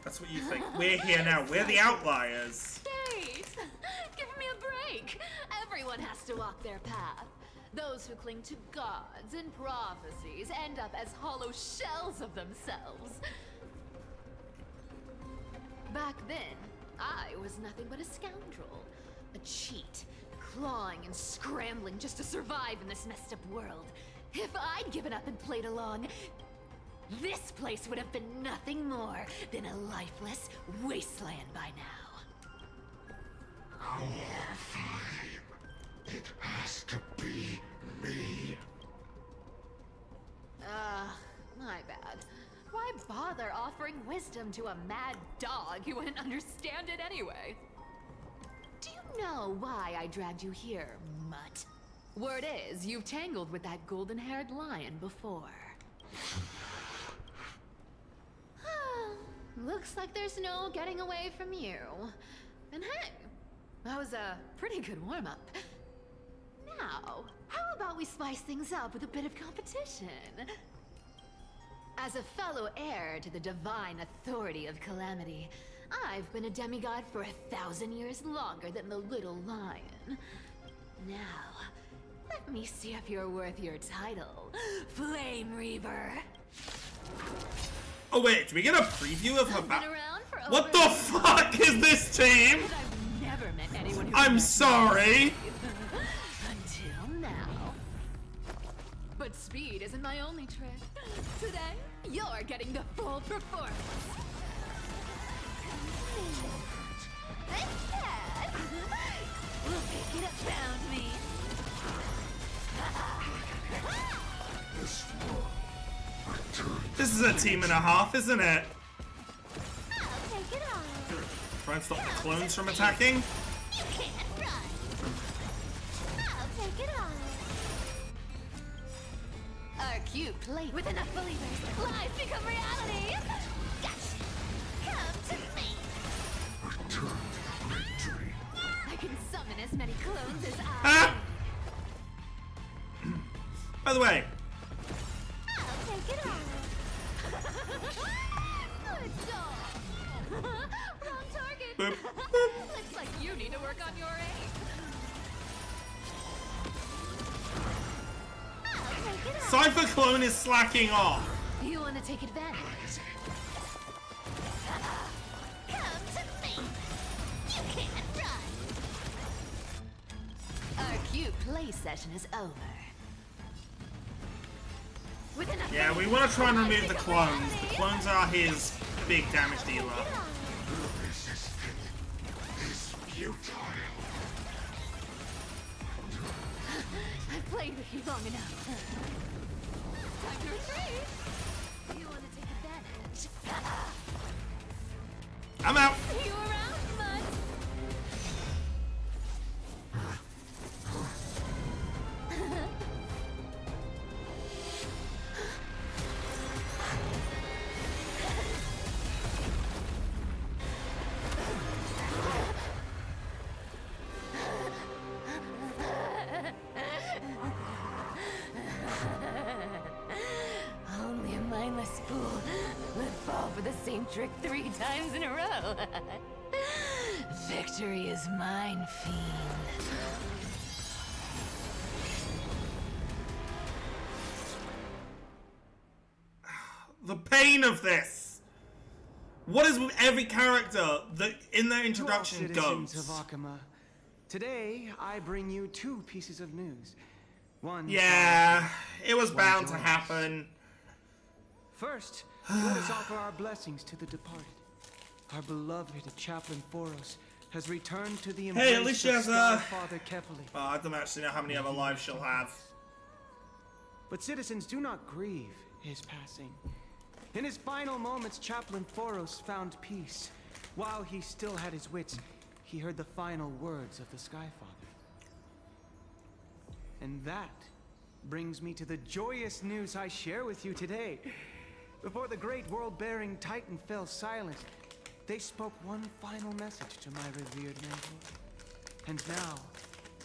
That's what you think. We're here now. We're the outliers. Fate! Give me a break! Everyone has to walk their path. Those who cling to gods and prophecies end up as hollow shells of themselves. Back then, I was nothing but a scoundrel. A cheat. Clawing and scrambling just to survive in this messed up world. If I'd given up and played along, this place would have been nothing more than a lifeless wasteland by now. Our flame. It has to be me. My bad. Why bother offering wisdom to a mad dog who wouldn't understand it anyway? Do you know why I dragged you here, mutt? Word is, you've tangled with that golden-haired lion before. Looks like there's no getting away from you. And hey, that was a pretty good warm-up. Now, how about we spice things up with a bit of competition? As a fellow heir to the divine authority of Calamity, I've been a demigod for 1,000 years longer than the little lion. Now, let me see if you're worth your title, Flame Reaver. Oh wait, do we get a preview of her back? Around for What the fuck is this team? I've never met anyone who I'm can sorry. until now. But speed isn't my only trick. Today, you're getting the full performance. Thanks, Dad. We'll pick it up, found me. This is a team and a half, isn't it? I'll take it on. Try and stop the clones from attacking. You can't run. I'll take it on. Our cute plate with enough believers. Lies become reality. Gotcha. Come to me. I can summon as many clones as I. Ah! By the way, I'll take it on. Good dog. Wrong target. Boop. Looks like you need to work on your aim. I'll take it on. Cypher Clone is slacking off. You want to take advantage? cute play session is over. Yeah, we want to try and remove the clones. The clones are his big damage dealer. I've played with you long enough. Time to retreat. You want to take advantage? I'm out. You around, bud? Only a mindless fool would fall for the same trick 3 times in a row. Victory is mine, fiend. The pain of this. What is with every character that in their introduction citizens goes? of Akama, today I bring you 2 pieces of news. One. Yeah, it was one bound to yours. happen. First, let us offer our blessings to the departed. Our beloved Chaplain Foros has returned to the embrace Hey, at least she of has Sky Father Kefali. Oh, I don't actually know how many other lives she'll have. But citizens, do not grieve his passing. In his final moments, Chaplain Foros found peace. While he still had his wits, he heard the final words of the Sky Father. And that brings me to the joyous news I share with you today. Before the great world-bearing Titan fell silent, they spoke one final message to my revered mentor. And now,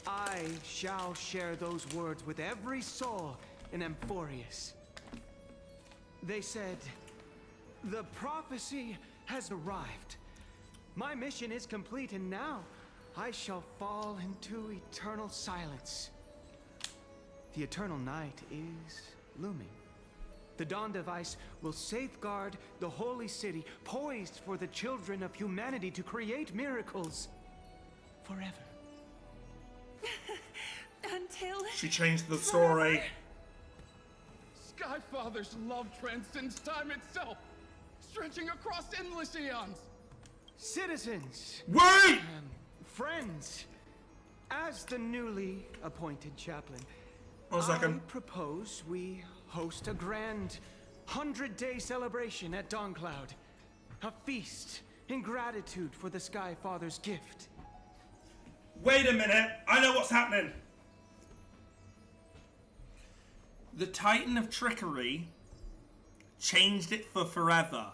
I shall share those words with every soul in Amphorius. They said, the prophecy has arrived. My mission is complete, and now I shall fall into eternal silence. The eternal night is looming. The Dawn Device will safeguard the holy city, poised for the children of humanity to create miracles forever. Until She changed the story. Skyfather's love transcends time itself, stretching across endless eons. Citizens! Wait! Friends! As the newly appointed chaplain, One second. I propose we host a grand 100-day celebration at Dawncloud. A feast in gratitude for the Sky Father's gift. Wait a minute. I know what's happening. The Titan of Trickery changed it for forever.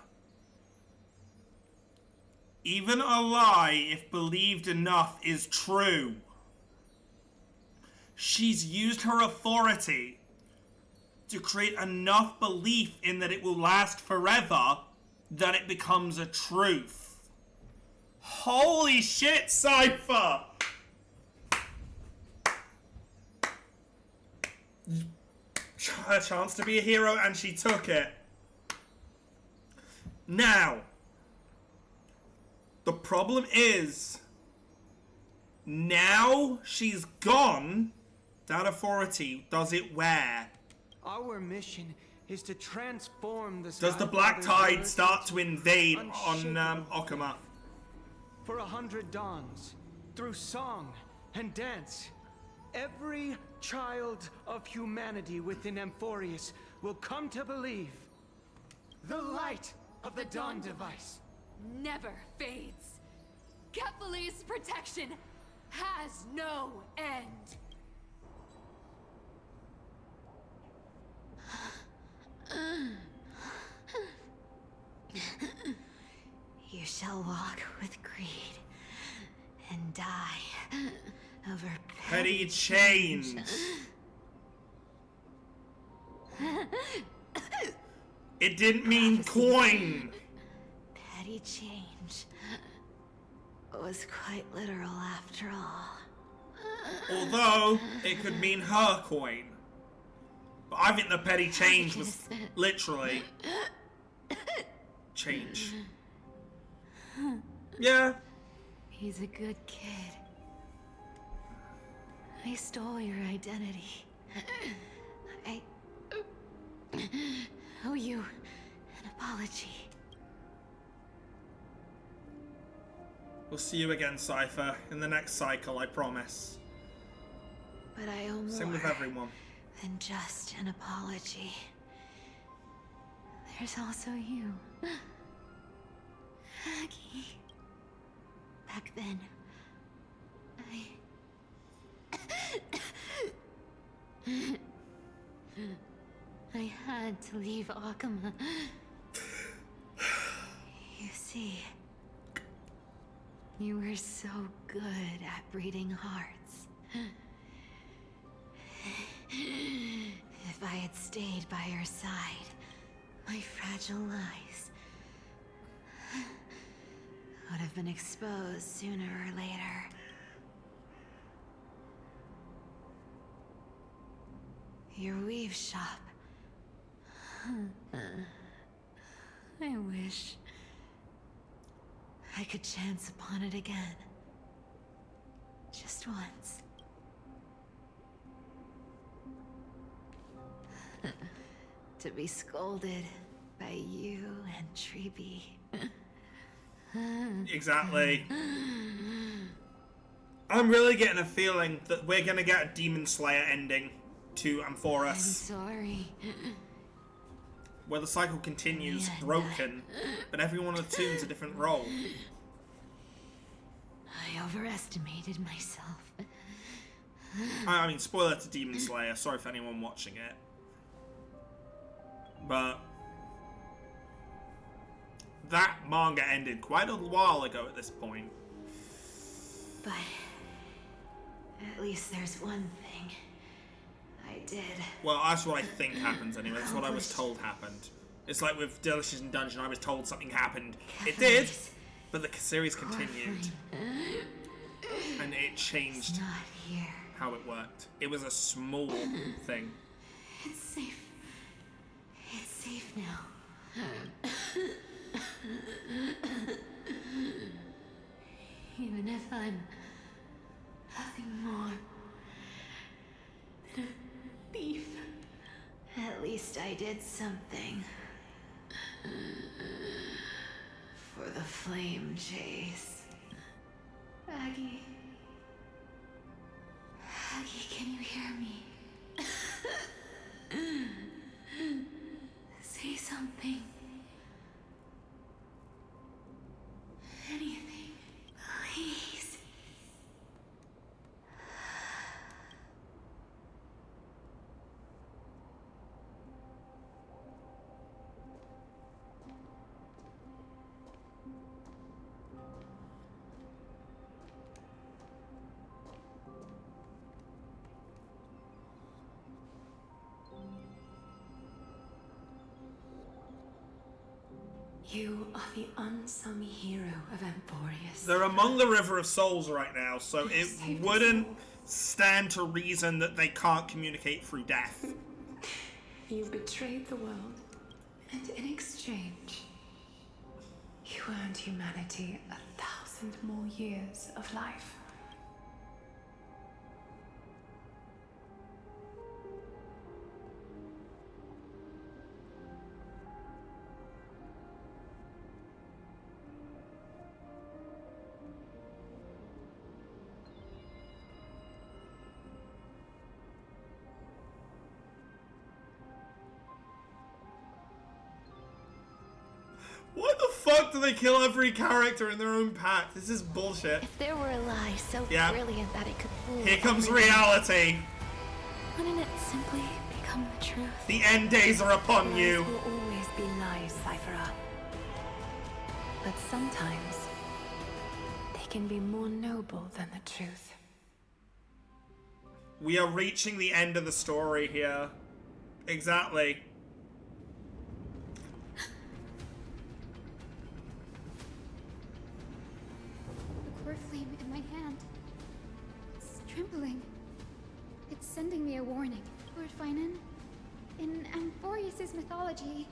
Even a lie, if believed enough, is true. She's used her authority to create enough belief in that it will last forever that it becomes a truth. Holy shit, Cypher! A chance to be a hero, and she took it. Now, the problem is, now she's gone, that authority, does it where? Our mission is to transform the Does the Black Tide start to invade on Okama? For 100 dawns, through song and dance, every child of humanity within Amphorius will come to believe the light of the Dawn Device Never fades. Kefali's protection has no end. You shall walk with greed and die over Petty change. It didn't mean coin. Petty change was quite literal after all. Although, it could mean her coin. But I think the petty change was literally change. Hmm. Yeah. He's a good kid. I stole your identity. I owe you an apology. We'll see you again, Cypher, in the next cycle, I promise. But I owe more Same with everyone. than just an apology. There's also you. Aggie. Back then, I had to leave Akuma. You see, you were so good at breeding hearts. If I had stayed by your side, my fragile lies would have been exposed sooner or later. Your weave shop. I wish I could chance upon it again. Just once. To be scolded by you and Chibi. Exactly. I'm really getting a feeling that we're gonna get a Demon Slayer ending to Amphoros. I'm sorry. Where the cycle continues, broken, but everyone assumes a different role. I overestimated myself. I mean, spoiler to Demon Slayer, sorry for anyone watching it. But that manga ended quite a while ago at this point. But at least there's one thing I did. Well, that's what I think happens anyway. That's what I was told happened. It's like with Delicious in Dungeon, I was told something happened. It did, but the series continued. And it changed how it worked. It was a small thing. It's safe. It's safe now. Even if I'm nothing more than a thief. At least I did something. For the flame chase. Aggie. Aggie, can you hear me? Say something. Anything. Please. You are the unsung hero of Amphoros. They're among the River of Souls right now, so it wouldn't stand to reason that they can't communicate through death. You betrayed the world, and in exchange, you earned humanity 1,000 more years of life. Why the fuck do they kill every character in their own pack? This is bullshit. If there were a lie so Yeah. brilliant that it could fool Here comes everyone, reality. wouldn't it simply become the truth? The end days are upon Lies you. will always be lies, Cypher. But sometimes they can be more noble than the truth. We are reaching the end of the story here. Exactly. The core flame in my hand. It's trembling. It's sending me a warning. Lord Finan, in Amphoros' mythology,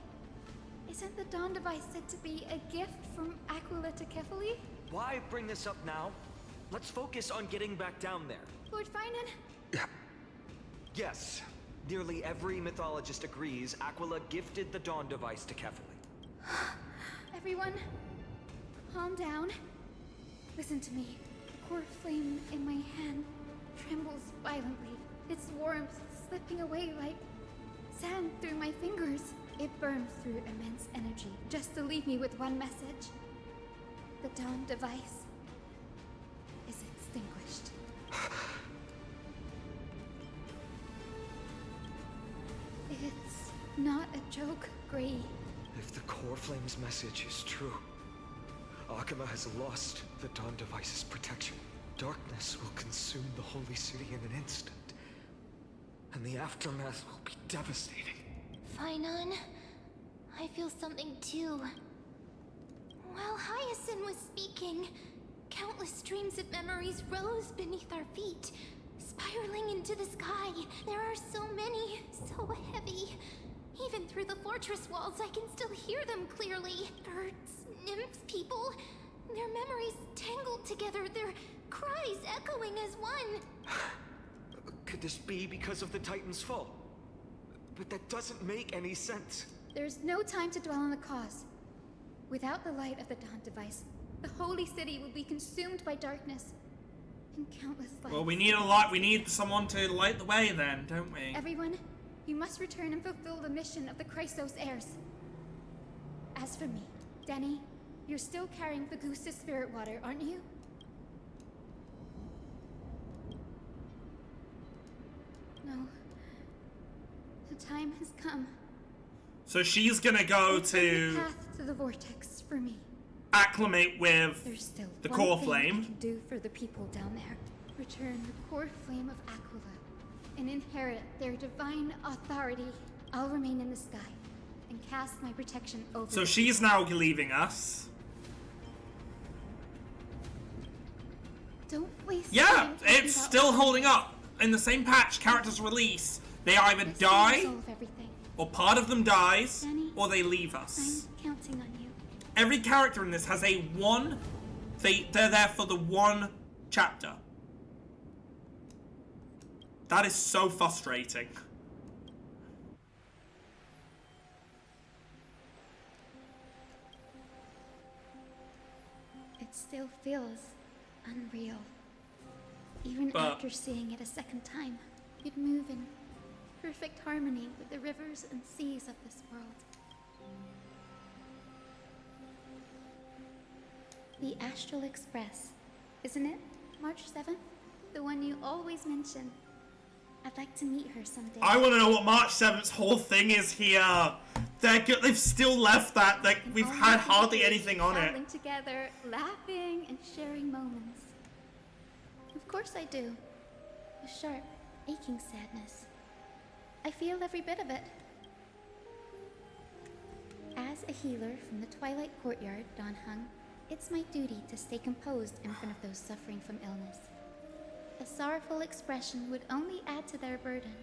isn't the Dawn device said to be a gift from Aquila to Kefali? Why bring this up now? Let's focus on getting back down there. Lord Finan, Yes. Nearly every mythologist agrees Aquila gifted the Dawn device to Kefali. Everyone, calm down. Listen to me. The core flame in my hand trembles violently. Its warmth slipping away like sand through my fingers. It burns through immense energy just to leave me with one message. The Dawn device is extinguished. It's not a joke, Gray. If the core flame's message is true, Akima has lost the Dawn device's protection. Darkness will consume the holy city in an instant, and the aftermath will be devastating. Finon, I feel something too. While Hyacinth was speaking, countless streams of memories rose beneath our feet, spiraling into the sky. There are so many, so heavy. Even through the fortress walls, I can still hear them clearly. Birds, nymphs, people, their memories tangled together, their cries echoing as one. Could this be because of the Titan's fall? But that doesn't make any sense. There's no time to dwell on the cause. Without the light of the Dawn device, the holy city will be consumed by darkness. And countless lives. Well, we need a lot. We need someone to light the way then, don't we? Everyone, you must return and fulfill the mission of the Chrysos heirs. As for me, Denny, you're still carrying the Goose's spirit water, aren't you? No. The time has come. So she's gonna go to Path to the vortex for me. acclimate with There's still the one core thing flame. I can do for the people down there. Return the core flame of Aquila and inherit their divine authority. I'll remain in the sky and cast my protection over So them. she's now leaving us. Don't waste Yeah, time talking it's about still what holding up. In the same patch, characters release. They either this die, will resolve everything. or part of them dies, Danny, or they leave us. I'm counting on you. Every character in this has a one. They're there for the one chapter. That is so frustrating. It still feels unreal. Even But- after seeing it a second time, you'd move in perfect harmony with the rivers and seas of this world. The Astral Express, isn't it? March 7th? The one you always mention. I'd like to meet her someday. I want to know what March 7th's whole thing is here. They've still left that. Like, we've had hardly anything on it. Traveling together, laughing and sharing moments. Of course I do. A sharp, aching sadness. I feel every bit of it. As a healer from the Twilight Courtyard, Dawn Hung, it's my duty to stay composed in front of those suffering from illness. A sorrowful expression would only add to their burden.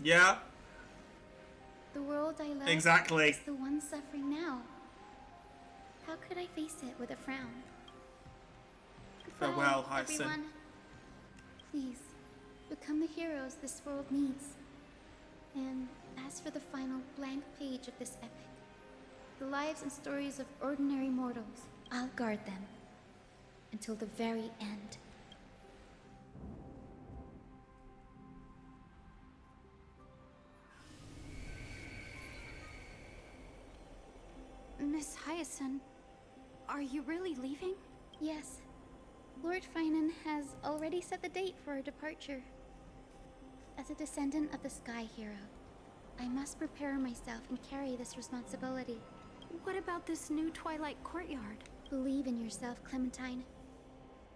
Yeah, The world I love Exactly. is the one suffering now. How could I face it with a frown? Farewell, Goodbye, Hyacinth. everyone. Please, become the heroes this world needs. And as for the final blank page of this epic, the lives and stories of ordinary mortals, I'll guard them until the very end. Miss Hyacinth, are you really leaving? Yes. Lord Finan has already set the date for our departure. As a descendant of the Sky Hero, I must prepare myself and carry this responsibility. What about this new Twilight Courtyard? Believe in yourself, Clementine.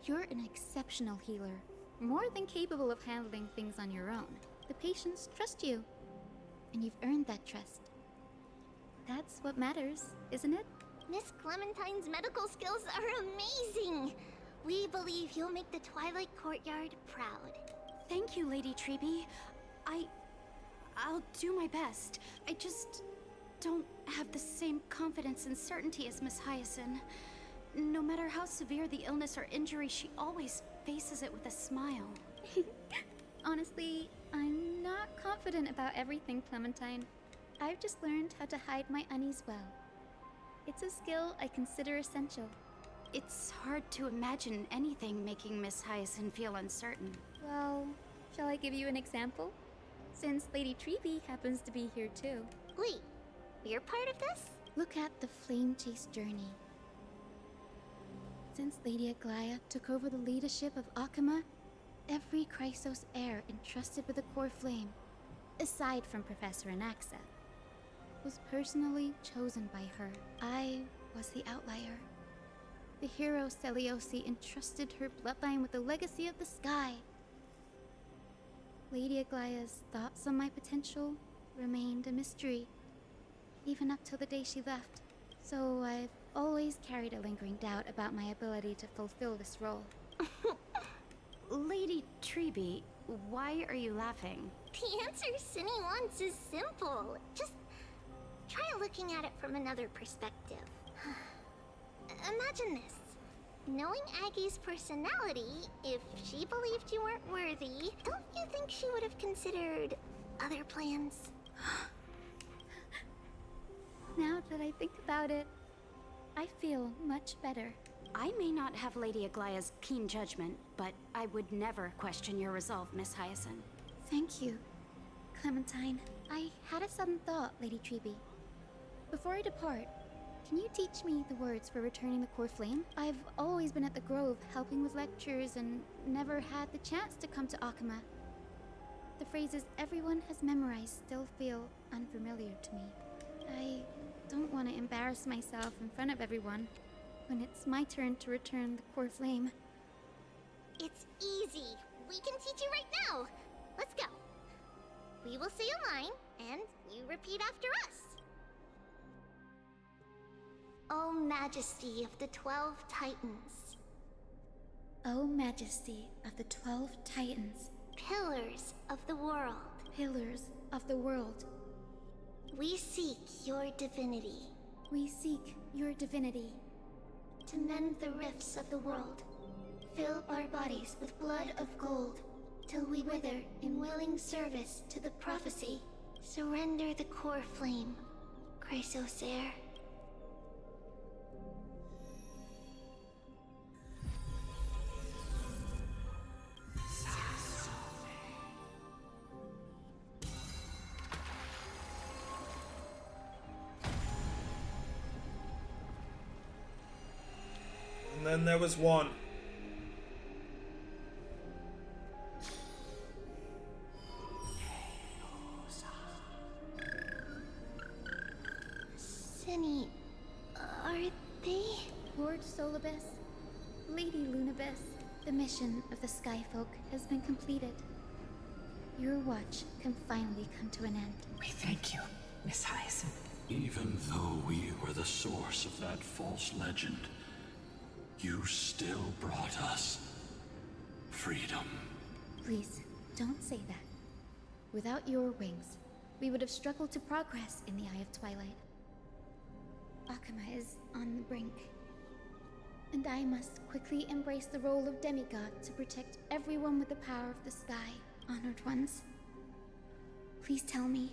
You're an exceptional healer, more than capable of handling things on your own. The patients trust you, and you've earned that trust. That's what matters, isn't it? Miss Clementine's medical skills are amazing. We believe you'll make the Twilight Courtyard proud. Thank you, Lady Chibi. I'll do my best. I just don't have the same confidence and certainty as Miss Hyacinth. No matter how severe the illness or injury, she always faces it with a smile. Honestly, I'm not confident about everything, Clementine. I've just learned how to hide my unease well. It's a skill I consider essential. It's hard to imagine anything making Miss Hyacinth feel uncertain. Well, shall I give you an example? Since Lady Chibi happens to be here too. Wait, you're part of this? Look at the Flame Chase journey. Since Lady Aglaya took over the leadership of Akama, every Chrysos heir entrusted with the core flame, aside from Professor Anaxa, was personally chosen by her. I was the outlier. The hero Seliosi entrusted her bloodline with the legacy of the sky. Lady Aglaya's thoughts on my potential remained a mystery, even up till the day she left. So I've always carried a lingering doubt about my ability to fulfill this role. Lady Chibi, why are you laughing? The answer Cindy wants is simple. Just try looking at it from another perspective. Imagine this. Knowing Aggie's personality, if she believed you weren't worthy, don't you think she would have considered other plans? Now that I think about it, I feel much better. I may not have Lady Aglaya's keen judgment, but I would never question your resolve, Miss Hyacinth. Thank you, Clementine. I had a sudden thought, Lady Chibi. Before I depart, can you teach me the words for returning the core flame? I've always been at the Grove helping with lectures and never had the chance to come to Akama. The phrases everyone has memorized still feel unfamiliar to me. I don't want to embarrass myself in front of everyone when it's my turn to return the core flame. It's easy. We can teach you right now. Let's go. We will say a line, and you repeat after us. O Majesty of the 12 Titans. O Majesty of the 12 Titans. Pillars of the world. Pillars of the world. We seek your divinity. We seek your divinity. To mend the rifts of the world. Fill our bodies with blood of gold, till we wither in willing service to the prophecy. Surrender the core flame, Chrysos heir. And then there was one. Cindy, are they? Lord Solibus, Lady Lunabis, the mission of the Skyfolk has been completed. Your watch can finally come to an end. We thank you, Miss Hyacinth. Even though we were the source of that false legend, you still brought us freedom. Please, don't say that. Without your wings, we would have struggled to progress in the Eye of Twilight. Akama is on the brink. And I must quickly embrace the role of demigod to protect everyone with the power of the sky. Honored ones, please tell me,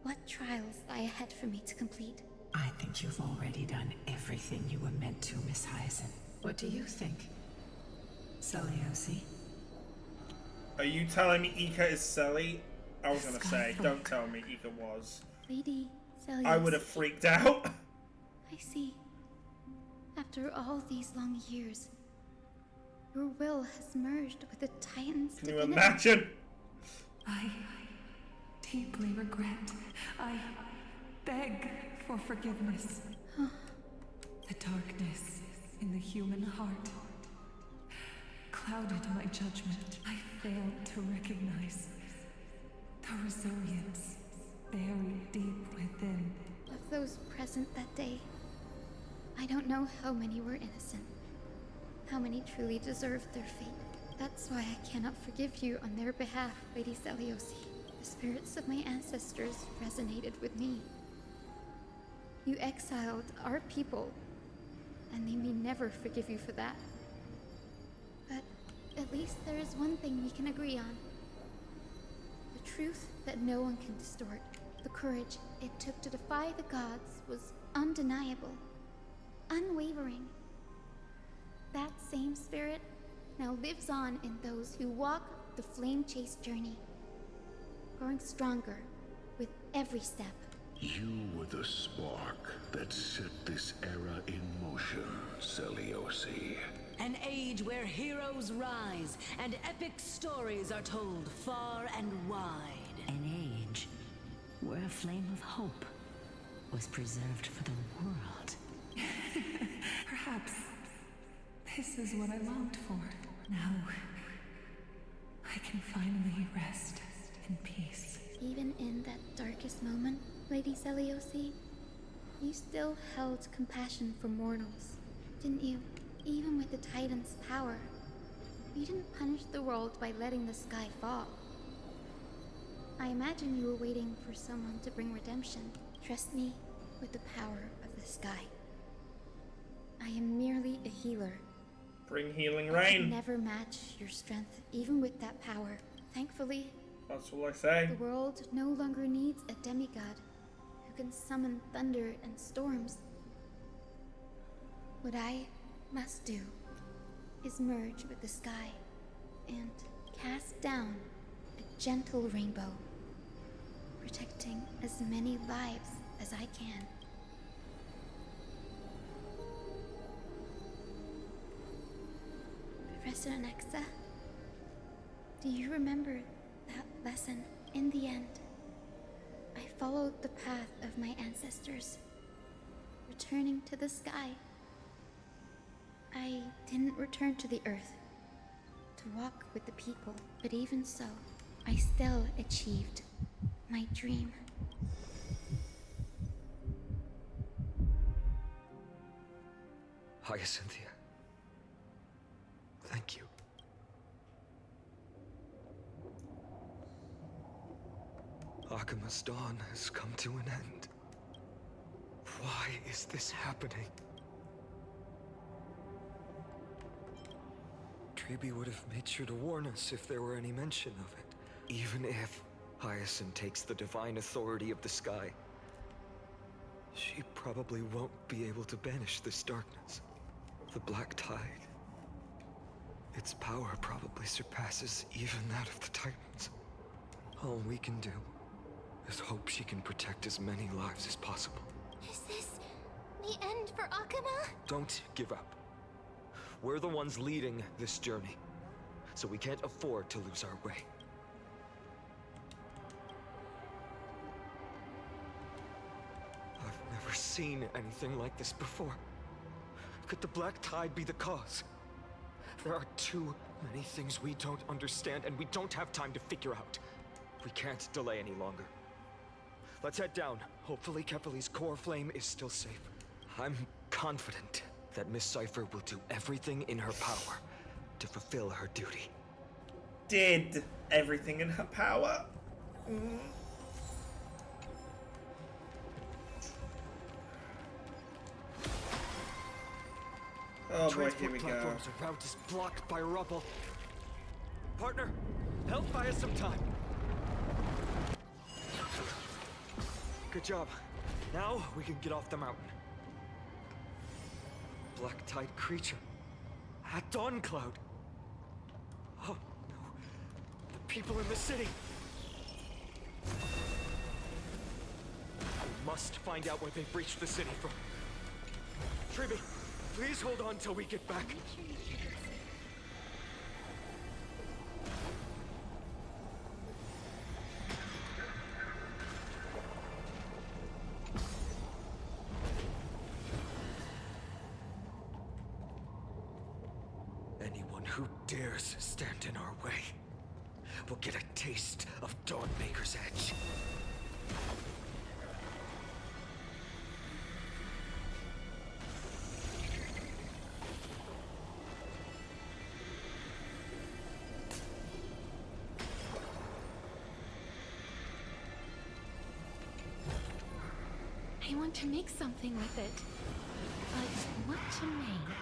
what trials lie ahead for me to complete? I think you've already done everything you were meant to, Miss Hyacinth. What do you think, Seliosi? Are you telling me Ika is Selly? I was gonna say, don't tell me Ika was. Lady Seliosi. I would have freaked out. I see. After all these long years, your will has merged with the Titan's Can you divinity. imagine? I deeply regret. I beg for forgiveness. The darkness in the human heart clouded my judgment. I failed to recognize the resilience buried deep within. Of those present that day, I don't know how many were innocent, how many truly deserved their fate. That's why I cannot forgive you on their behalf, Lady Seliosi. The spirits of my ancestors resonated with me. You exiled our people, and they may never forgive you for that. But At least there is one thing we can agree on. The truth that no one can distort. The courage it took to defy the gods was undeniable, unwavering. That same spirit now lives on in those who walk the flame-chased journey, growing stronger with every step. You were the spark that set this era in motion, Seliosi. An age where heroes rise and epic stories are told far and wide. An age where a flame of hope was preserved for the world. Perhaps this is what I longed for. Now, I can finally rest in peace. Even in that darkest moment, Lady Seliosi, you still held compassion for mortals, didn't you? Even with the Titan's power, you didn't punish the world by letting the sky fall. I imagine you were waiting for someone to bring redemption. Trust me with the power of the sky. I am merely a healer. Bring healing I rain. could never match your strength, even with that power. Thankfully, that's all I say. The world no longer needs a demigod who can summon thunder and storms. What I must do is merge with the sky and cast down a gentle rainbow, protecting as many lives as I can. Professor Nexa, do you remember that lesson? In the end, I followed the path of my ancestors, returning to the sky. I didn't return to the earth to walk with the people, but even so, I still achieved my dream. Hyacinthia. Thank you. Akima's dawn has come to an end. Why is this happening? Chibi would have made sure to warn us if there were any mention of it. Even if Hyacinth takes the divine authority of the sky, she probably won't be able to banish this darkness. The Black Tide. Its power probably surpasses even that of the Titans. All we can do is hope she can protect as many lives as possible. Is this the end for Akuma? Don't give up. We're the ones leading this journey, so we can't afford to lose our way. I've never seen anything like this before. Could the Black Tide be the cause? There are too many things we don't understand, and we don't have time to figure out. We can't delay any longer. Let's head down. Hopefully Kepali's core flame is still safe. I'm confident that Miss Cypher will do everything in her power to fulfill her duty. Did everything in her power? Oh boy, here we go. Platforms around is blocked by rubble. Partner, help buy us some time. Good job. Now we can get off the mountain. Black Tide creature. At Dawn Cloud. Oh no. The people in the city. We must find out where they breached the city from. Chibi, please hold on till we get back. Anyone who dares stand in our way will get a taste of Dawnmaker's edge. I want to make something with it. But what to make?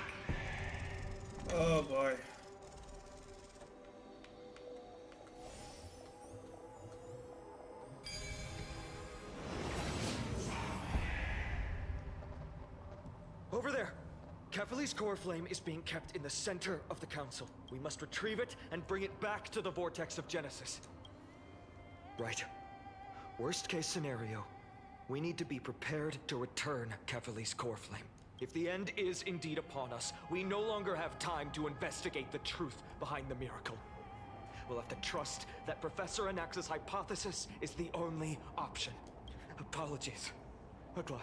Oh boy. Over there! Kefali's core flame is being kept in the center of the council. We must retrieve it and bring it back to the vortex of Genesis. Right. Worst case scenario, we need to be prepared to return Kefali's core flame. If the end is indeed upon us, we no longer have time to investigate the truth behind the miracle. We'll have to trust that Professor Anaxa's hypothesis is the only option. Apologies, Aglaia.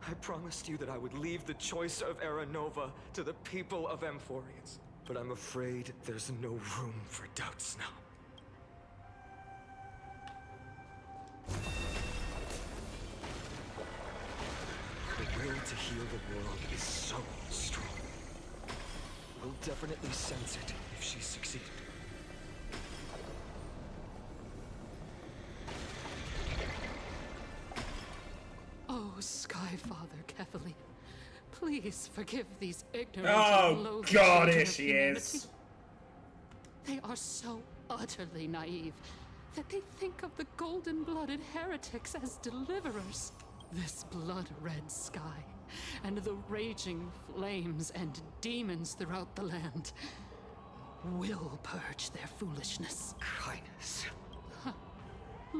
I promised you that I would leave the choice of Era Nova to the people of Amphorians. But I'm afraid there's no room for doubts now. The will to heal the world is so strong. We'll definitely sense it if she succeeded. Oh, Skyfather Kefali, please forgive these ignorant Oh, and loathing God, children here of she humanity. is. They are so utterly naive that they think of the golden-blooded heretics as deliverers. This blood-red sky, and the raging flames and demons throughout the land will purge their foolishness. Highness.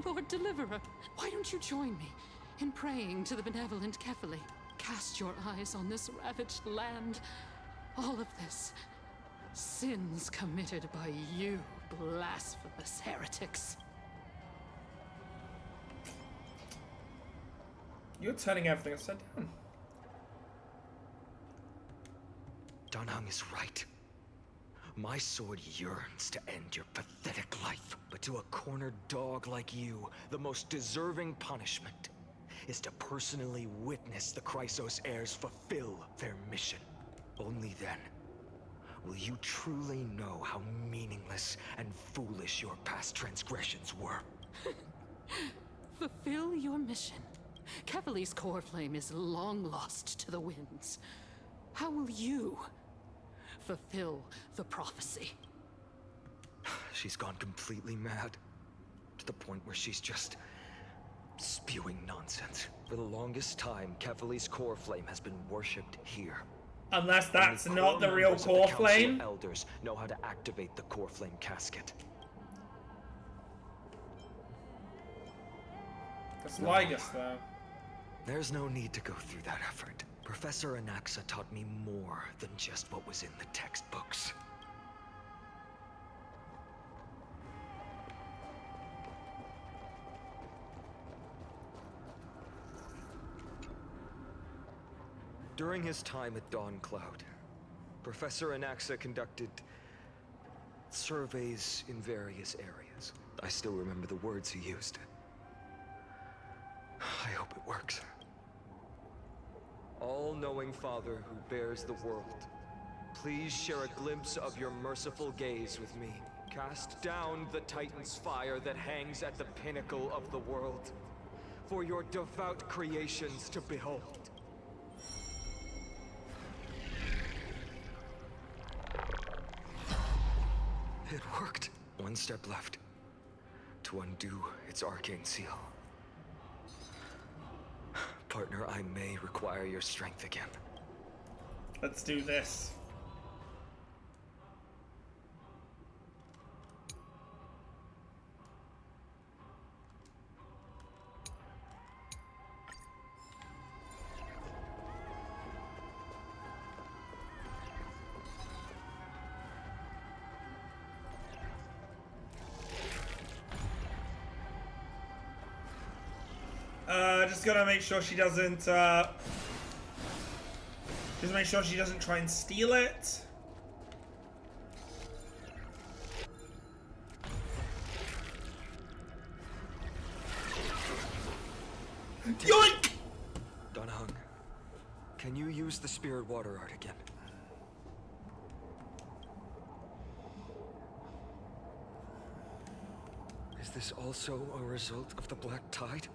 Lord Deliverer, why don't you join me in praying to the benevolent Kefali? Cast your eyes on this ravaged land. All of this, sins committed by you, blasphemous heretics. You're turning everything upside down. Danhang is right. My sword yearns to end your pathetic life, but to a cornered dog like you, the most deserving punishment is to personally witness the Chrysos heirs fulfill their mission. Only then will you truly know how meaningless and foolish your past transgressions were. Fulfill your mission. Kefali's core flame is long lost to the winds. How will you fulfill the prophecy? She's gone completely mad, to the point where she's just spewing nonsense. For the longest time, Kefali's core flame has been worshipped here. Unless that's Only not the real members of core Council of flame. Elders know how to activate the core flame casket. That's Lygus, though. There's no need to go through that effort. Professor Anaxa taught me more than just what was in the textbooks. During his time at Dawn Cloud, Professor Anaxa conducted surveys in various areas. I still remember the words he used. I hope it works. All-knowing Father who bears the world, please share a glimpse of your merciful gaze with me. Cast down the Titan's fire that hangs at the pinnacle of the world, for your devout creations to behold. It worked. One step left to undo its arcane seal. Partner, I may require your strength again. Let's do this. Just gotta make sure she doesn't, just make sure she doesn't try and steal it. Yoink! Danhang, can you use the spirit water art again? Is this also a result of the Black Tide?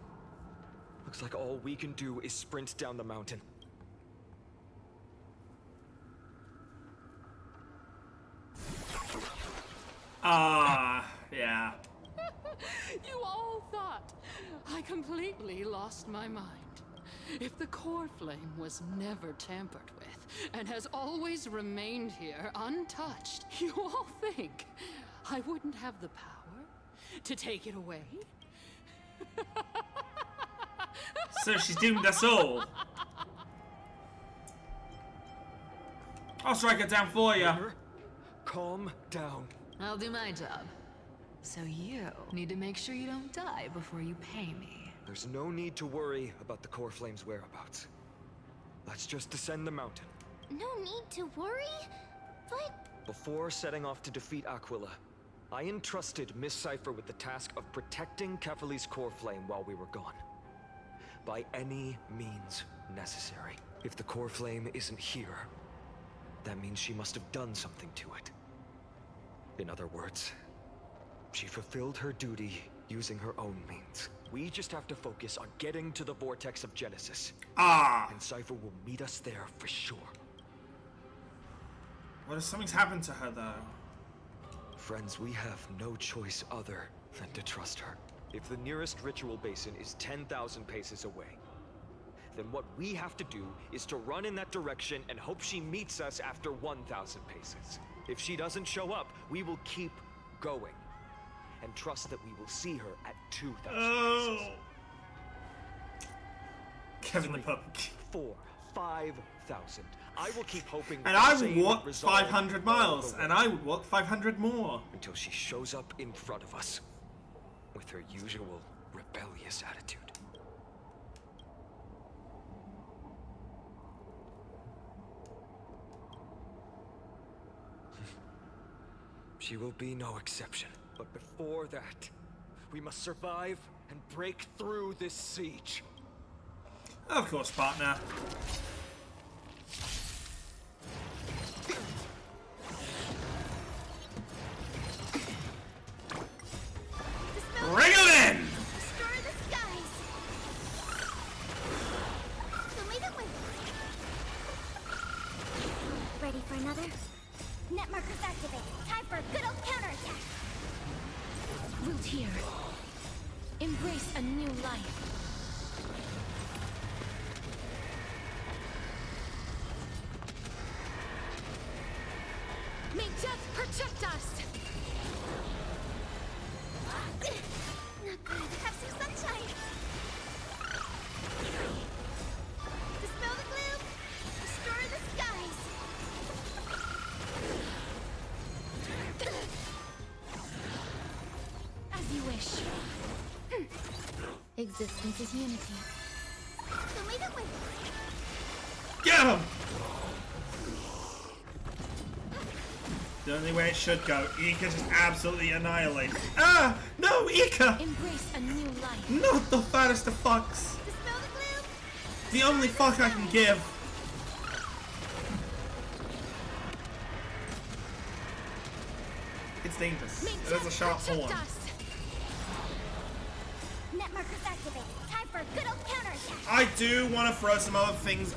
Looks like all we can do is sprint down the mountain. Yeah. You all thought I completely lost my mind. If the core flame was never tampered with and has always remained here untouched, you all think I wouldn't have the power to take it away? So she's doomed us all. I'll strike it down for you. Calm down. I'll do my job. So you need to make sure you don't die before you pay me. There's no need to worry about the core flame's whereabouts. Let's just descend the mountain. No need to worry? But... Before setting off to defeat Aquila, I entrusted Miss Cipher with the task of protecting Kefali's core flame while we were gone. By any means necessary. If the core flame isn't here, that means she must have done something to it. In other words, she fulfilled her duty using her own means. We just have to focus on getting to the vortex of Genesis. And Cipher will meet us there for sure. What if something's happened to her, though? Friends, we have no choice other than to trust her. If the nearest ritual basin is 10,000 paces away, then what we have to do is to run in that direction and hope she meets us after 1,000 paces. If she doesn't show up, we will keep going and trust that we will see her at 2,000 paces. Kevin the Pup. 4, 5,000. I will keep hoping. And I will walk 500 miles, and I would walk 500 more. Until she shows up in front of us with her usual rebellious attitude. She will be no exception. But before that, we must survive and break through this siege. Of course, partner. Wriggle in! Destroy the skies! Show me the way. Ready for another? Net markers activated. Time for a good old counterattack. Root here. Embrace a new life. May death protect us! Not good. Have some sunshine. Dispel the gloom. Destroy the skies. As you wish. Existence is unity. Show me the way. Get him! The only way it should go. Ika just absolutely annihilates. Ah! No, Ika! Embrace a new life. Not the fattest of fucks. The only fuck I can give. It's dangerous. There's a sharp horn. Net markers activated. Time for a good old counterattack. I do want to throw some other things,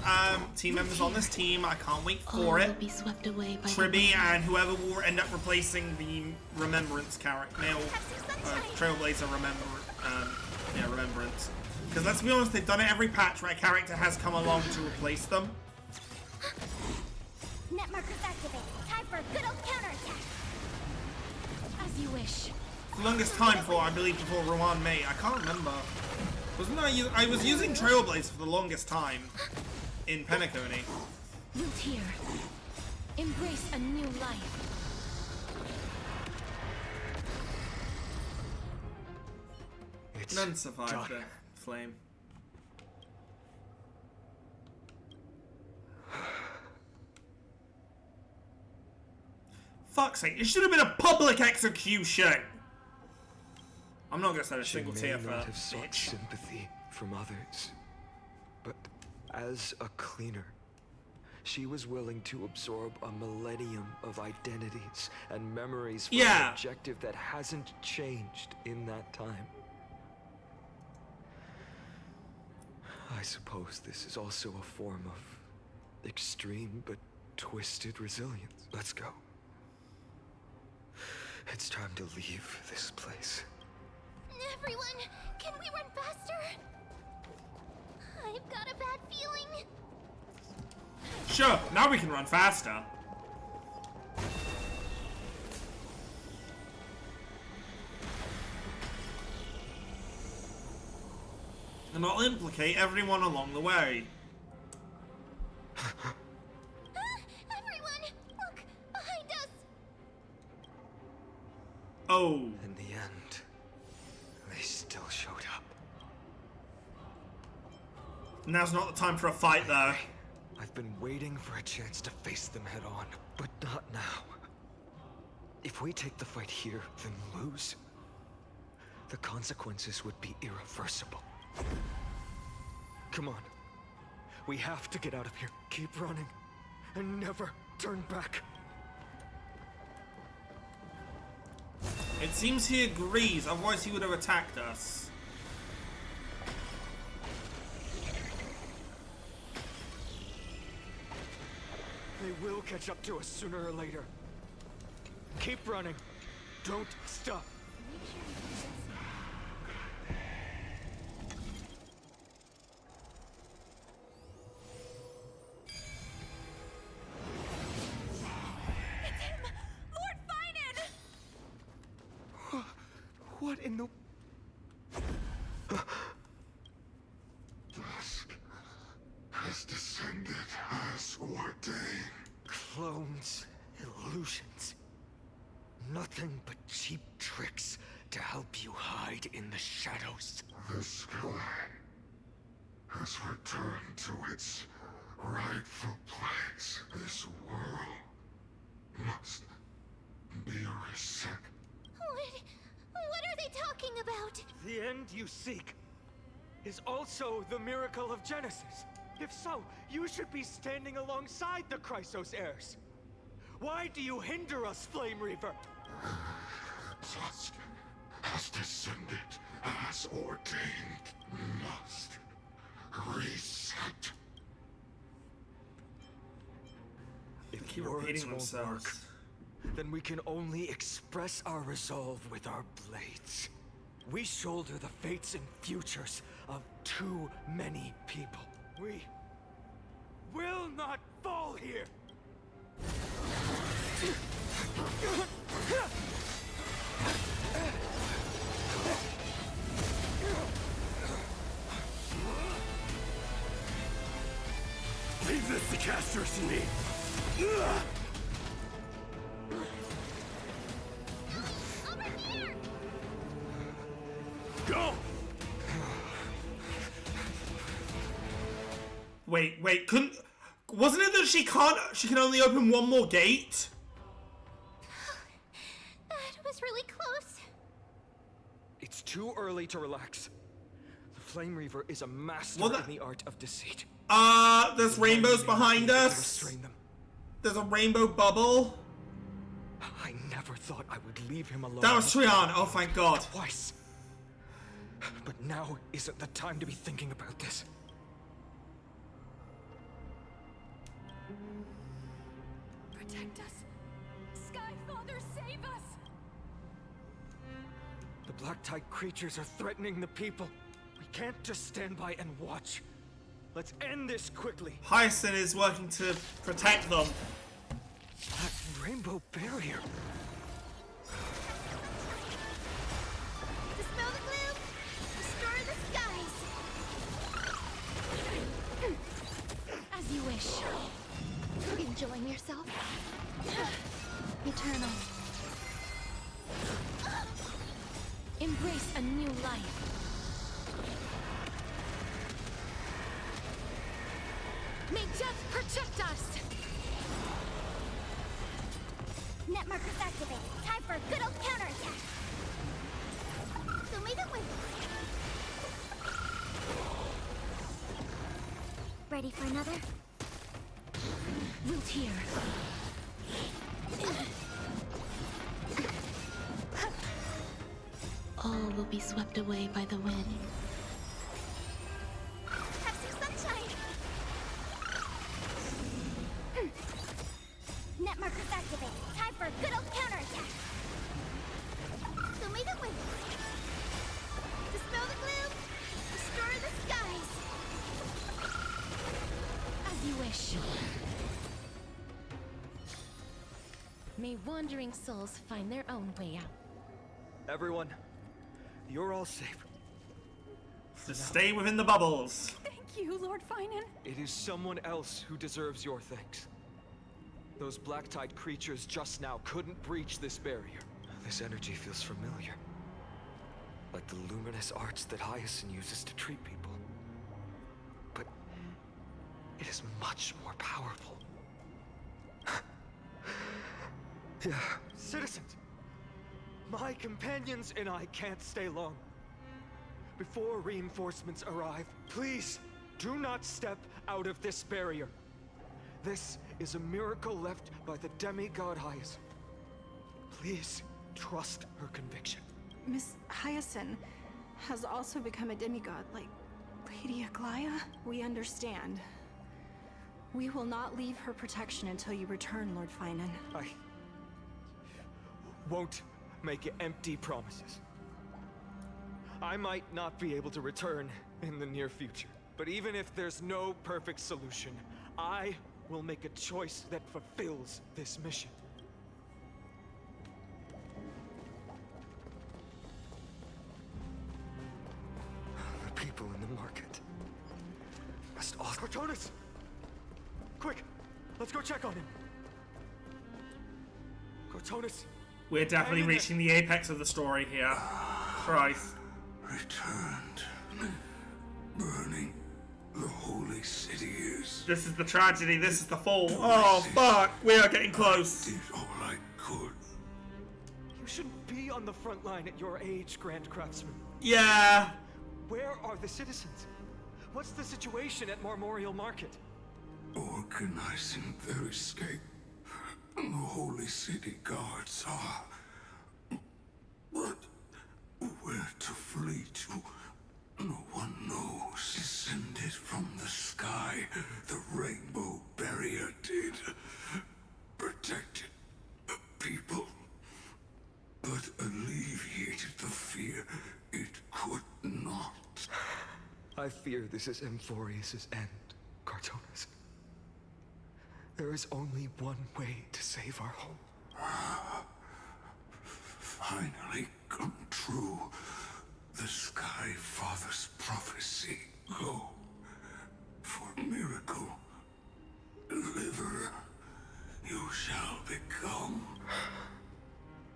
team members on this team. I can't wait for it. Will be swept away by Chibi and whoever will end up replacing the Remembrance character, male Trailblazer Remembrance. Because let's be honest, they've done it every patch where a character has come along to replace them. Net markers activated. Time for a good old counterattack. As you wish. The longest time for, I believe, before Ruan May. I can't remember. Wasn't I was using Trailblazer for the longest time in Penacony. Root here. Embrace a new life. None survived the flame. Fuck's sake, it should have been a public execution! I'm not gonna shed a single tear for not that have sought bitch. sympathy from others, but as a cleaner, she was willing to absorb a millennium of identities and memories for an objective that hasn't changed in that time. I suppose this is also a form of extreme but twisted resilience. Let's go. It's time to leave this place. Everyone, can we run faster? I've got a sure. Now we can run faster. And I'll implicate everyone along the way. Everyone, look behind us. Oh. In the end, they still showed up. Now's not the time for a fight, though. I've been waiting for a chance to face them head on, but not now. If we take the fight here, then lose, the consequences would be irreversible. Come on. We have to get out of here. Keep running. And never turn back. It seems he agrees, otherwise he would have attacked us. They will catch up to us sooner or later. Keep running. Don't stop. It's him! Lord Finan! What in the... Dusk has descended as ordained. Clones, illusions. Nothing but cheap tricks to help you hide in the shadows. The sky has returned to its rightful place. This world must be reset. What are they talking about? The end you seek is also the miracle of Genesis. If so, you should be standing alongside the Chrysos heirs. Why do you hinder us, Flame Reaver? Dusk has descended as ordained. Must reset. If Keep words repeating won't themselves. work, then we can only express our resolve with our blades. We shoulder the fates and futures of too many people. We will not fall here! Leave this to Casters and me. Go! Wait, wasn't it that she can only open one more gate? That was really close. It's too early to relax. The Flame Reaver is a master in the art of deceit. There's rainbows behind us. There's a rainbow bubble. I never thought I would leave him alone. That was Trian. Oh, thank God. Twice. But now isn't the time to be thinking about this. Protect us. Sky Father, save us. The Black Tide creatures are threatening the people. We can't just stand by and watch. Let's end this quickly. Hyacinth is working to protect them. That rainbow barrier. Dispel the gloom. Restore the skies. As you wish. Enjoying yourself? Eternal. Embrace a new life. May death protect us! Net markers activated. Time for a good old counterattack. So may the win. Ready for another? Root here. All will be swept away by the wind. Have some sunshine. Net markers activated. Time for a good old counterattack. So may the win. Dispel the gloom. Restore the skies. As you wish. May wandering souls find their own way out. Everyone, you're all safe. Just stay within the bubbles. Thank you, Lord Finan. It is someone else who deserves your thanks. Those black-tide creatures just now couldn't breach this barrier. This energy feels familiar. Like the luminous arts that Hyacinth uses to treat people. But it is much more powerful. Yeah, citizens! My companions and I can't stay long. Before reinforcements arrive, please do not step out of this barrier. This is a miracle left by the demigod Hyacinth. Please trust her conviction. Miss Hyacinth has also become a demigod, like Lady Aglaya. We understand. We will not leave her protection until you return, Lord Finan. I won't make empty promises. I might not be able to return in the near future, but even if there's no perfect solution, I will make a choice that fulfills this mission. The people in the market must all... Cortonis! Quick! Let's go check on him! Cortonis! We're definitely reaching the apex of the story here. Christ. Returned. Burning the holy city is... This is the tragedy, this is the fall. Oh, fuck! We are getting close. I did all I could. You shouldn't be on the front line at your age, Grand Craftsman. Yeah. Where are the citizens? What's the situation at Marmorial Market? Organizing their escape. The holy city guards are... But where to flee to, no one knows. Descended from the sky, the rainbow barrier did. Protected people, but alleviated the fear it could not. I fear this is Amphorius' end, Cartonis. There is only one way to save our home. Finally come true. The Sky Father's prophecy. Go. For miracle. Deliver. You shall become.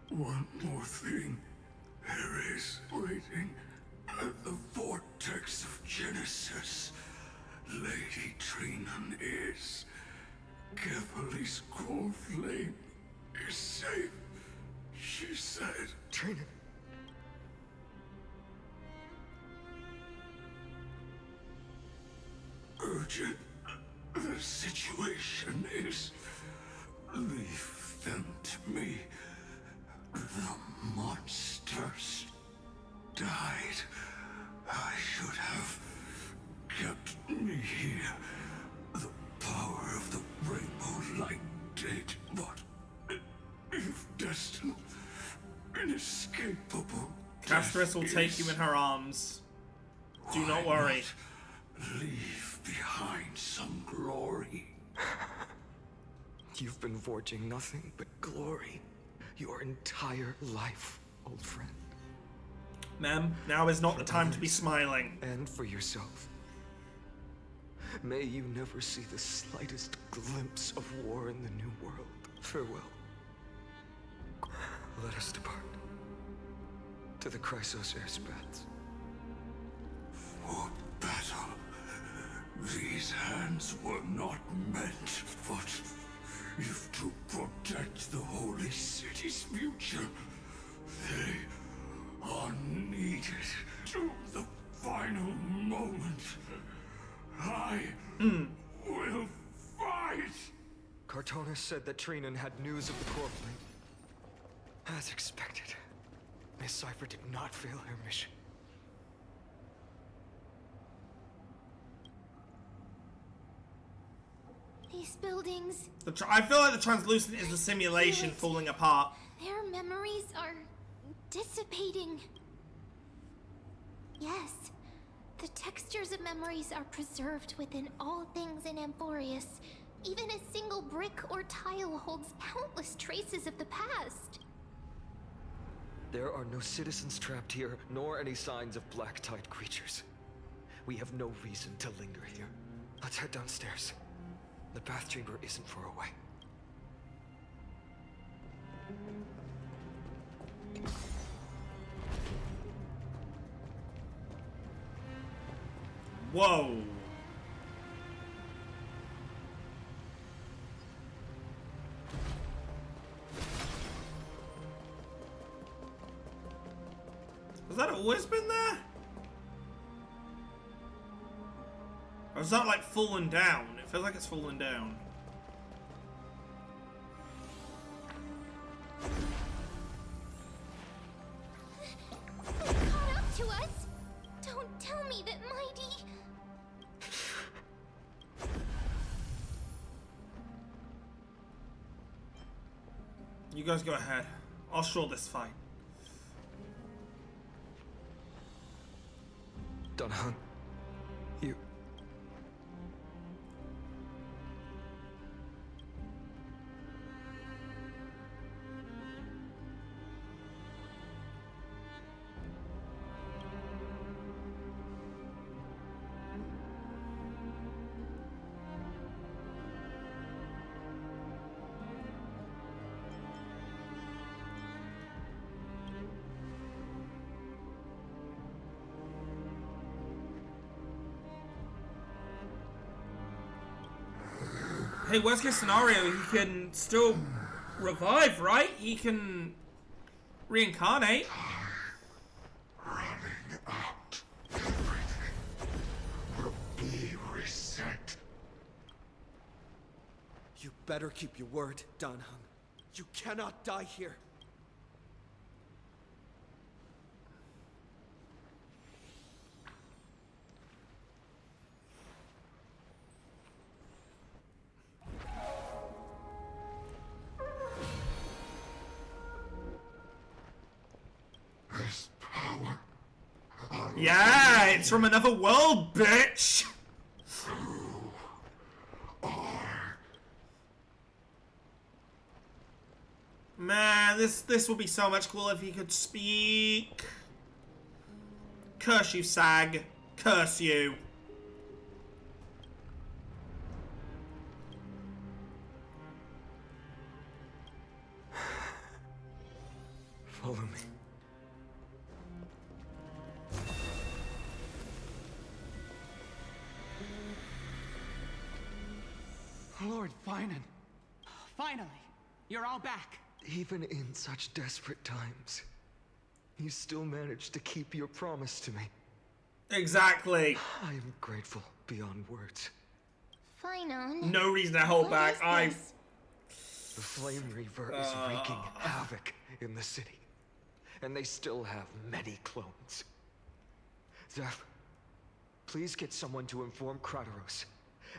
One more thing. There is waiting at the vortex of Genesis. Lady Trinan is. Kevali's cold flame is safe, she said. Trinan. Urgent. The situation is... Leave them to me. The monsters died. I should have kept me here. The power of the rainbow light did what? If destined, inescapable. Castress will take you in her arms. Do not worry. Leave behind some glory. You've been forging nothing but glory your entire life, old friend. Ma'am, now is not the time to be smiling. And for yourself. May you never see the slightest glimpse of war in the new world. Farewell. Let us depart. To the Chrysos airspaths. For battle. These hands were not meant, but if to protect the holy city's future, they are needed to the final moment. I will fight! Cartonis said that Trinan had news of the core plate. As expected, Miss Cypher did not fail her mission. These buildings... I feel like the translucent is a simulation falling apart. Their memories are dissipating. Yes, the textures of memories are preserved within all things in Amphorius, Even a single brick or tile holds countless traces of the past. There are no citizens trapped here, nor any signs of black tide creatures. We have no reason to linger here. Let's head downstairs. The bath chamber isn't far away. Whoa. Has that always been there? Or is that like fallen down? It feels like it's fallen down. They caught up to us. Don't tell me that Mighty... You guys go ahead. I'll short this fight. Donahan, you... Hey, worst case scenario, he can still revive, right? He can reincarnate. Running out. Everything will be reset. You better keep your word, Danheng. You cannot die here. This power. Yeah, it's from another world, bitch. Man, this would be so much cooler if he could speak. Curse you, Sag. Curse you. Follow me. Lord Finan. Finally, you're all back. Even in such desperate times, you still managed to keep your promise to me. Exactly. I am grateful beyond words. Finan. No reason to hold back. The Flame Reaver is wreaking havoc in the city, and they still have many clones. Zeph, please get someone to inform Kratos,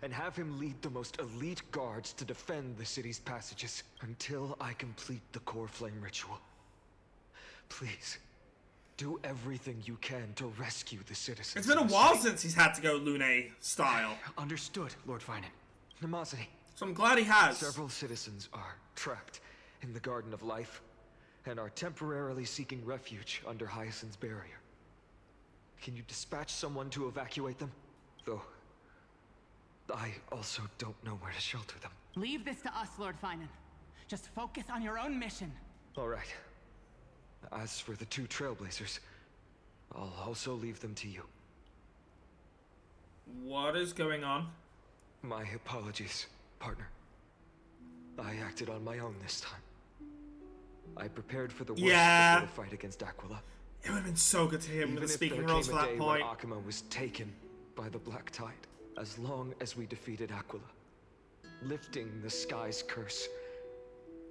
and have him lead the most elite guards to defend the city's passages until I complete the core flame ritual. Please, do everything you can to rescue the citizens. It's been a while since he's had to go Lune style. Understood, Lord Finan. Nemosity. So I'm glad he has. Several citizens are trapped in the Garden of Life and are temporarily seeking refuge under Hyacinth's barrier. Can you dispatch someone to evacuate them? Though, I also don't know where to shelter them. Leave this to us, Lord Finan. Just focus on your own mission. All right. As for the two Trailblazers, I'll also leave them to you. What is going on? My apologies, partner. I acted on my own this time. I prepared for the worst before the fight against Aquila. It would have been so good to hear him in the speaking roles for that point. Akuma was taken by the Black Tide. As long as we defeated Aquila, lifting the sky's curse,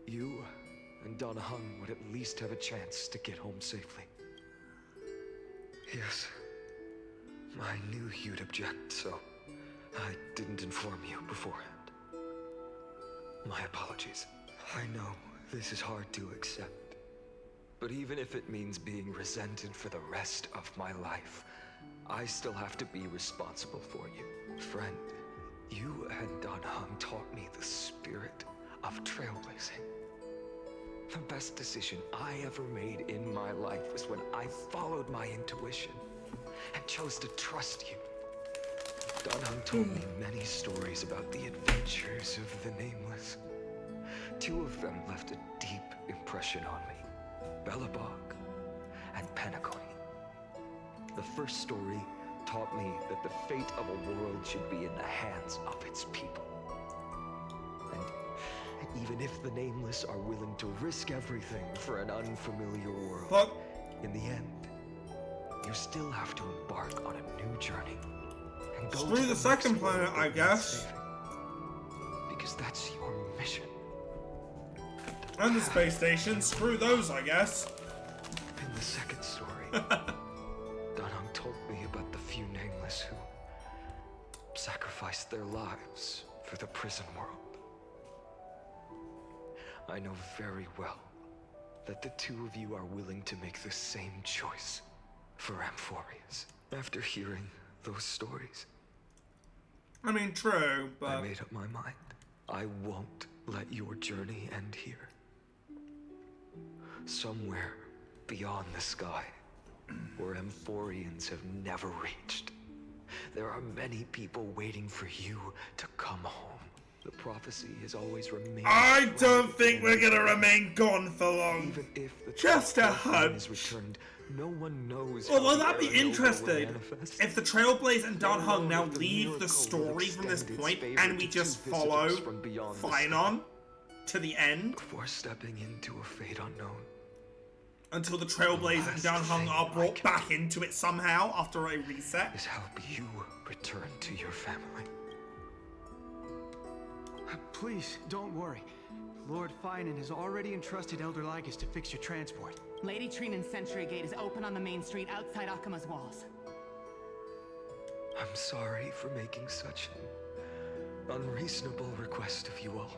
you and Donahan would at least have a chance to get home safely. Yes, I knew you'd object, so I didn't inform you beforehand. My apologies. I know this is hard to accept, but even if it means being resented for the rest of my life, I still have to be responsible for you. Friend, You and Danheng taught me the spirit of trailblazing. The best decision I ever made in my life was when I followed my intuition and chose to trust you. Danheng told me many stories about the adventures of the Nameless. 2 of them left a deep impression on me. Belobog and Penacony. The first story taught me that the fate of a world should be in the hands of its people. And even if the Nameless are willing to risk everything for an unfamiliar world, in the end, you still have to embark on a new journey. And go Screw to the second next planet, world I that guess. needs saving. Because that's your mission. And the space station. Screw those, I guess. In the second story, Danheng told me about the few Nameless who sacrificed their lives for the prison world. I know very well that the 2 of you are willing to make the same choice for Amphorius. After hearing those stories, I mean, true, but I made up my mind. I won't let your journey end here. Somewhere beyond the sky, where Amphorians have never reached, there are many people waiting for you to come home. The prophecy has always remained. I don't think we're gonna remain gone for long. Even if the Just a Trailblazer is hunch. returned, no one knows. Although how that'd the be Aranova will interesting manifest. if the Trailblaze and No Danheng one now with the leave miracle the will story from this extend its point favor and we to just two follow visitors from beyond the Finon to the end before stepping into a fate unknown. until the Trailblaze and Danheng are brought back into it somehow after a reset. Is help you return to your family. Please, don't worry. Lord Finan has already entrusted Elder Lygus to fix your transport. Lady Trinan's Sentry Gate is open on the main street outside Akima's walls. I'm sorry for making such an unreasonable request of you all.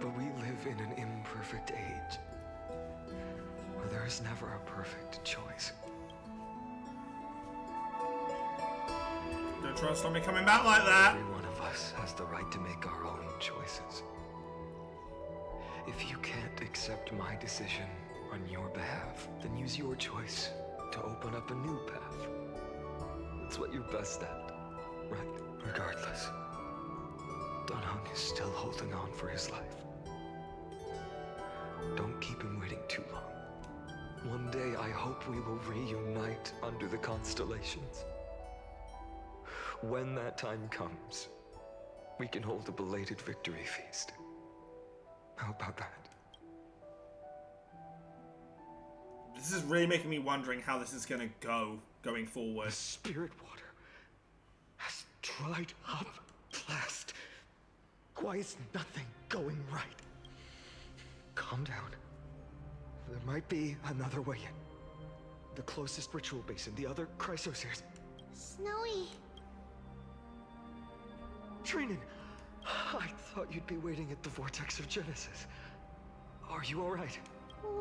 But we live in an imperfect age, where there is never a perfect choice. Don't trust on me coming back like that. Every one of us has the right to make our own choices. If you can't accept my decision on your behalf, then use your choice to open up a new path. That's what you're best at, right? Regardless, Danheng is still holding on for his life. Don't keep him waiting too long. One day, I hope we will reunite under the constellations. When that time comes, we can hold a belated victory feast. How about that? This is really making me wondering how this is gonna go going forward. The spirit water has dried up at last. Why is nothing going right? Calm down. There might be another way in. The closest ritual basin, the other Chrysoseers. Snowy. Trinan, I thought you'd be waiting at the Vortex of Genesis. Are you alright?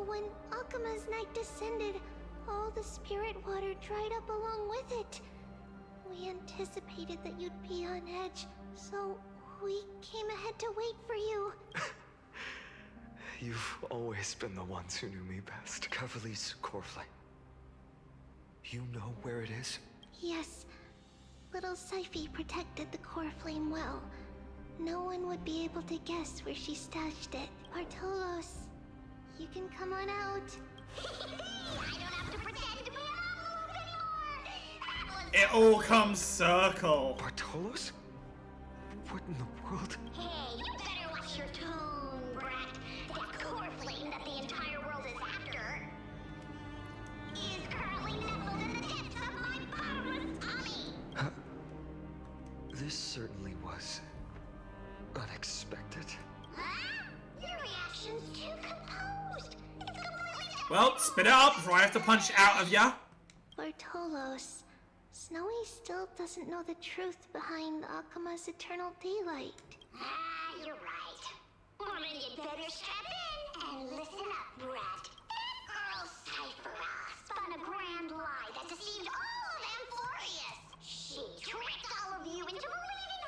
When Akima's night descended, all the spirit water dried up along with it. We anticipated that you'd be on edge, so we came ahead to wait for you. You've always been the ones who knew me best. Cavalier's core flame. You know where it is? Yes. Little Syphie protected the core flame well. No one would be able to guess where she stashed it. Bartolos, you can come on out. I don't have to pretend to be an It all comes circle. Bartolos? What in the world? Hey, you better watch your tone, brat. That core flame that the entire world is after is currently nestled in the depths of my powerless tummy. This certainly was unexpected. Huh? Your reaction's too composed. It's completely different. Well, spit it up before I have to punch it out of ya. Bartolos, Snowy still doesn't know the truth behind Akima's eternal daylight. Ah, you're right. Woman, you'd better strap in and listen up, brat. That girl Cyphera spun a grand lie that deceived all of Amphorius. She tricked all of you into believing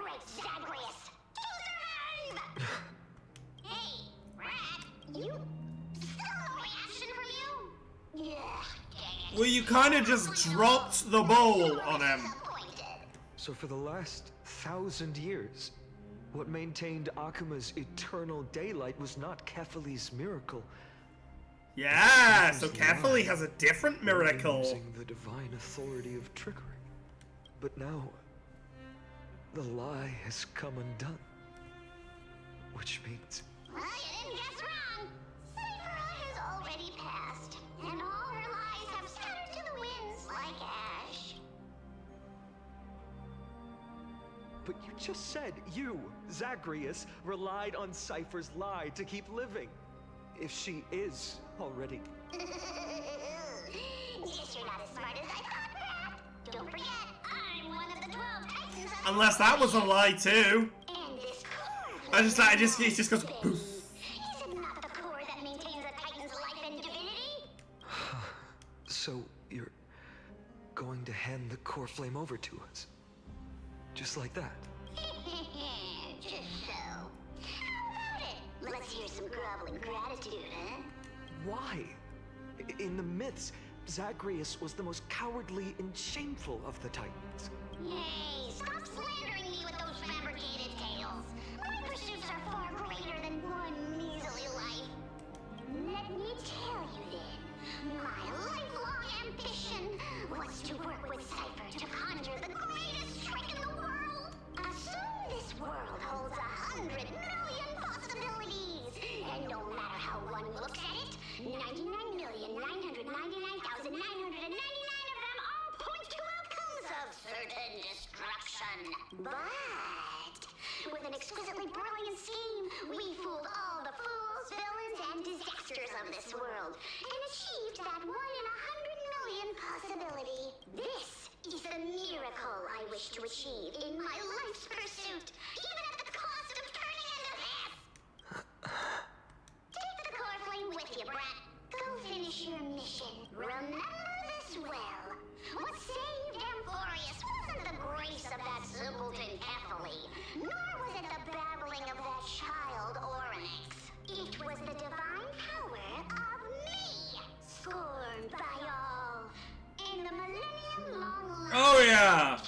great Zagreus to survive! Hey, Rat, you... still no reaction from you? Yeah, dang it. Well, you kind of just dropped the ball on him. So for the last 1,000 years, what maintained Akuma's eternal daylight was not Kefali's miracle. Yeah, so Kefali has a different miracle. Using the divine authority of trickery. But now, the lie has come undone. Which means... Well, you didn't guess wrong. Cypher has already passed, and all her lies have scattered to the winds like ash. But you just said you, Zagreus, relied on Cypher's lie to keep living. If she is already... Guess you're not as smart as I thought, Rat. Don't forget, I'm one of the 12 Titans. Unless that was a lie too. And this core... It just goes poof. Is it not the core that maintains a Titan's life and divinity? So you're going to hand the core flame over to us? Just like that? Just so. How about it? Let's hear some groveling gratitude, huh? Why? In the myths, Zagreus was the most cowardly and shameful of the Titans. Hey, stop slandering me with those fabricated tales. My pursuits are far greater than one measly life. Let me tell you then, my lifelong ambition was to work with Cypher to conjure the greatest trick in the world. Assume this world holds 100 million possibilities, and no matter how one looks at it, 99,999,999 of them all point to outcomes of certain destruction. But with an exquisitely brilliant scheme, we fooled all the fools, villains, and disasters of this world, and achieved that 1 in 100 million possibility. This is the miracle I wish to achieve in my life's pursuit, even at the cost of turning into this. Take the core flame with you, Brat. Go finish your mission. Remember this well. What saved Amphorius wasn't the grace of that simpleton Kefali, nor was it the babbling of that child Oryx. It was the divine power of me, scorned by all. In the millennium-long life. Oh yeah.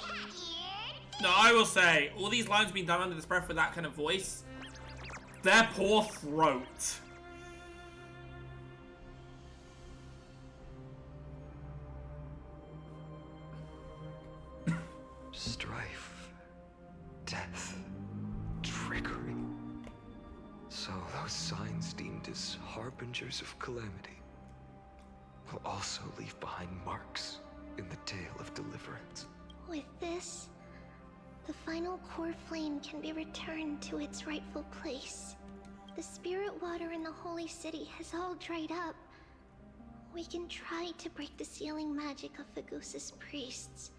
No, I will say, all these lines being done under this breath with that kind of voice, their poor throat. Strife, death, trickery. So those signs deemed as harbingers of calamity will also leave behind marks in the tale of deliverance. With this, the final core flame can be returned to its rightful place. The spirit water in the holy city has all dried up. We can try to break the sealing magic of Fagusis priests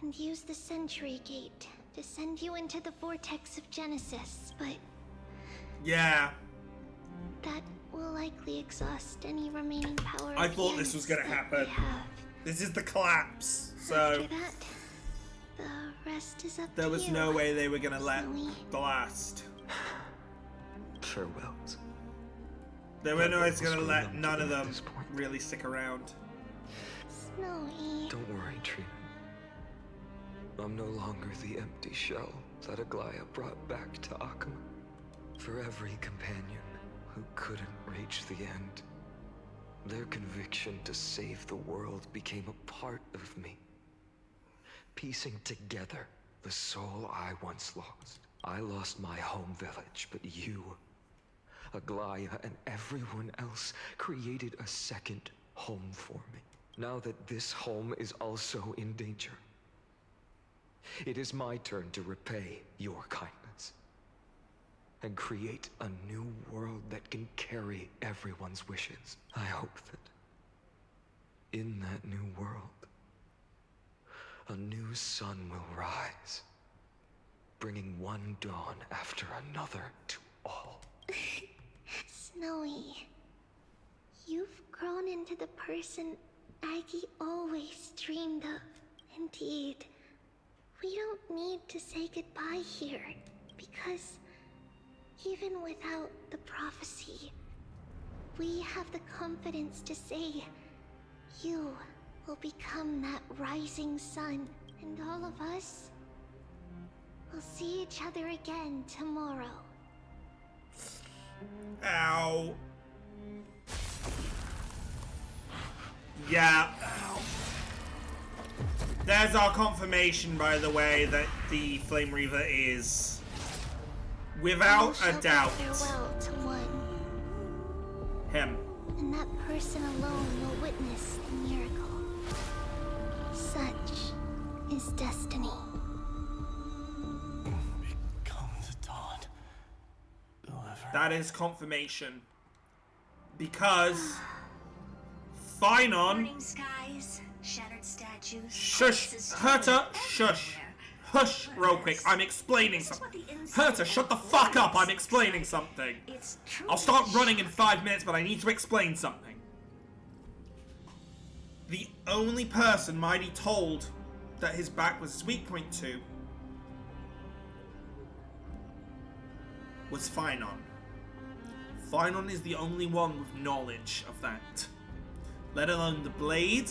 and use the Century Gate to send you into the vortex of Genesis, but Yeah. that will likely exhaust any remaining power. I thought this was gonna happen. This is the collapse, so After that, the rest is up there to was you. no way they were gonna let the last. Farewells. They were no ways gonna let none of them really stick around. Snowy. Don't worry, Trina. I'm no longer the empty shell that Aglaya brought back to Akuma. For every companion who couldn't reach the end, their conviction to save the world became a part of me, piecing together the soul I once lost. I lost my home village, but you, Aglaya, and everyone else created a second home for me. Now that this home is also in danger, it is my turn to repay your kindness and create a new world that can carry everyone's wishes. I hope that in that new world, a new sun will rise, bringing one dawn after another to all. Snowy, you've grown into the person Aggie always dreamed of. Indeed, we don't need to say goodbye here, because even without the prophecy, we have the confidence to say you will become that rising sun, and all of us will see each other again tomorrow. Ow. Yeah. There's our confirmation, by the way, that the Flame Reaver is, without a doubt, Farewell to one, him. and that person alone will witness the miracle. Such is destiny. Become the dawn. That is confirmation. Because Finon. Burning skies, shattered statues. Shush, Herta, shush. Hush, real quick. I'm explaining something. Herta, shut the fuck up. I'm explaining something. I'll start running in 5 minutes, but I need to explain something. The only person Mighty told that his back was his weak point to was Finon. Finon is the only one with knowledge of that. Let alone the blade,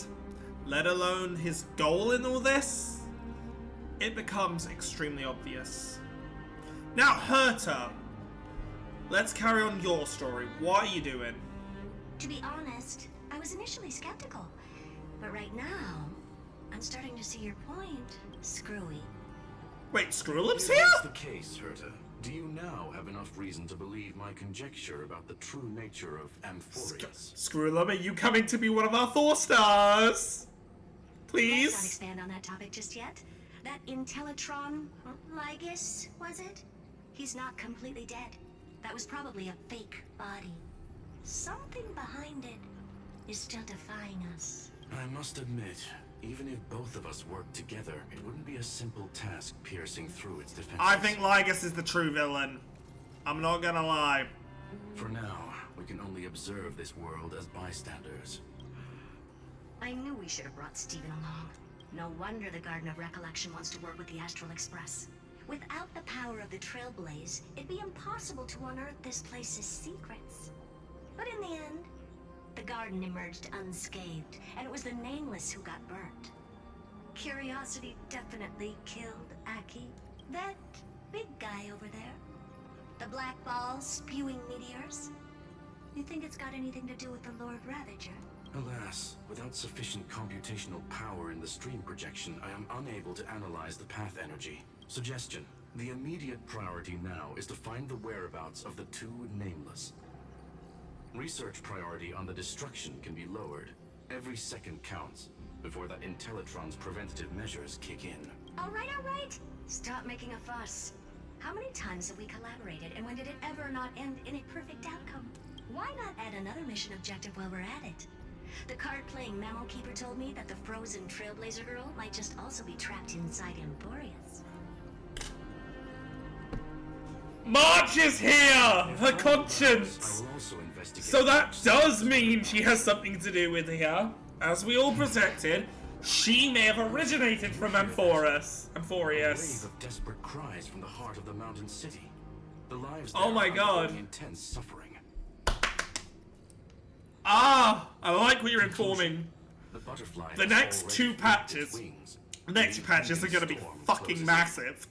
let alone his goal in all this. It becomes extremely obvious. Now, Herta, let's carry on your story. What are you doing? To be honest, I was initially skeptical. But right now, I'm starting to see your point, Screwy. Wait, Screwlup's If here? that's the case, Herta, do you now have enough reason to believe my conjecture about the true nature of Amphorius? Screwlup, are you coming to be one of our 4 stars? Please? Let's not expand on that topic just yet. That Intellitron, Lygus, was it? He's not completely dead. That was probably a fake body. Something behind it is still defying us. I must admit, even if both of us worked together, it wouldn't be a simple task piercing through its defenses. I think Lygus is the true villain. I'm not gonna lie. For now, we can only observe this world as bystanders. I knew we should have brought Stephen along. No wonder the Garden of Recollection wants to work with the Astral Express. Without the power of the Trailblaze, it'd be impossible to unearth this place's secrets. But in the end, the garden emerged unscathed, and it was the Nameless who got burnt. Curiosity definitely killed Aki. That big guy over there. The black ball spewing meteors. You think it's got anything to do with the Lord Ravager? Alas, without sufficient computational power in the stream projection, I am unable to analyze the path energy. Suggestion: the immediate priority now is to find the whereabouts of the 2 Nameless. Research priority on the destruction can be lowered. Every second counts before that Intellitron's preventative measures kick in. All right. Stop making a fuss. How many times have we collaborated, and when did it ever not end in a perfect outcome? Why not add another mission objective while we're at it? The card-playing Mammal Keeper told me that the frozen Trailblazer girl might just also be trapped inside Emporius. March is here! Her conscience! So that does mean she has something to do with here. As we all projected, she may have originated from Amphorius. A wave of desperate cries from the heart of the mountain city. The lives Oh my there are god. undergoing intense suffering. Ah! I like what you're informing. The butterfly The has next already 2 flapped patches. its wings. The next 2 patches are gonna be fucking massive.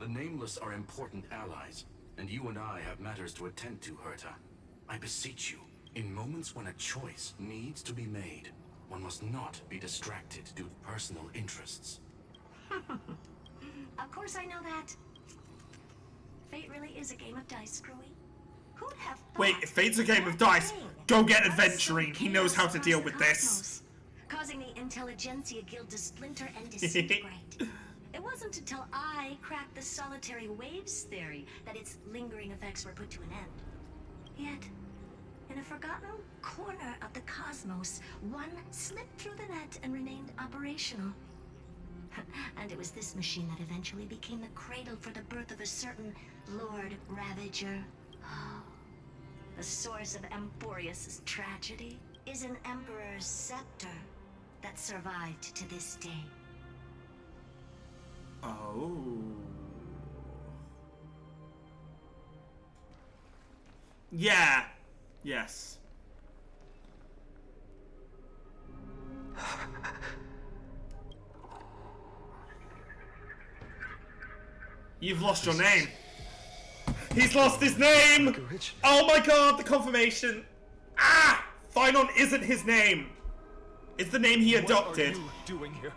The Nameless are important allies, and you and I have matters to attend to, Herta. I beseech you, in moments when a choice needs to be made, one must not be distracted due to personal interests. Of course I know that. Fate really is a game of dice, Screwy. Who'd have thought? Wait, if Fate's a game of dice, go get Adventuring. He knows how to deal with this. Causing the Intelligentsia Guild to splinter and disintegrate. It wasn't until I cracked the solitary waves theory that its lingering effects were put to an end. Yet, in a forgotten corner of the cosmos, one slipped through the net and remained operational. And it was this machine that eventually became the cradle for the birth of a certain Lord Ravager. The source of Amphorius' tragedy is an Emperor's scepter that survived to this day. Oh. Yeah. Yes. You've lost your name. He's lost his name! Oh my god, the confirmation! Ah! Finon isn't his name! It's the name he adopted. What are you doing here?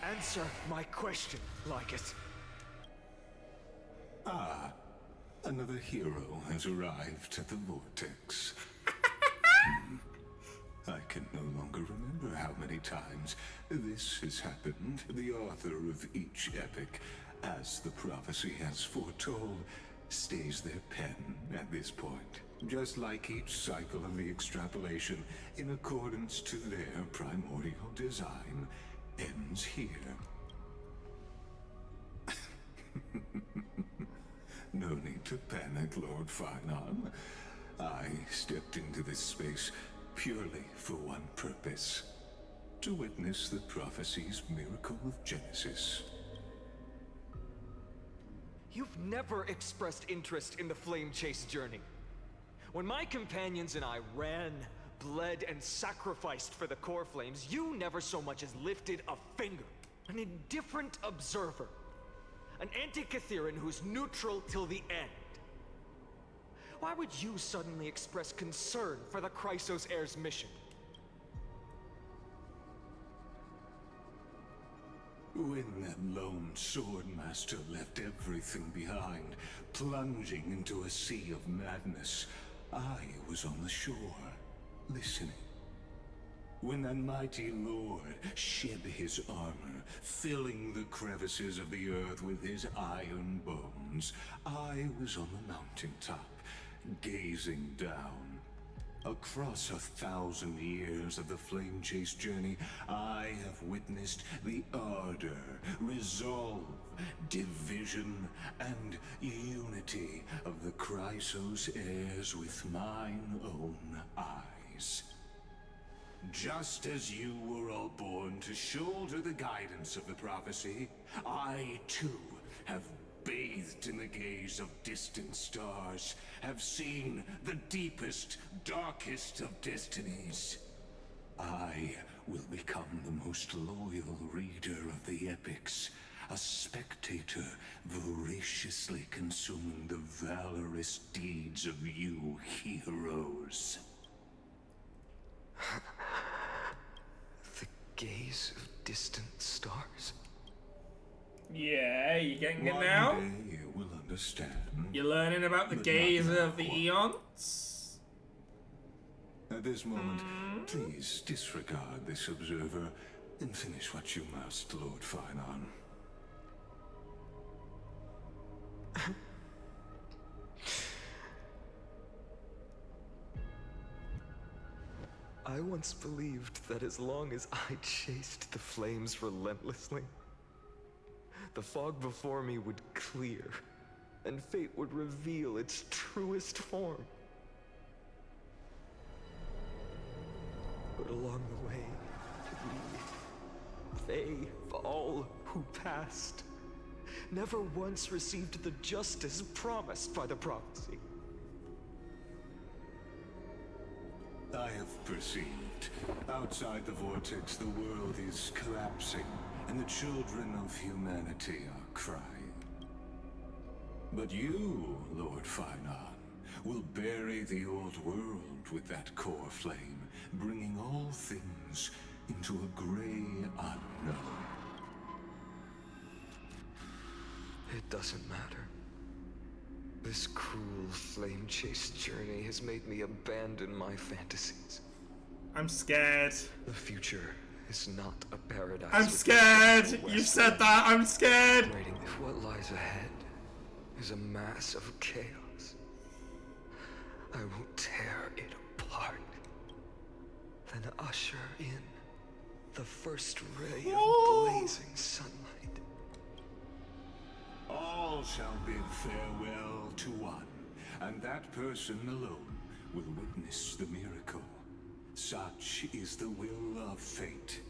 Answer my question, Lycus. Ah, another hero has arrived at the vortex. I can no longer remember how many times this has happened. The author of each epic, as the prophecy has foretold, stays their pen at this point. Just like each cycle of the extrapolation, in accordance to their primordial design, ends here. No need to panic, Lord Finon. I stepped into this space purely for one purpose: to witness the prophecy's miracle of Genesis. You've never expressed interest in the Flame Chase journey. When my companions and I ran, bled, and sacrificed for the core flames, you never so much as lifted a finger. An indifferent observer. An anti-Catheran who's neutral till the end. Why would you suddenly express concern for the Chrysos heir's mission? When that lone swordmaster left everything behind, plunging into a sea of madness, I was on the shore, listening. When that mighty lord shed his armor, filling the crevices of the earth with his iron bones, I was on the mountaintop, gazing down. Across 1,000 years of the Flame Chase journey, I have witnessed the ardor, resolve, division, and unity of the Chrysos heirs with mine own eyes. Just as you were all born to shoulder the guidance of the prophecy, I too have bathed in the gaze of distant stars, have seen the deepest, darkest of destinies. I will become the most loyal reader of the epics, a spectator voraciously consuming the valorous deeds of you heroes. The gaze of distant stars? Yeah, you getting it now? One day you will understand. You're learning about the but gaze not of the now. eons? At this moment, please disregard this observer and finish what you must, Lord Finon. I once believed that as long as I chased the flames relentlessly, the fog before me would clear, and fate would reveal its truest form. But along the way, they, all who passed, never once received the justice promised by the prophecy. I have perceived. Outside the vortex, the world is collapsing, and the children of humanity are crying. But you, Lord Finon, will bury the old world with that core flame, bringing all things into a gray unknown. It doesn't matter. This cruel flame chase journey has made me abandon my fantasies. I'm scared. The future is not a paradise. I'm scared! You said that, I'm scared! If what lies ahead is a mass of chaos, I will tear it apart. Then usher in the first ray of blazing sunlight. All shall bid farewell to one, and that person alone will witness the miracle. Such is the will of fate.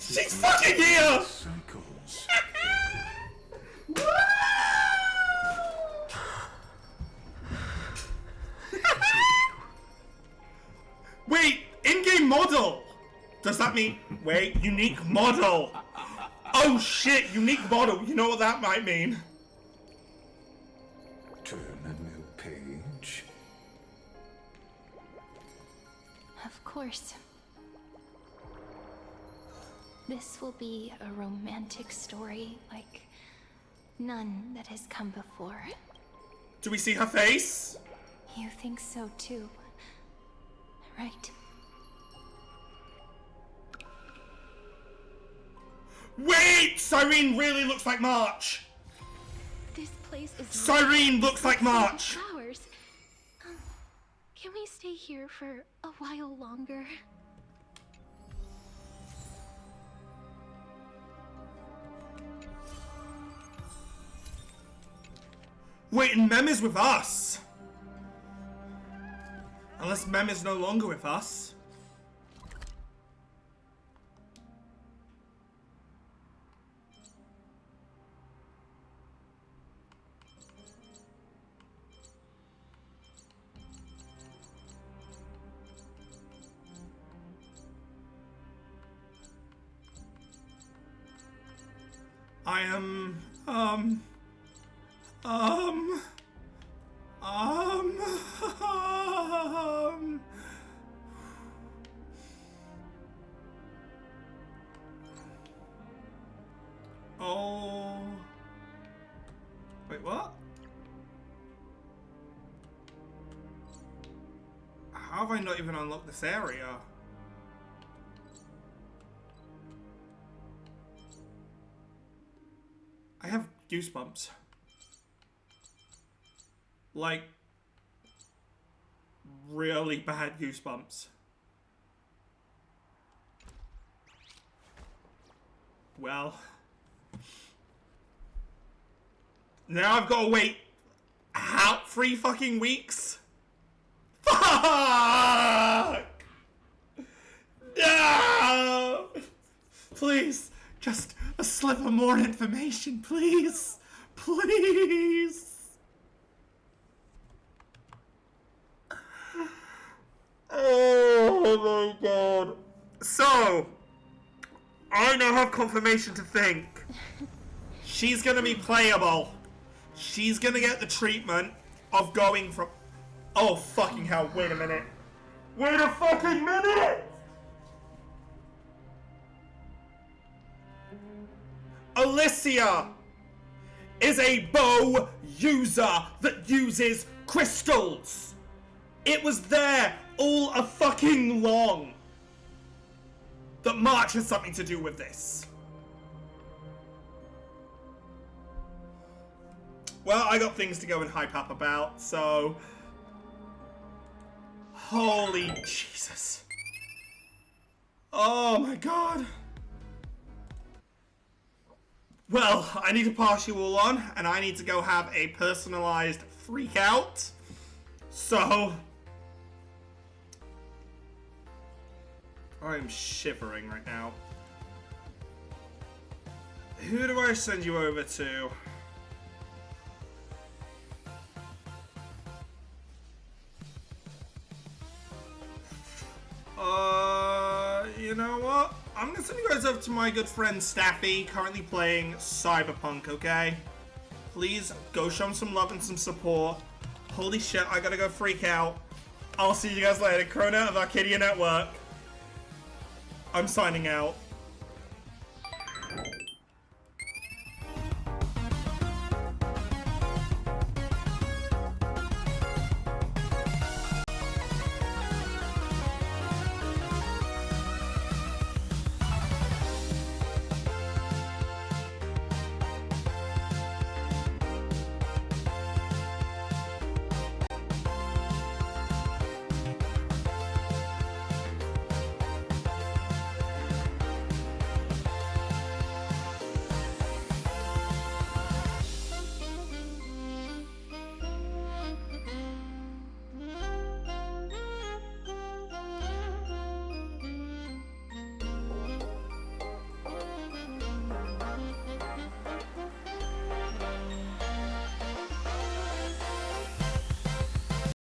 She's fucking here! Cycles. Wait, in-game model! Does that mean... Wait, unique model! Oh shit, unique model. You know what that might mean? Turn a new page. Of course. This will be a romantic story like none that has come before. Do we see her face? You think so too, right? Wait! Cyrene really looks like March! This place is... Cyrene looks like March! Flowers. Can we stay here for a while longer? Wait, and Mem is with us! Unless Mem is no longer with us. I am, oh, wait, what? How have I not even unlocked this area? I have goosebumps. Like, really bad goosebumps. Well. Now I've got to wait, how, 3 fucking weeks? Fuck! No! Please, just a sliver more information, please. Please. Oh my god. So, I now have confirmation to think. She's gonna be playable. She's gonna get the treatment of going from... Oh fucking hell, wait a minute. Wait a fucking minute! Alicia is a bow user that uses crystals. It was there all a fucking long that March has something to do with this. Well, I got things to go and hype up about, so... Holy Jesus. Oh my god. Well, I need to pass you all on, and I need to go have a personalized freak out. So... I'm shivering right now. Who do I send you over to? You know what? I'm gonna send you guys over to my good friend Staffy, currently playing Cyberpunk, okay? Please go show him some love and some support. Holy shit, I gotta go freak out. I'll see you guys later. Krona of Arcadia Network. I'm signing out.